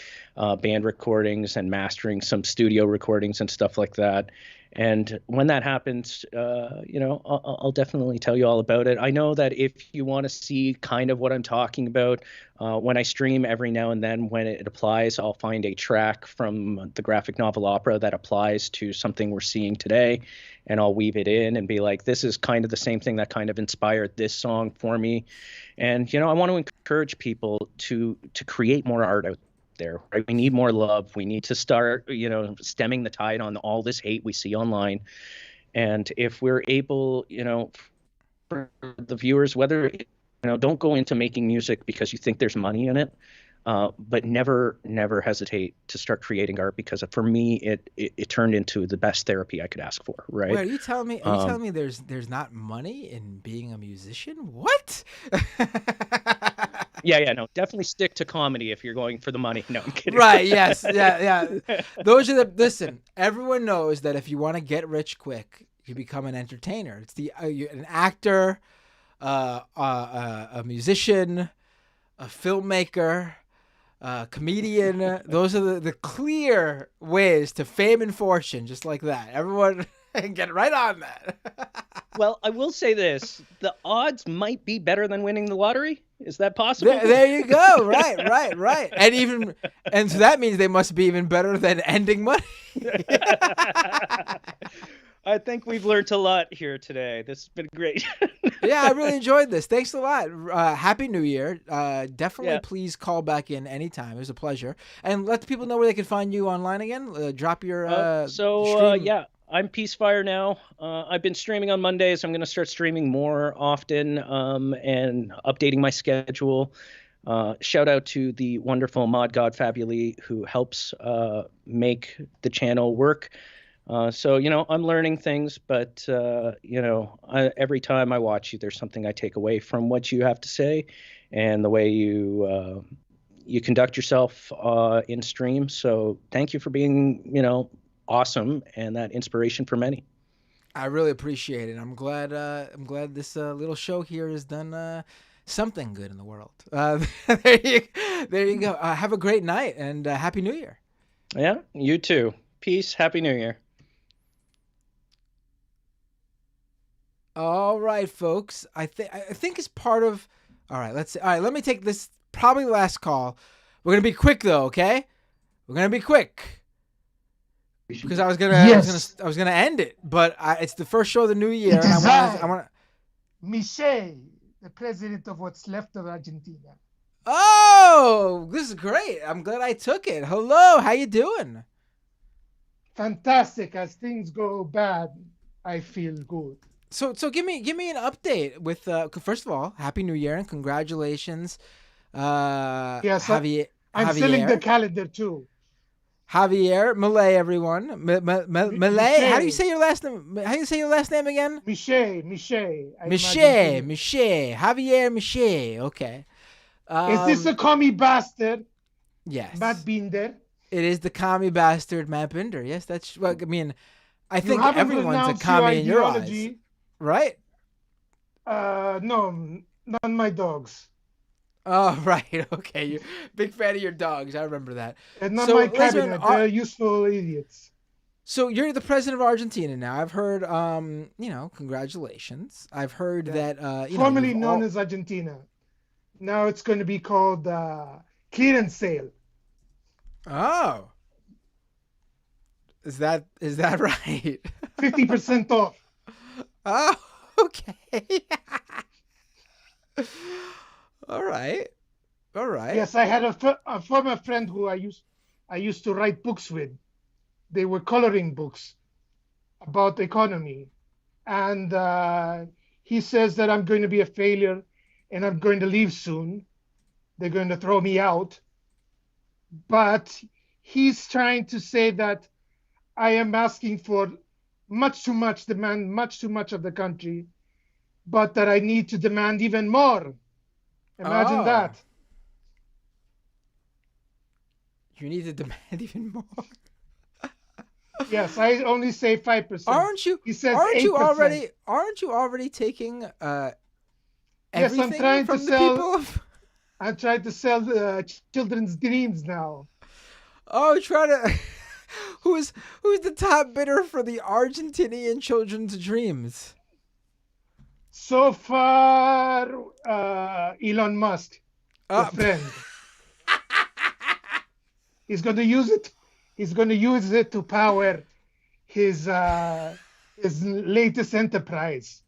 F: band recordings and mastering some studio recordings and stuff like that. And when that happens, I'll definitely tell you all about it. I know that if you want to see kind of what I'm talking about, when I stream every now and then, when it applies, I'll find a track from the graphic novel opera that applies to something we're seeing today, and I'll weave it in and be like, this is kind of the same thing that kind of inspired this song for me. And, I want to encourage people to create more art out there, right? We need more love. We need to start, stemming the tide on all this hate we see online. And if we're able, for the viewers, whether, don't go into making music because you think there's money in it, but never hesitate to start creating art, because for me, it turned into the best therapy I could ask for, right?
A: Wait, are you telling me there's not money in being a musician? What?
F: Yeah, no, definitely stick to comedy if you're going for the money. No, I'm kidding.
A: Right, yes, yeah. Those are listen, everyone knows that if you want to get rich quick, you become an entertainer. It's an actor, a musician, a filmmaker, a comedian. Those are the clear ways to fame and fortune, just like that. Everyone get right on that.
F: Well, I will say this. The odds might be better than winning the lottery. Is that possible?
A: There you go. Right. And so that means they must be even better than ending money.
F: I think we've learned a lot here today. This has been great.
A: Yeah, I really enjoyed this. Thanks a lot. Happy New Year. Definitely please call back in anytime. It was a pleasure. And let the people know where they can find you online again. Drop your stream.
F: I'm Peacefire now. I've been streaming on Mondays. I'm going to start streaming more often and updating my schedule. Shout out to the wonderful Mod God Fabuli, who helps make the channel work. So, I'm learning things, but, every time I watch you, there's something I take away from what you have to say. and the way you conduct yourself in stream. So thank you for being, awesome and that inspiration for many.
A: I really appreciate it. I'm glad this little show here has done something good in the world. There you go. Have a great night and Happy New Year.
F: Yeah, you too. Peace. Happy New Year.
A: All right, folks. I think it's part of. All right, let me take this probably last call. We're gonna be quick though, okay? We're gonna be quick. Because I was gonna end it, but it's the first show of the new year, and I want.
G: Michel, the president of what's left of Argentina.
A: Oh, this is great! I'm glad I took it. Hello, how you doing?
G: Fantastic. As things go bad, I feel good.
A: So give me an update with first of all, Happy New Year and congratulations.
G: Yes,
A: Javier,
G: I'm selling the calendar too.
A: Javier, Malay, everyone. Malay. How do you say your last name? How do you say your last name again?
G: Michel.
A: Javier Michel. Okay.
G: Is this a commie bastard?
A: Yes.
G: Matt Binder.
A: It is the commie bastard Matt Binder. Yes, that's. Well, I mean, I think
G: haven't
A: everyone's a
G: pronounced
A: commie in your
G: ideology.
A: eyes, right?
G: No, not my dogs.
A: Oh, right. Okay. You're a big fan of your dogs. I remember that.
G: And not
A: So,
G: my
A: listen,
G: cabinet. They're useful idiots.
A: So you're the president of Argentina now. I've heard, congratulations. I've heard that,
G: formerly known as Argentina. Now it's going to be called clearance sale.
A: Oh. Is that right?
G: 50% off.
A: Oh, okay. All right.
G: Yes, I had a former friend who I used to write books with. They were coloring books about economy. And he says that I'm going to be a failure and I'm going to leave soon. They're going to throw me out. But he's trying to say that I am asking for much too much demand, much too much of the country, but that I need to demand even more. Imagine that.
A: You need to demand even more.
G: Yes, I only say 5%.
A: Aren't you?
G: He says
A: aren't
G: 8%.
A: you already taking
G: Yes,
A: everything
G: I'm trying
A: from
G: to
A: the
G: sell.
A: people?
G: I'm trying to sell children's dreams now.
A: Oh, try to. Who's the top bidder for the Argentinian children's dreams?
G: So far, Elon Musk, the friend. He's going to use it. He's going to use it to power his latest enterprise.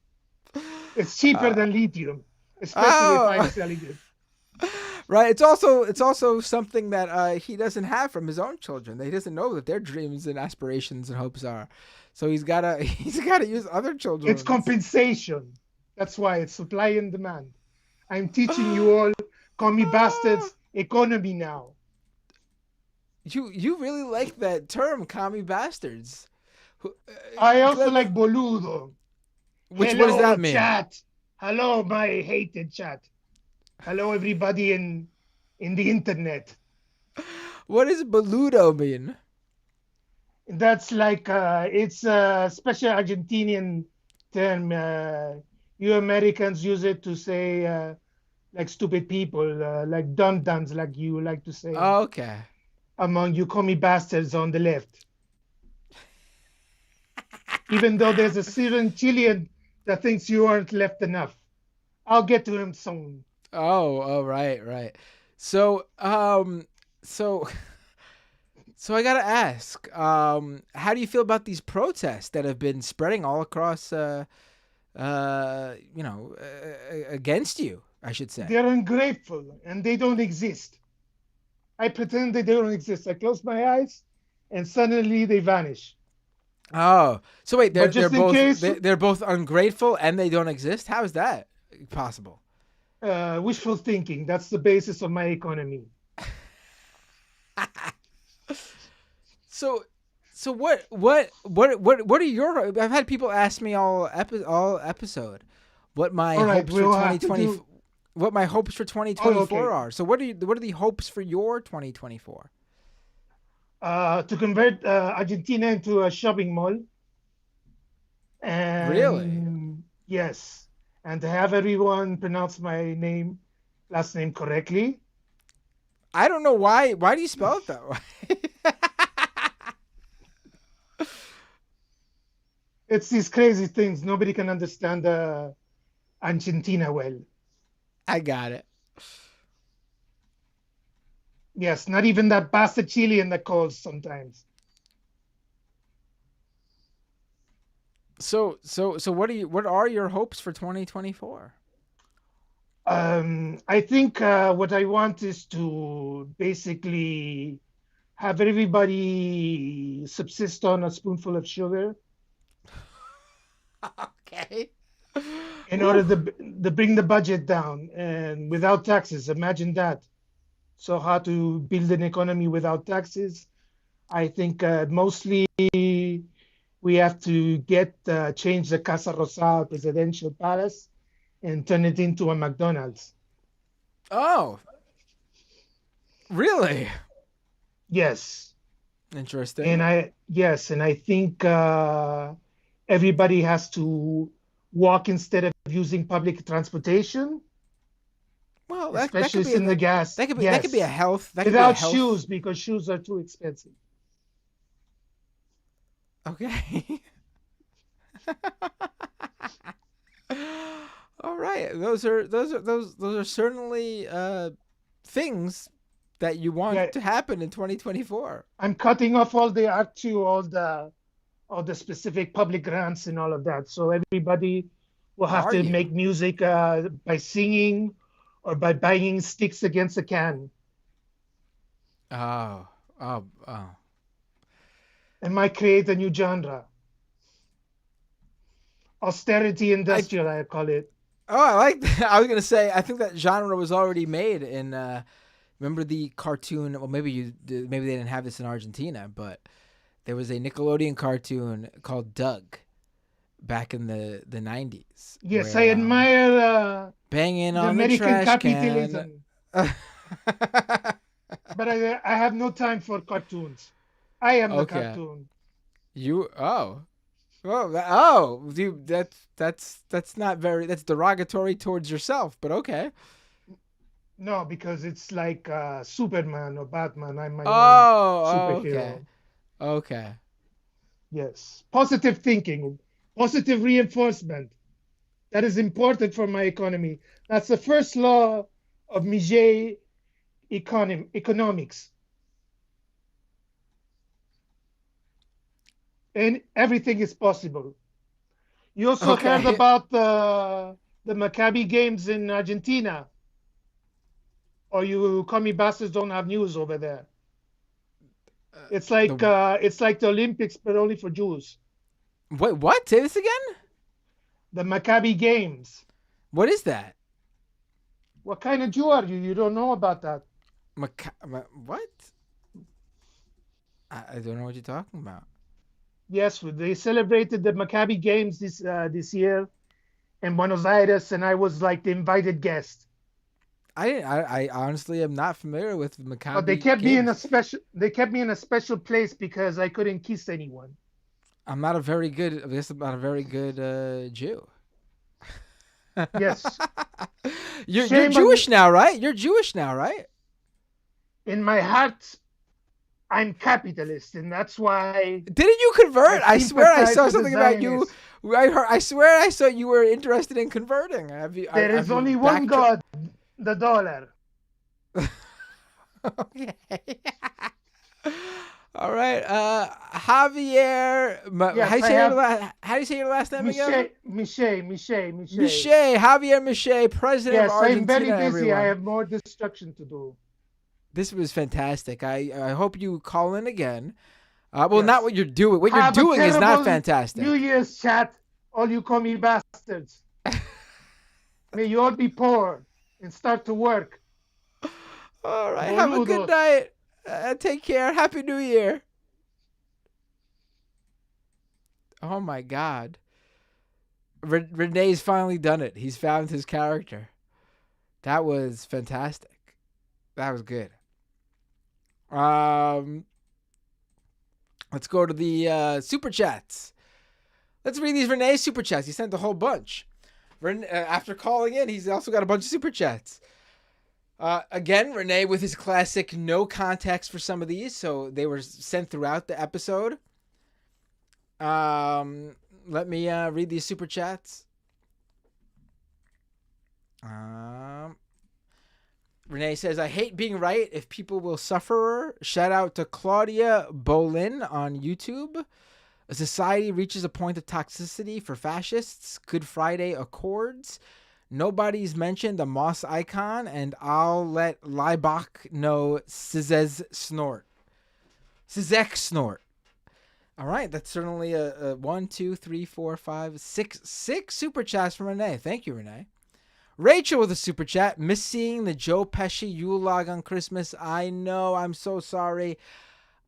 G: It's cheaper than lithium, especially if I'm selling it.
A: Right. It's also something that he doesn't have from his own children. He doesn't know that their dreams and aspirations and hopes are. So he's gotta use other children.
G: It's compensation. That's why it's supply and demand. I'm teaching you all, commie bastards, economy now.
A: You really like that term, commie bastards.
G: I also like boludo.
A: What does that mean?
G: Chat. Hello, my hated chat. Hello, everybody in the internet.
A: What does boludo mean?
G: That's like it's a special Argentinian term. You Americans use it to say like stupid people, like dum-dums, like you like to say.
A: Oh, okay.
G: Among you commie bastards on the left. Even though there's a certain Chilean that thinks you aren't left enough. I'll get to him soon.
A: Oh, right. So I gotta ask, how do you feel about these protests that have been spreading all across, against you, I should say?
G: They're ungrateful and they don't exist. I pretend they don't exist. I close my eyes and suddenly they vanish.
A: Oh, so wait, they're both ungrateful and they don't exist? How is that possible?
G: Wishful thinking. That's the basis of my economy.
A: So what are your? I've had people ask me all episode what my hopes for 2020. What my hopes for 2024
G: okay.
A: are. So what are the hopes for your 2024?
G: To convert Argentina into a shopping mall. And
A: Really?
G: yes, and to have everyone pronounce my last name correctly.
A: I don't know why. Why do you spell it that way?
G: It's these crazy things. Nobody can understand Argentina well.
A: I got it.
G: Yes, not even that bastard Chilean that calls sometimes.
A: So what are your hopes for 2024?
G: I think what I want is to basically have everybody subsist on a spoonful of sugar
A: Okay.
G: in order to bring the budget down and without taxes. Imagine that. So how to build an economy without taxes? I think mostly we have to change the Casa Rosada presidential palace and turn it into a McDonald's.
A: Oh. Really?
G: Yes.
A: Interesting.
G: And I think everybody has to walk instead of using public transportation.
A: Well,
G: especially in the gas.
A: That could be a health.
G: Without shoes, because shoes are too expensive.
A: Okay. All right. Those are certainly things that you want to happen in 2024.
G: I'm cutting off all the all the specific public grants and all of that. So everybody will have to make music by singing or by banging sticks against a can.
A: Oh.
G: And might create a new genre. Austerity industrial, I call it.
A: Oh, I like that. I was going to say, I think that genre was already made in, remember the cartoon, well, maybe they didn't have this in Argentina, but there was a Nickelodeon cartoon called Doug back in the 90s.
G: Yes,
A: where,
G: I admire
A: banging
G: the
A: on
G: American
A: the trash
G: capitalism.
A: can.
G: But I have no time for cartoons. I am the cartoon.
A: Dude, that's not that's derogatory towards yourself, but okay.
G: No, because it's like Superman or Batman. I'm my own superhero.
A: Okay.
G: Yes. Positive thinking, positive reinforcement. That is important for my economy. That's the first law of Miget economics. And everything is possible. You also heard about the Maccabi games in Argentina. Or you commie bastards don't have news over there. It's like the Olympics, but only for Jews.
A: Wait, what? Say this again?
G: The Maccabi games.
A: What is that?
G: What kind of Jew are you? You don't know about that.
A: What? I don't know what you're talking about.
G: Yes, they celebrated the Maccabi games this year in Buenos Aires, and I was like the invited guest.
A: I honestly am not familiar with the Maccabi.
G: But they kept me in a special. They kept me in a special place because I couldn't kiss anyone.
A: I'm not a very good. I guess I'm not a very good Jew.
G: Yes.
A: You're Jewish now, right? You're Jewish now, right?
G: In my heart, I'm capitalist, and that's why.
A: Didn't you convert? I swear I saw something about you. I swear I saw you were interested in converting.
G: There is only one God, the dollar.
A: Okay. All right. Javier. Yes, how do you say your last name again?
G: Miche.
A: Javier Miche, president of Argentina.
G: Yes, I'm very busy.
A: Everyone.
G: I have more destruction to do.
A: This was fantastic. I hope you call in again. Well, not what you're doing. What you're doing is not fantastic.
G: New Year's chat, all you commie bastards. May you all be poor and start to work.
A: All right. Have a good night. Take care. Happy New Year. Oh, my God. Renee's finally done it. He's found his character. That was fantastic. That was good. Let's go to the super chats. Let's read these Renee super chats. He sent a whole bunch. After calling in, he's also got a bunch of super chats. Again, Renee with his classic no context for some of these, so they were sent throughout the episode. Let me read these super chats. Renee says, I hate being right if people will suffer. Shout out to Claudia Bolin on YouTube. A society reaches a point of toxicity for fascists. Good Friday Accords. Nobody's mentioned the Moss icon, and I'll let Leibach know Sizek snort. Sizek snort. All right, that's certainly a 1, 2, 3, 4, 5, 6 super chats from Renee. Thank you, Renee. Rachel with a super chat. Miss seeing the Joe Pesci Yule log on Christmas. I know. I'm so sorry.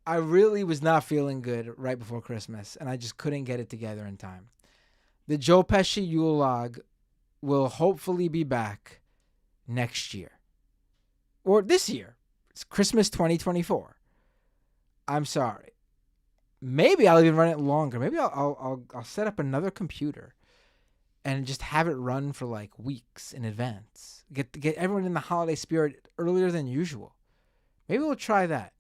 A: I really was not feeling good right before Christmas, and I just couldn't get it together in time. The Joe Pesci Yule log will hopefully be back next year. Or this year. It's Christmas 2024. I'm sorry. Maybe I'll even run it longer. Maybe I'll set up another computer and just have it run for like weeks in advance. Get everyone in the holiday spirit earlier than usual. Maybe we'll try that.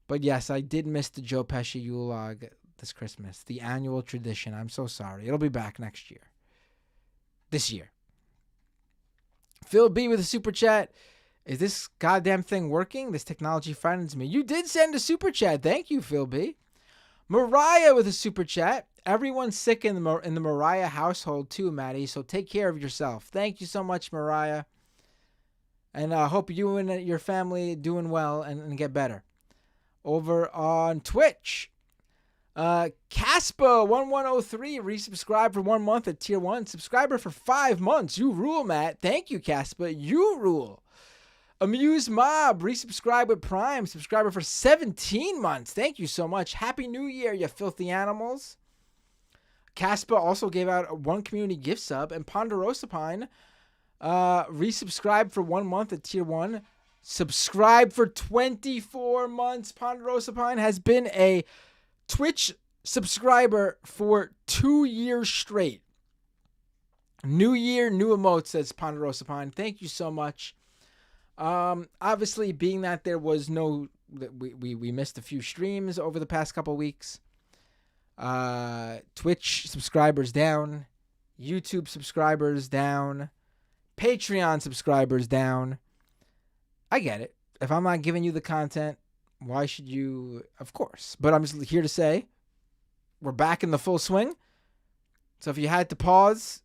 A: But yes, I did miss the Joe Pesci Yule log this Christmas. The annual tradition. I'm so sorry. It'll be back next year. This year. Phil B with a super chat. Is this goddamn thing working? This technology frightens me. You did send a super chat. Thank you, Phil B. Mariah with a super chat. Everyone's sick in the Mariah household too, Maddie, so take care of yourself. Thank you so much, Mariah. And I hope you and your family doing well and get better. Over on Twitch, Caspa1103 resubscribed for 1 month at tier 1. Subscriber for 5 months. You rule, Matt. Thank you, Caspa. You rule. Amuse Mob resubscribed with Prime. Subscriber for 17 months. Thank you so much. Happy New Year, you filthy animals. Caspa also gave out one community gift sub. And Ponderosa Pine resubscribed for 1 month at tier 1. Subscribe for 24 months. Ponderosa Pine has been a Twitch subscriber for 2 years straight. New year, new emote, says Ponderosa Pine. Thank you so much. Obviously, being that there was no, we missed a few streams over the past couple weeks. Twitch subscribers down, YouTube subscribers down, Patreon subscribers down. I get it. If I'm not giving you the content, why should you? Of course. But I'm just here to say, we're back in the full swing. So if you had to pause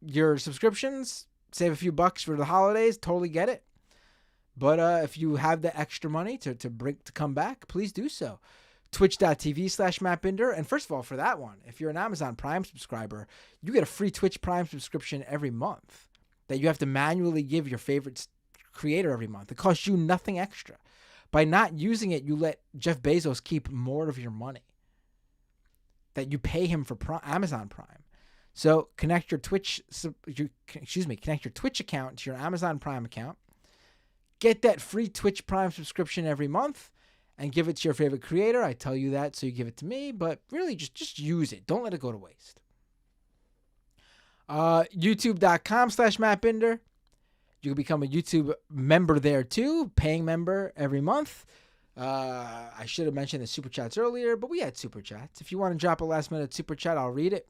A: your subscriptions, save a few bucks for the holidays, totally get it. But if you have the extra money to come back, please do so. Twitch.tv/MattBinder. And first of all, for that one, if you're an Amazon Prime subscriber, you get a free Twitch Prime subscription every month that you have to manually give your favorite creator every month. It costs you nothing extra. By not using it, you let Jeff Bezos keep more of your money that you pay him for Amazon Prime. So connect your Twitch account to your Amazon Prime account. Get that free Twitch Prime subscription every month and give it to your favorite creator. I tell you that so you give it to me, but really just use it. Don't let it go to waste. YouTube.com/MattBinder. You can become a YouTube member there too, paying member every month. I should have mentioned the super chats earlier, but we had super chats. If you want to drop a last minute super chat, I'll read it.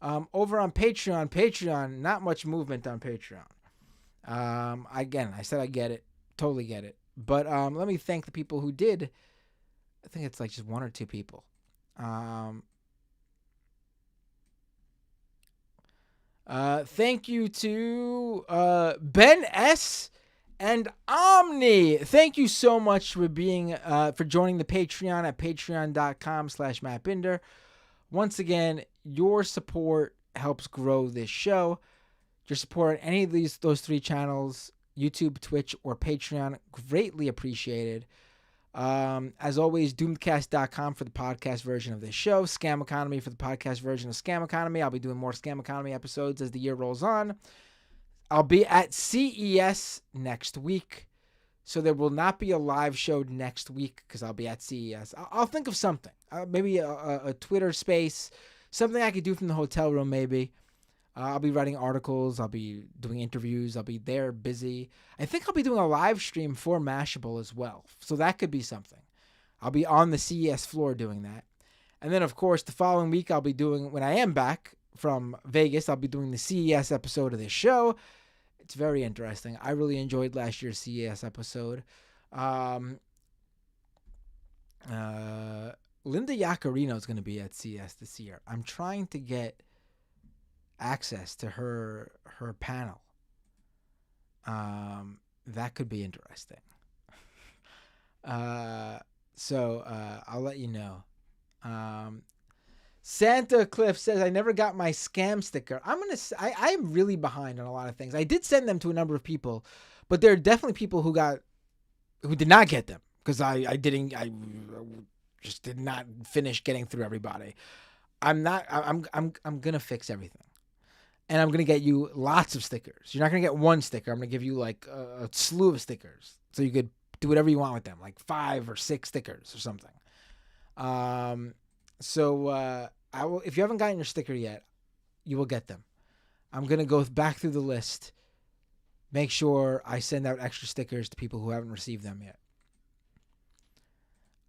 A: Over on Patreon, not much movement on Patreon. Again, I said I get it, totally get it. But let me thank the people who did. I think it's like just 1 or 2 people. Thank you to Ben S. and Omni. Thank you so much for being for joining the Patreon at patreon.com/MattBinder. Once again, your support helps grow this show. Your support on any of those 3 channels, YouTube, Twitch, or Patreon, greatly appreciated. As always, doomedcast.com for the podcast version of this show. Scam Economy for the podcast version of Scam Economy. I'll be doing more Scam Economy episodes as the year rolls on. I'll be at CES next week. So there will not be a live show next week because I'll be at CES. I'll think of something. Maybe a Twitter space. Something I could do from the hotel room maybe. I'll be writing articles. I'll be doing interviews. I'll be there busy. I think I'll be doing a live stream for Mashable as well. So that could be something. I'll be on the CES floor doing that. And then, of course, the following week I'll be doing, when I am back from Vegas, I'll be doing the CES episode of this show. It's very interesting. I really enjoyed last year's CES episode. Linda Yaccarino is going to be at CES this year. I'm trying to get access to her panel. That could be interesting. So I'll let you know. Santa Cliff says, I never got my scam sticker. I'm really behind on a lot of things. I did send them to a number of people, but there are definitely people who did not get them because I just did not finish getting through everybody. I'm gonna fix everything. And I'm gonna get you lots of stickers. You're not gonna get one sticker. I'm gonna give you like a slew of stickers. So you could do whatever you want with them, like 5 or 6 stickers or something. So I will. If you haven't gotten your sticker yet, you will get them. I'm gonna go back through the list, make sure I send out extra stickers to people who haven't received them yet.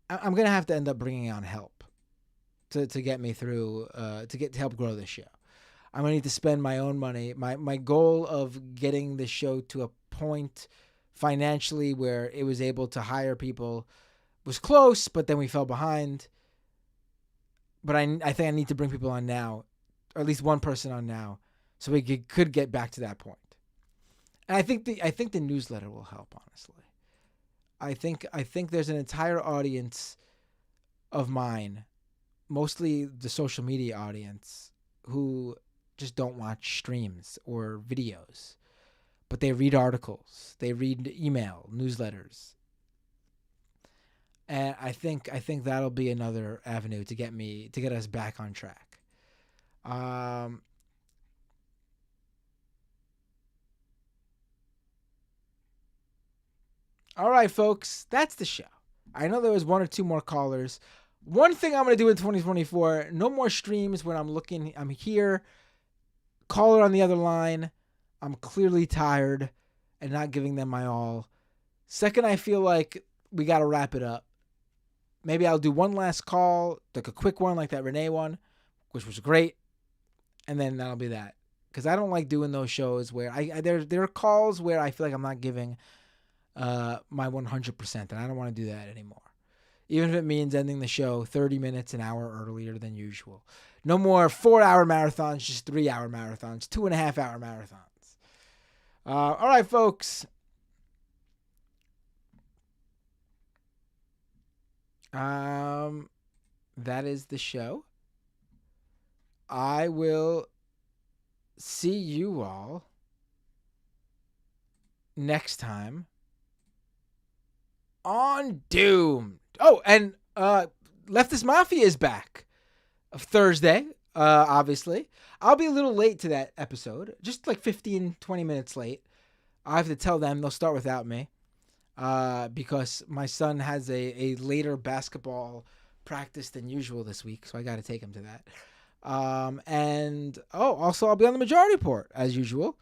A: I'm gonna have to end up bringing on help to get me through to help grow this show. I'm gonna need to spend my own money. My goal of getting this show to a point financially where it was able to hire people was close, but then we fell behind. But I think I need to bring people on now, or at least one person on now, so we could get back to that point. And I think the newsletter will help, honestly. I think there's an entire audience of mine, mostly the social media audience, who just don't watch streams or videos, but they read articles, they read email, newsletters. And I think that'll be another avenue to get us back on track. All right, folks, that's the show. I know there was 1 or 2 more callers. One thing I'm going to do in 2024, no more streams when I'm here. Caller on the other line. I'm clearly tired and not giving them my all. Second, I feel like we got to wrap it up. Maybe I'll do one last call, like a quick one like that Renee one, which was great. And then that'll be that. Because I don't like doing those shows where there are calls where I feel like I'm not giving my 100%, and I don't want to do that anymore. Even if it means ending the show 30 minutes, an hour earlier than usual. No more 4-hour marathons, just 3-hour marathons, 2.5-hour marathons. All right, folks. That is the show. I will see you all next time on Doom. Oh, and Leftist Mafia is back Thursday, obviously. I'll be a little late to that episode, just like 15, 20 minutes late. I have to tell them they'll start without me because my son has a later basketball practice than usual this week, so I got to take him to that. And also I'll be on the Majority Report as usual.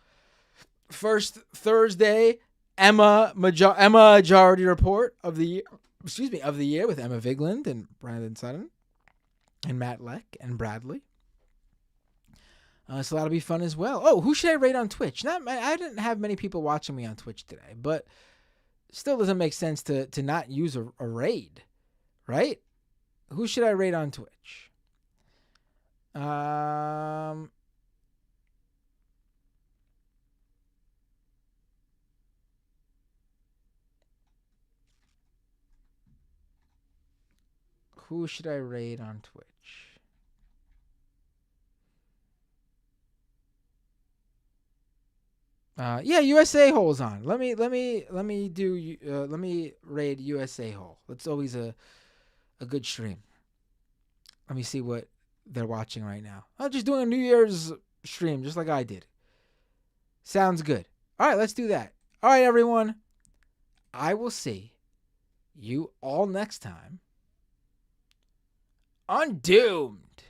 A: First Thursday, Emma Majority Report of the year. Of the year with Emma Vigland and Brandon Sutton and Matt Leck and Bradley. So that'll be fun as well. Oh, who should I rate on Twitch? I didn't have many people watching me on Twitch today, but still doesn't make sense to not use a raid, right? Who should I rate on Twitch? Who should I raid on Twitch? Yeah, USA hole's on. Let me raid USA hole. That's always a good stream. Let me see what they're watching right now. I'm just doing a New Year's stream, just like I did. Sounds good. All right, let's do that. All right, everyone. I will see you all next time on Doomed.